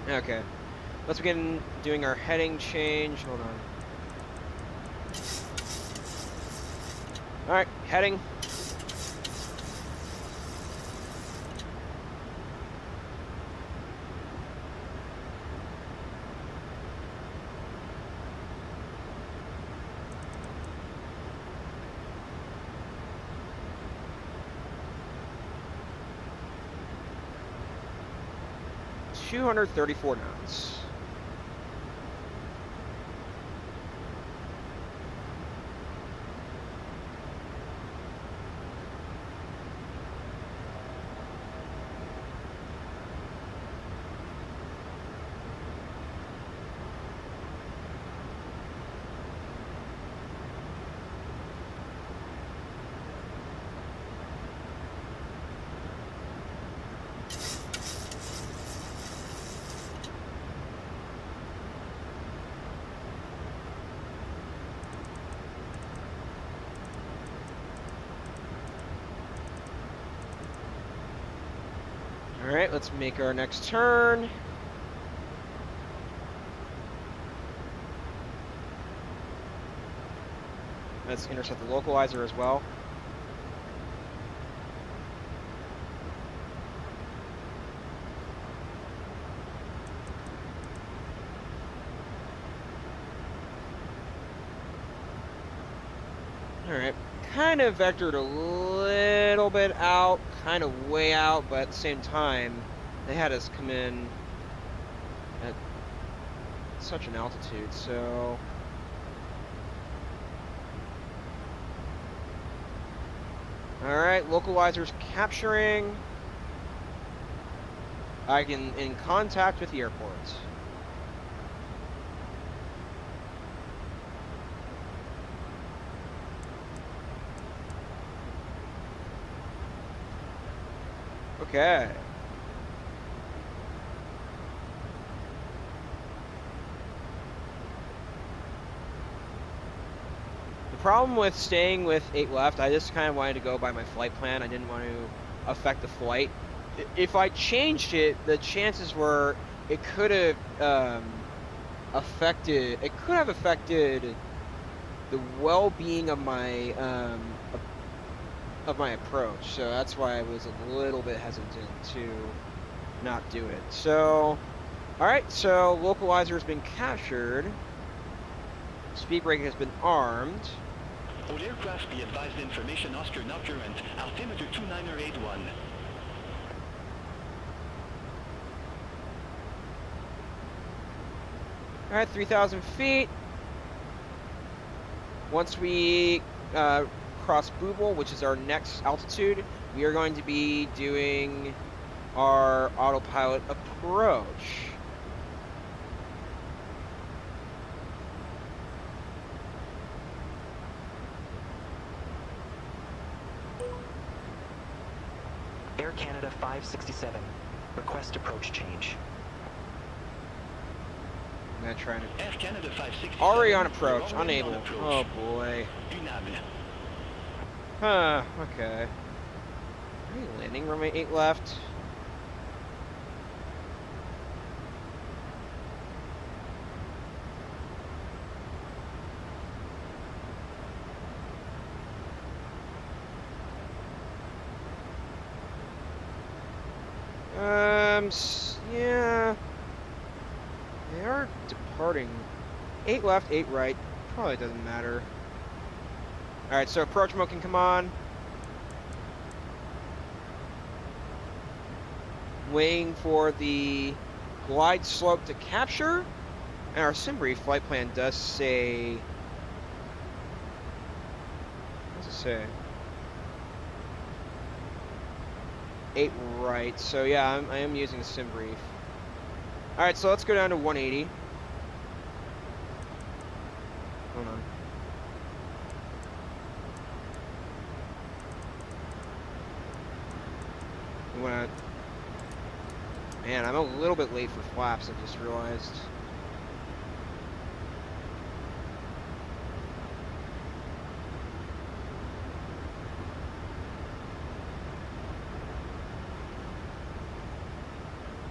Okay, let's begin doing our heading change. Hold on. Alright, heading. $234 knots. Alright, let's make our next turn. Let's intercept the localizer as well. Alright, kind of vectored a little bit out, kind of way out, but at the same time, they had us come in at such an altitude, so... Alright, localizer's capturing. I can in contact with the airport. Okay. The problem with staying with 8 left, I just kind of wanted to go by my flight plan. I didn't want to affect the flight. If I changed it, the chances were it could have affected the well-being of my approach, so that's why I was a little bit hesitant to not do it. So, alright, so localizer has been captured. Speed brake has been armed. All aircraft be advised information Oscar not current, altimeter 2981. Alright, 3,000 feet. Once we cross Booble, which is our next altitude, we are going to be doing our autopilot approach. Air Canada 567, request approach change. I'm gonna try to... Air Canada 567. Already on approach, already unable. on approach. Oh boy. Unable. Huh, okay. Are you landing runway 8 left? Yeah. They are departing. 8 left, 8 right. Probably doesn't matter. Alright, so approach mode can come on. Waiting for the glide slope to capture. And our SimBrief flight plan does say... What does it say? 8 right. So yeah, I am using the sim brief. All right, so let's go down to 180. Hold on. We want to. Man, I'm a little bit late for flaps. I just realized.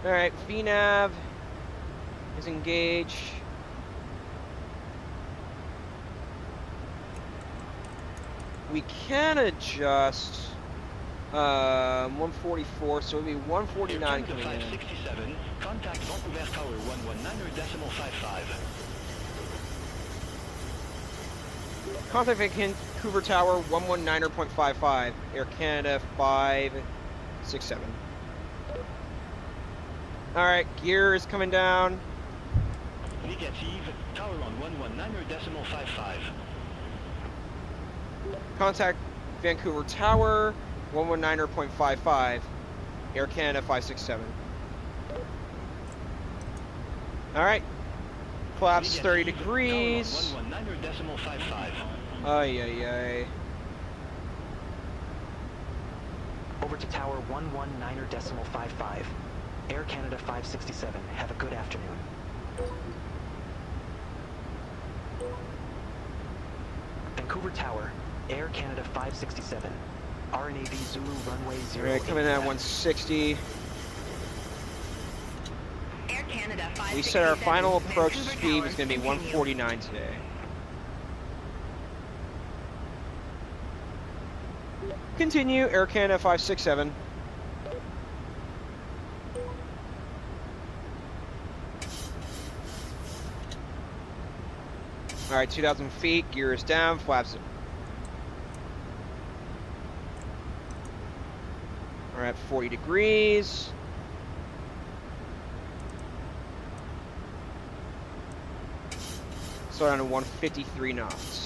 All right, VNav is engaged. We can adjust 144, so it'll be 149 coming in. 567, contact Vancouver Tower 119.55. Contact Vancouver Tower 119.55, Air Canada 567. All right, gear is coming down. Negative, tower on 119.55. Contact Vancouver Tower 119.55, Air Canada 567. All right, flaps 30 degrees. 119.55. Ay, ay, ay. Over to tower 119.55. Air Canada 567. Have a good afternoon. Vancouver Tower, Air Canada 567. RNAV Zulu runway 08. All right, coming in at 160. Air Canada 567. We said our final approach Vancouver speed was Tower, going to be continue. 149 today. Continue, Air Canada 567. All right, 2,000 feet, gear is down, flaps. We're at 40 degrees. So down to 153 knots.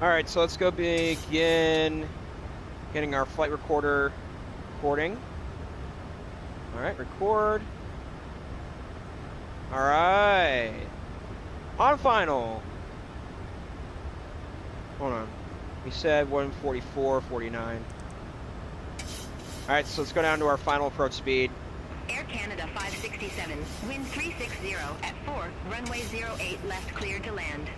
All right, so let's go begin getting our flight recorder recording. All right, record. All right. On final. Hold on. We said 144.49. All right, so let's go down to our final approach speed. Air Canada 567, wind 360 at 4, runway 08 left cleared to land.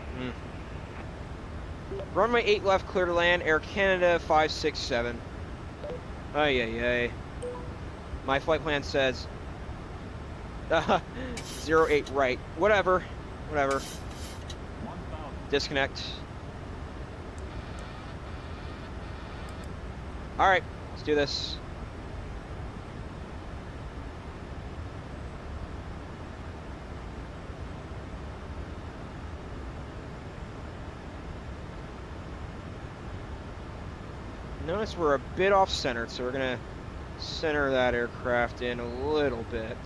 Runway 8 left, clear to land, Air Canada 567. Ay, ay, ay. My flight plan says 08 right. Whatever. Whatever. Disconnect. Alright, let's do this. Notice we're a bit off-centered, so we're going to center that aircraft in a little bit.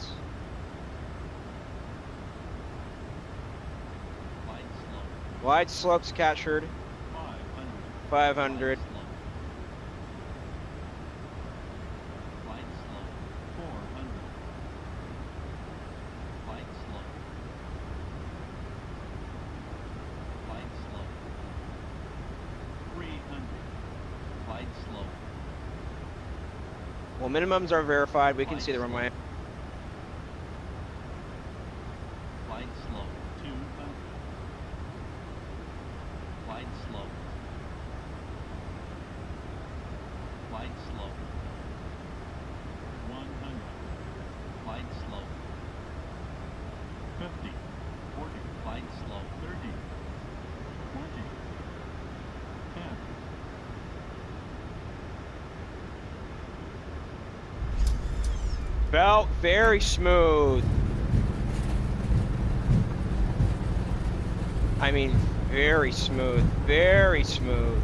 Wide slopes captured. 500. Well, minimums are verified. We can see the runway. Flight slow, 200. Flight slow. Flight slow. 100. Flight slow. 50. 40. Flight slow. 30. 20. 10. Felt very smooth. I mean, very smooth. Very smooth.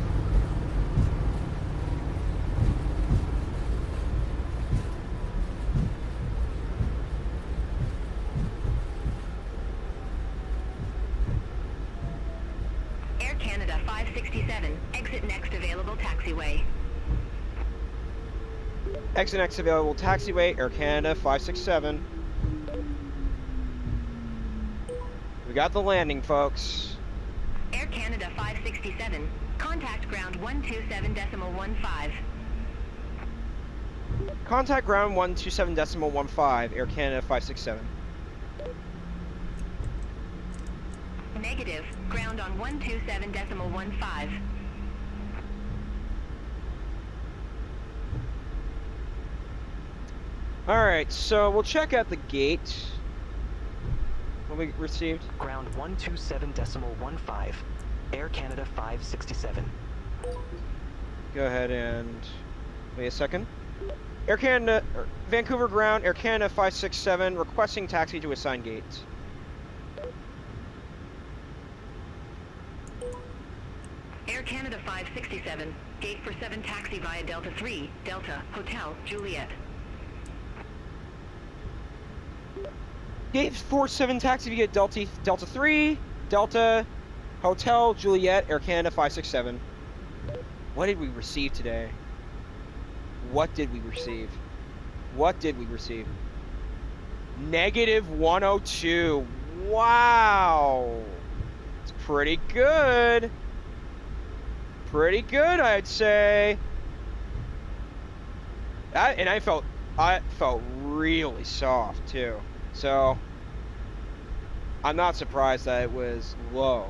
567, exit next available taxiway. Exit next available taxiway, Air Canada 567. We got the landing, folks. Air Canada 567, contact ground 127.15. Contact ground 127.15, Air Canada 567. Negative, ground on 127.15. Alright, so we'll check out the gate. What we received? Ground 127.15, Air Canada 567. Go ahead and wait a second. Air Canada, Vancouver ground, Air Canada 567, requesting taxi to assigned gate. Air Canada 567, gate for 7 taxi via Delta 3, Delta, Hotel, Juliet. Gate 47 taxi via Delta 3, Delta, Hotel, Juliet, Air Canada 567. What did we receive today? What did we receive? What did we receive? Negative 102. Wow. It's pretty good. Pretty good, I'd say. And I felt really soft too. So I'm not surprised that it was low.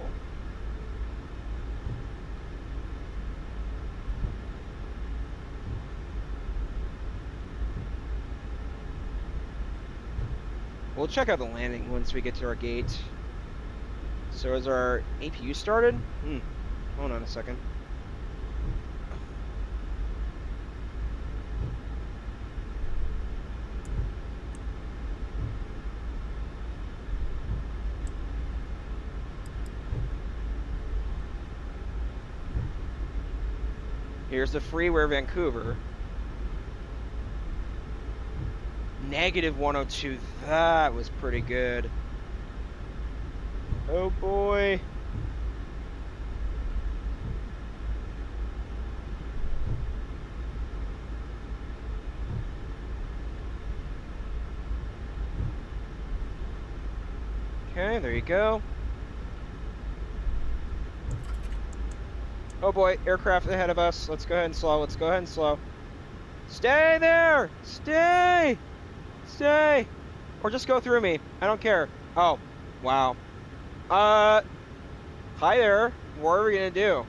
We'll check out the landing once we get to our gate. So is our APU started? Hold on a second. Here's the freeware Vancouver. Negative 102. That was pretty good. Oh boy. Okay, there you go. Oh boy, aircraft ahead of us. Let's go ahead and slow. Let's go ahead and slow. Stay there! Stay! Stay! Or just go through me. I don't care. Oh, wow. Hi there. What are we gonna do?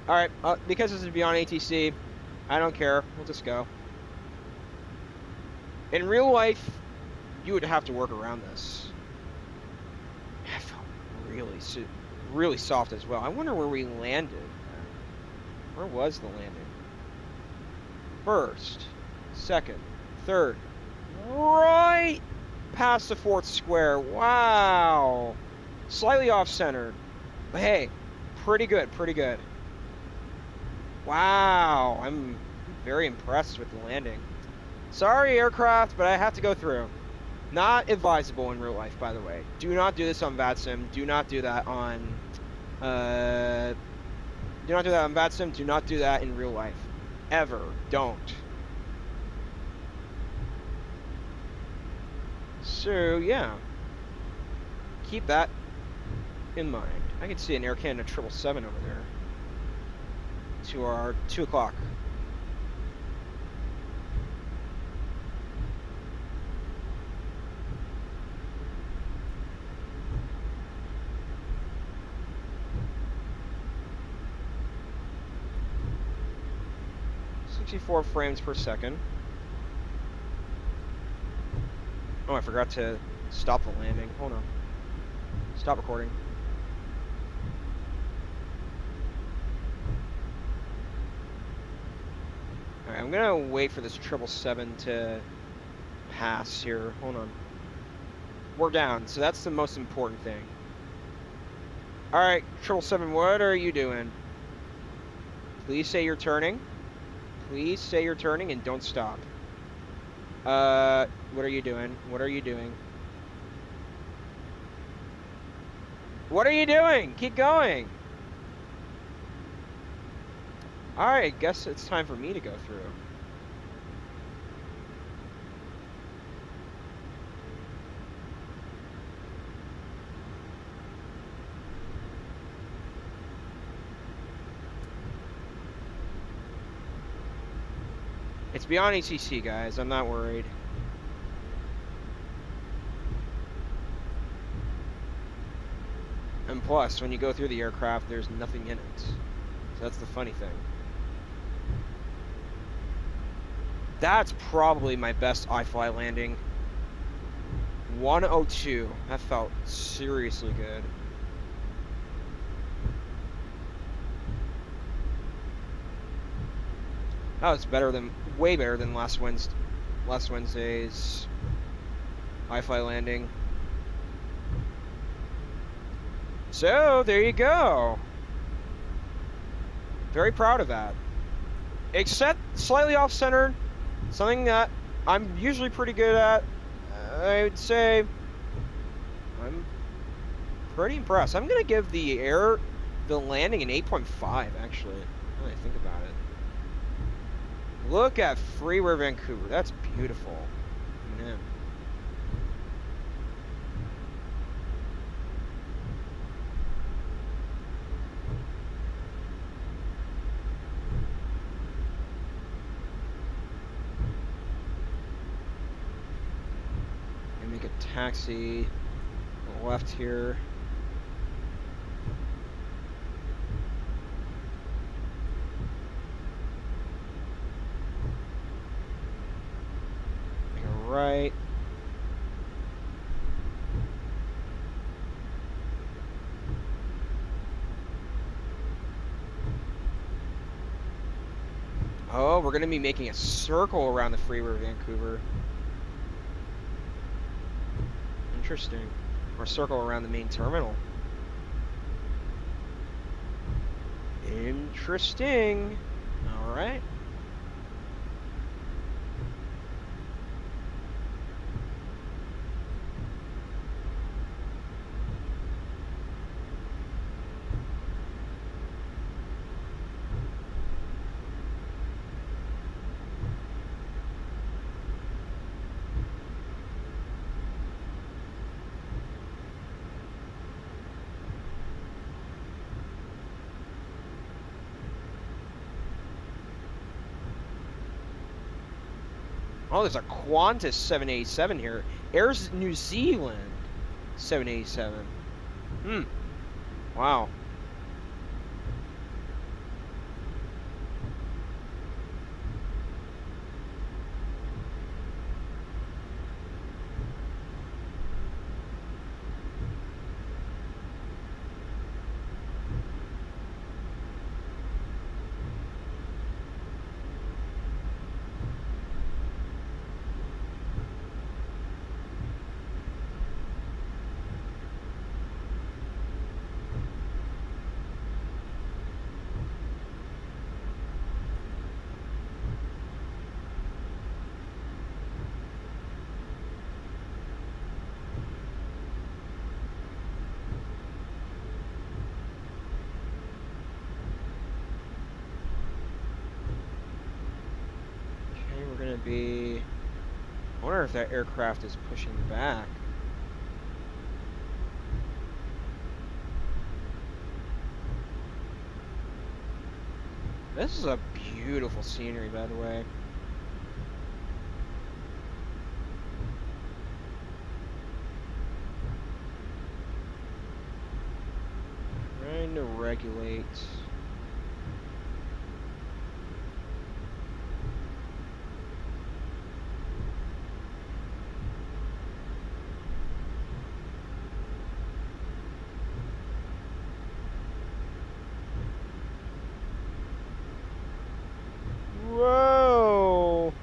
Alright, because this is beyond ATC, I don't care. We'll just go. In real life, you would have to work around this. I felt really soft as well. I wonder where we landed. Where was the landing? First, second, third, right past the 4th square. Wow. Slightly off-centered. But hey, pretty good, pretty good. Wow, I'm very impressed with the landing. Sorry, aircraft, but I have to go through. Not advisable in real life, by the way. Do not do this on VATSIM. Do not do that on... do not do that on VATSIM. Do not do that in real life. Ever. Don't. So, yeah. Keep that in mind. I can see an Air Canada 777 over there. To our 2 o'clock. .64 frames per second. Oh, I forgot to stop the landing. Hold on. Stop recording. Alright, I'm gonna wait for this 777 to pass here. Hold on. We're down, so that's the most important thing. Alright, 777, what are you doing? Please say you're turning. Please say you're turning and don't stop. What are you doing? What are you doing? What are you doing? Keep going. Alright, I guess it's time for me to go through. It's beyond ATC, guys. I'm not worried. And plus, when you go through the aircraft, there's nothing in it. So that's the funny thing. That's probably my best iFLY landing. 102. That felt seriously good. That was better than, way better than last Wednesday's iFLY landing. So there you go. Very proud of that. Except slightly off-centered, something that I'm usually pretty good at. I would say I'm pretty impressed. I'm gonna give the landing an 8.5 actually. Now that I think about it. Look at Freeware Vancouver. That's beautiful. Man. And make a taxi on the left here. Right. Oh, we're going to be making a circle around the freeway of Vancouver. Interesting. Or a circle around the main terminal. Interesting. All right. Oh, there's a Qantas 787 here. Airs New Zealand 787. Wow. Be, I wonder if that aircraft is pushing back. This is a beautiful scenery, by the way. Trying to regulate. Whoa!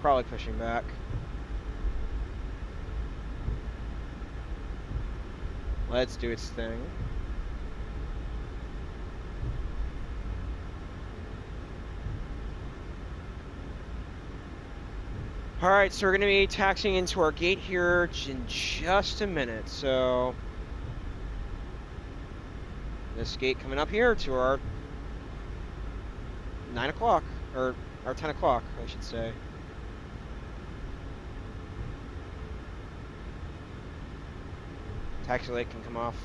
Probably pushing back. Let's do its thing. Alright, so we're going to be taxiing into our gate here in just a minute, so This gate coming up here to our 9 o'clock, or our 10 o'clock, I should say. Taxi light can come off.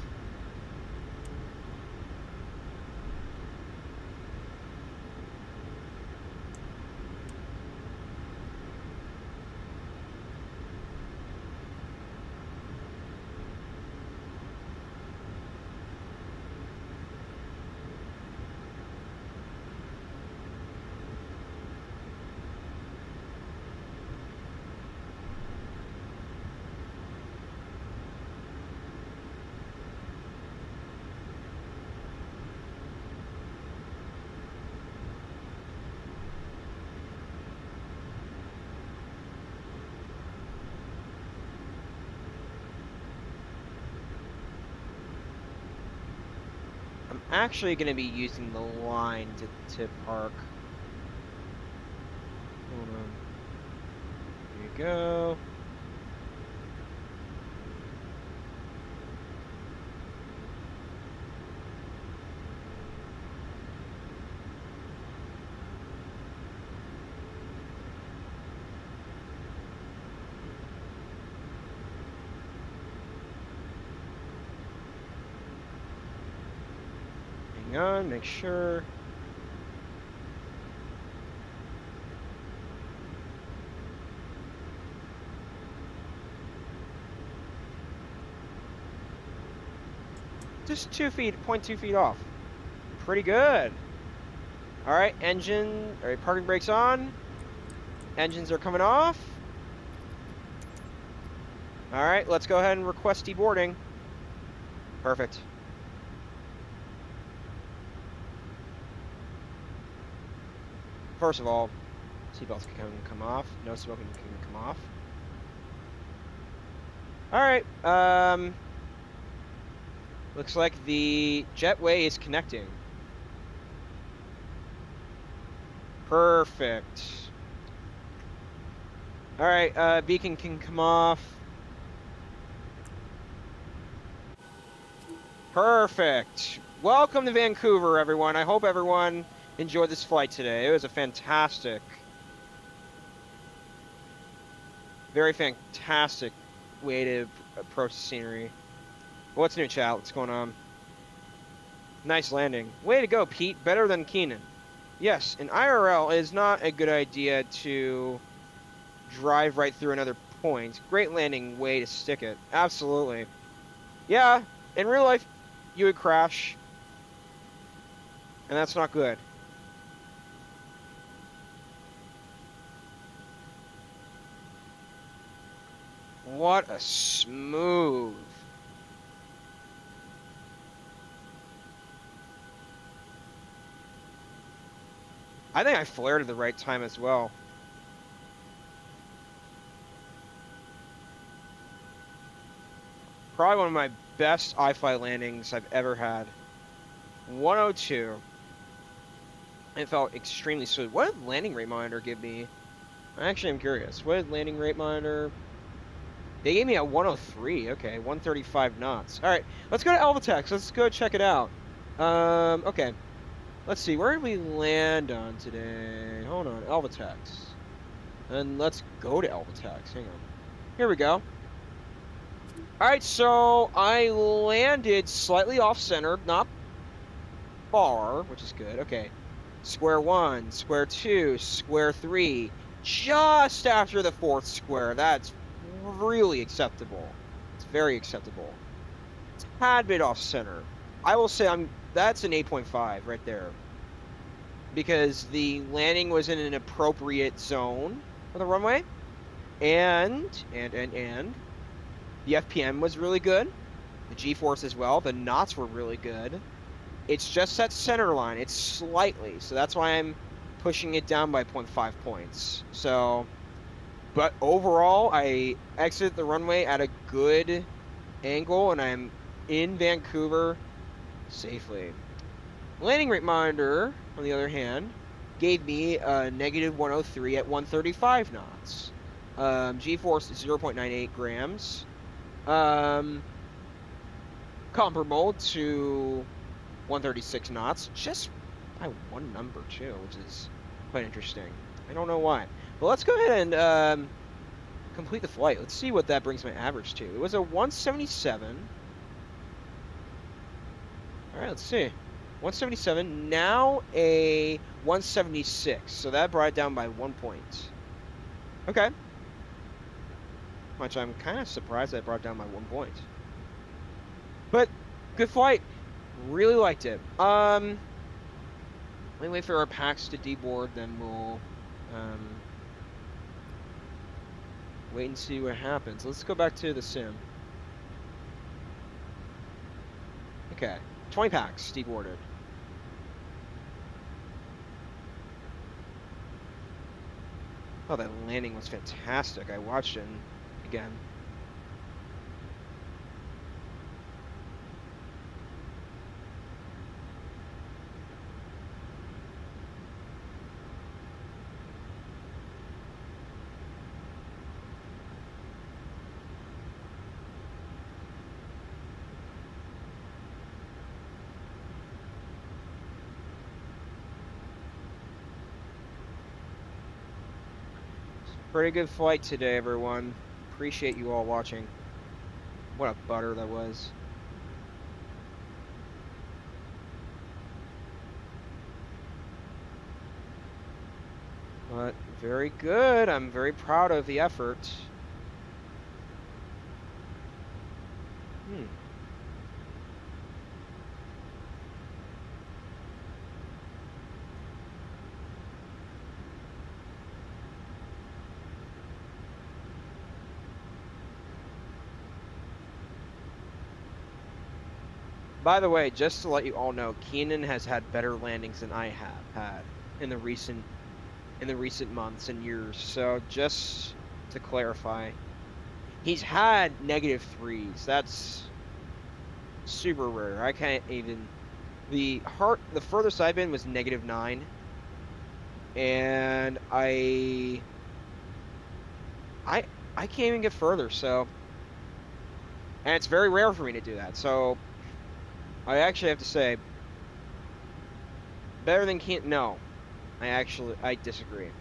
Actually going to be using the line to park. Hold on. Here you go. Hang on, make sure. Just 2 feet, 0.2 feet off. Pretty good. All right, engine, all right, parking brakes on. Engines are coming off. All right, let's go ahead and request deboarding. Perfect. First of all, seatbelts can come off. No smoking can come off. All right. Looks like the jetway is connecting. Perfect. All right. Beacon can come off. Perfect. Welcome to Vancouver, everyone. I hope everyone enjoyed this flight today. It was a fantastic, very fantastic way to approach the scenery. What's new, chat? What's going on? Nice landing. Way to go, Pete. Better than Keenan. Yes, in IRL, it is not a good idea to drive right through another point. Great landing way to stick it. Absolutely. Yeah, in real life, you would crash, and that's not good. What a smooth. I think I flared at the right time as well. Probably one of my best iFLY landings I've ever had. 102. It felt extremely smooth. What did landing rate monitor give me? Actually, I'm curious. What did landing rate monitor? They gave me a 103. Okay, 135 knots. All right, let's go to Alvatex. Let's go check it out. Okay. Let's see. Where did we land on today? Hold on, Alvatex. And let's go to Alvatex. Hang on. Here we go. All right, so I landed slightly off-center, not far, which is good. Okay. Square 1, square 2, square 3. Just after the 4th square. That's really acceptable. It's very acceptable. It's a tad bit off center. I will say that's an 8.5 right there. Because the landing was in an appropriate zone for the runway. And the FPM was really good. The G-force as well. The knots were really good. It's just that center line. It's slightly. So that's why I'm pushing it down by 0.5 points. So, but overall, I exited the runway at a good angle, and I'm in Vancouver safely. Landing rate monitor, on the other hand, gave me a negative 103 at 135 knots. G-force is 0.98 grams. Comparable to 136 knots, just by one number too, which is quite interesting. I don't know why. But let's go ahead and complete the flight. Let's see what that brings my average to. It was a 177. All right, let's see. 177, now a 176. So that brought it down by 1 point. Okay. Which I'm kind of surprised that brought it down by 1 point. But good flight. Really liked it. Let me wait for our packs to deboard, then we'll wait and see what happens. Let's go back to the sim. Okay, 20 packs deboarded. Oh, that landing was fantastic. I watched it again. Pretty good flight today, everyone. Appreciate you all watching. What a butter that was. But very good. I'm very proud of the effort. By the way, just to let you all know, Keenan has had better landings than I have had in the recent months and years. So just to clarify, he's had -3s. That's super rare. I can't even. The furthest I've been was -9, and I can't even get further. So, and it's very rare for me to do that. So, I actually have to say, better than Keenan. No, I disagree.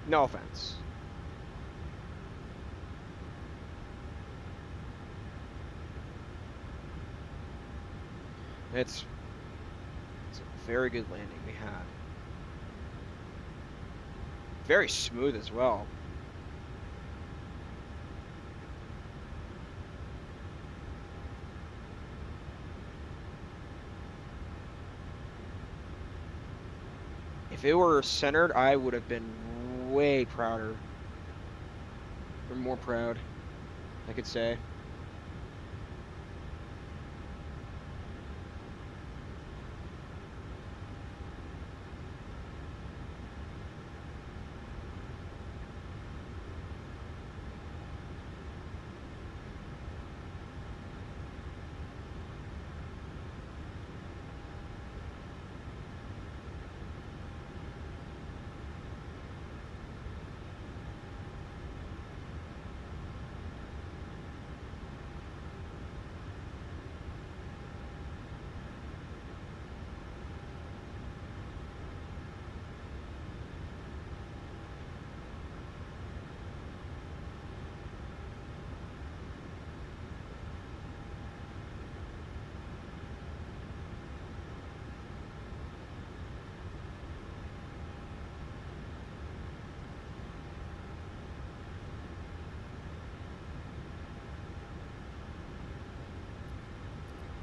No offense. It's a very good landing we had. Very smooth as well. If it were centered, I would have been way prouder. Or more proud, I could say.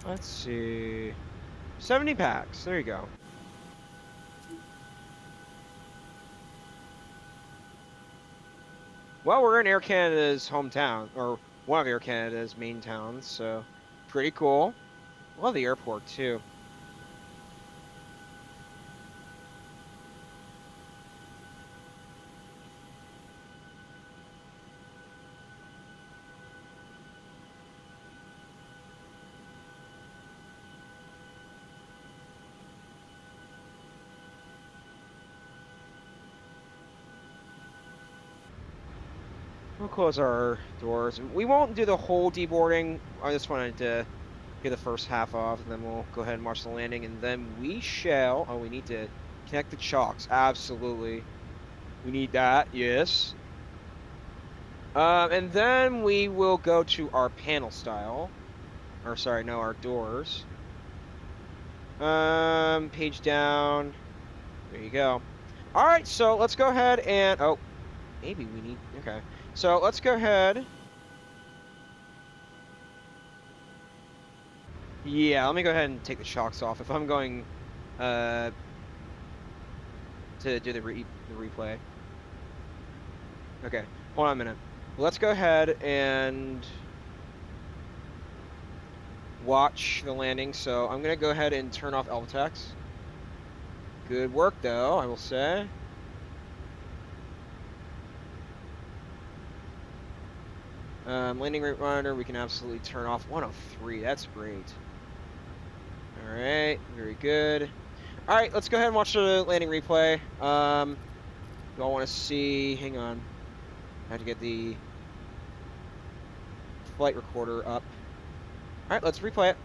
Let's see. 70 packs. There you go. Well, we're in Air Canada's hometown, or one of Air Canada's main towns, so pretty cool. Love the airport, too. We'll close our doors. We won't do the whole deboarding. I just wanted to get the first half off, and then we'll go ahead and march the landing, and then we shall. Oh, we need to connect the chocks. Absolutely, we need that. Yes. And then we will go to our panel style, or sorry, no, our doors. Page down. There you go. All right, so let's go ahead and oh, maybe we need. Okay, so let's go ahead. Yeah, let me go ahead and take the chocks off if I'm going to do the replay. Okay, hold on a minute. Let's go ahead and watch the landing. So I'm gonna go ahead and turn off LTEX. Good work, though, I will say. Landing rate monitor, we can absolutely turn off 103. That's great. All right, very good. All right, let's go ahead and watch the landing replay. Do I want to see? Hang on. I have to get the flight recorder up. All right, let's replay it.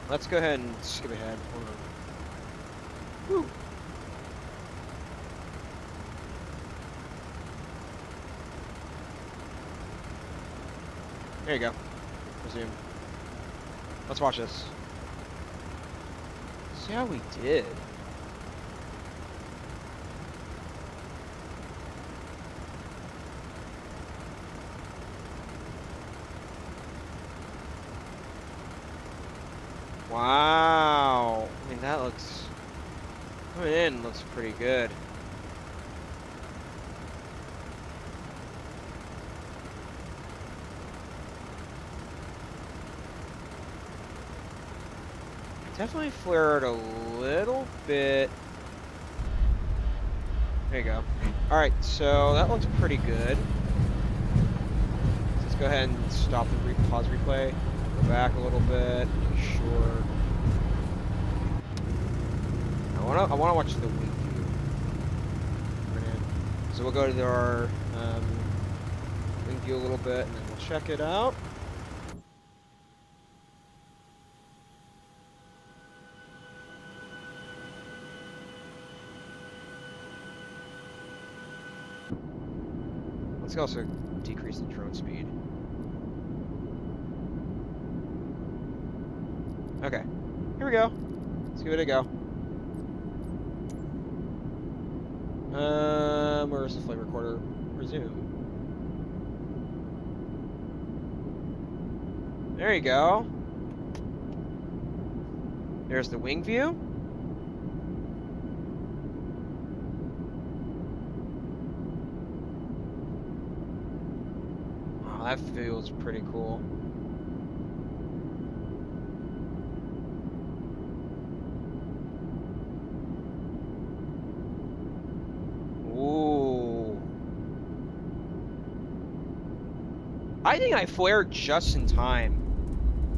Let's go ahead and skip ahead. Hold on. Woo. There you go. Resume. Let's watch this. See how we did. Wow. I mean, that looks... coming in looks pretty good. Definitely flared a little bit. There you go. All right, so that looks pretty good. Let's go ahead and stop the pause replay. Go back a little bit. Make sure. I wanna watch the wing view. So we'll go to our wing view a little bit, and then we'll check it out. Let's also decrease the drone speed. Okay, here we go. Let's give it a go. Where's the flight recorder? Resume. There you go. There's the wing view. Oh, that feels pretty cool. Ooh. I think I flared just in time.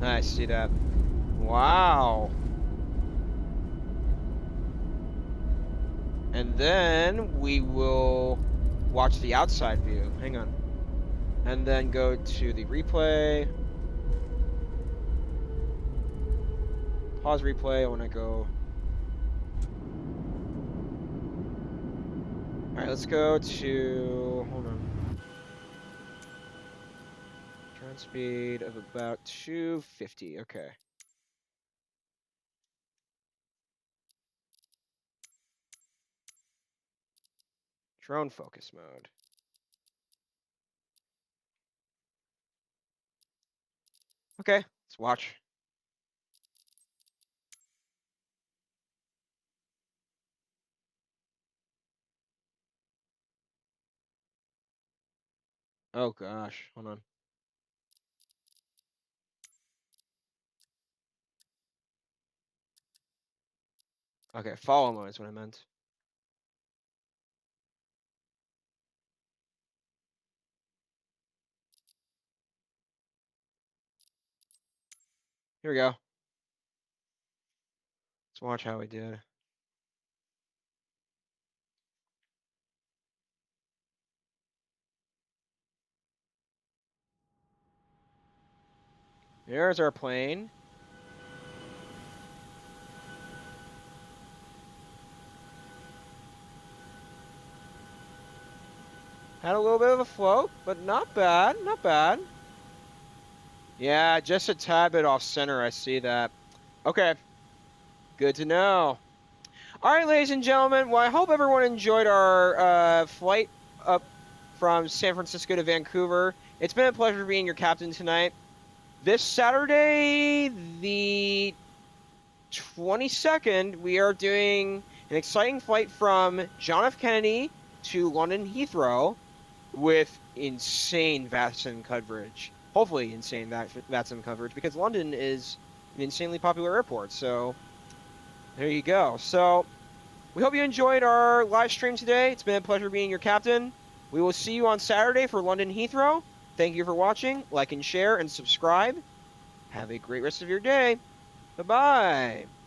I see that. Wow. And then we will watch the outside view. Hang on. And then go to the replay. Pause replay. I want to go. All right, let's go to. Hold on. Drone speed of about 250. Okay. Drone focus mode. Okay, let's watch. Oh gosh, hold on. Okay, follow mode is what I meant. Here we go. Let's watch how we did. There's our plane. Had a little bit of a float, but not bad, not bad. Yeah, just a tad bit off center, I see that. Okay, good to know. All right, ladies and gentlemen, well, I hope everyone enjoyed our flight up from San Francisco to Vancouver. It's been a pleasure being your captain tonight. This Saturday, the 22nd, we are doing an exciting flight from John F. Kennedy to London Heathrow with insane VATSIM coverage. Hopefully insane VATSIM coverage, because London is an insanely popular airport. So there you go. So we hope you enjoyed our live stream today. It's been a pleasure being your captain. We will see you on Saturday for London Heathrow. Thank you for watching. Like and share and subscribe. Have a great rest of your day. Bye-bye.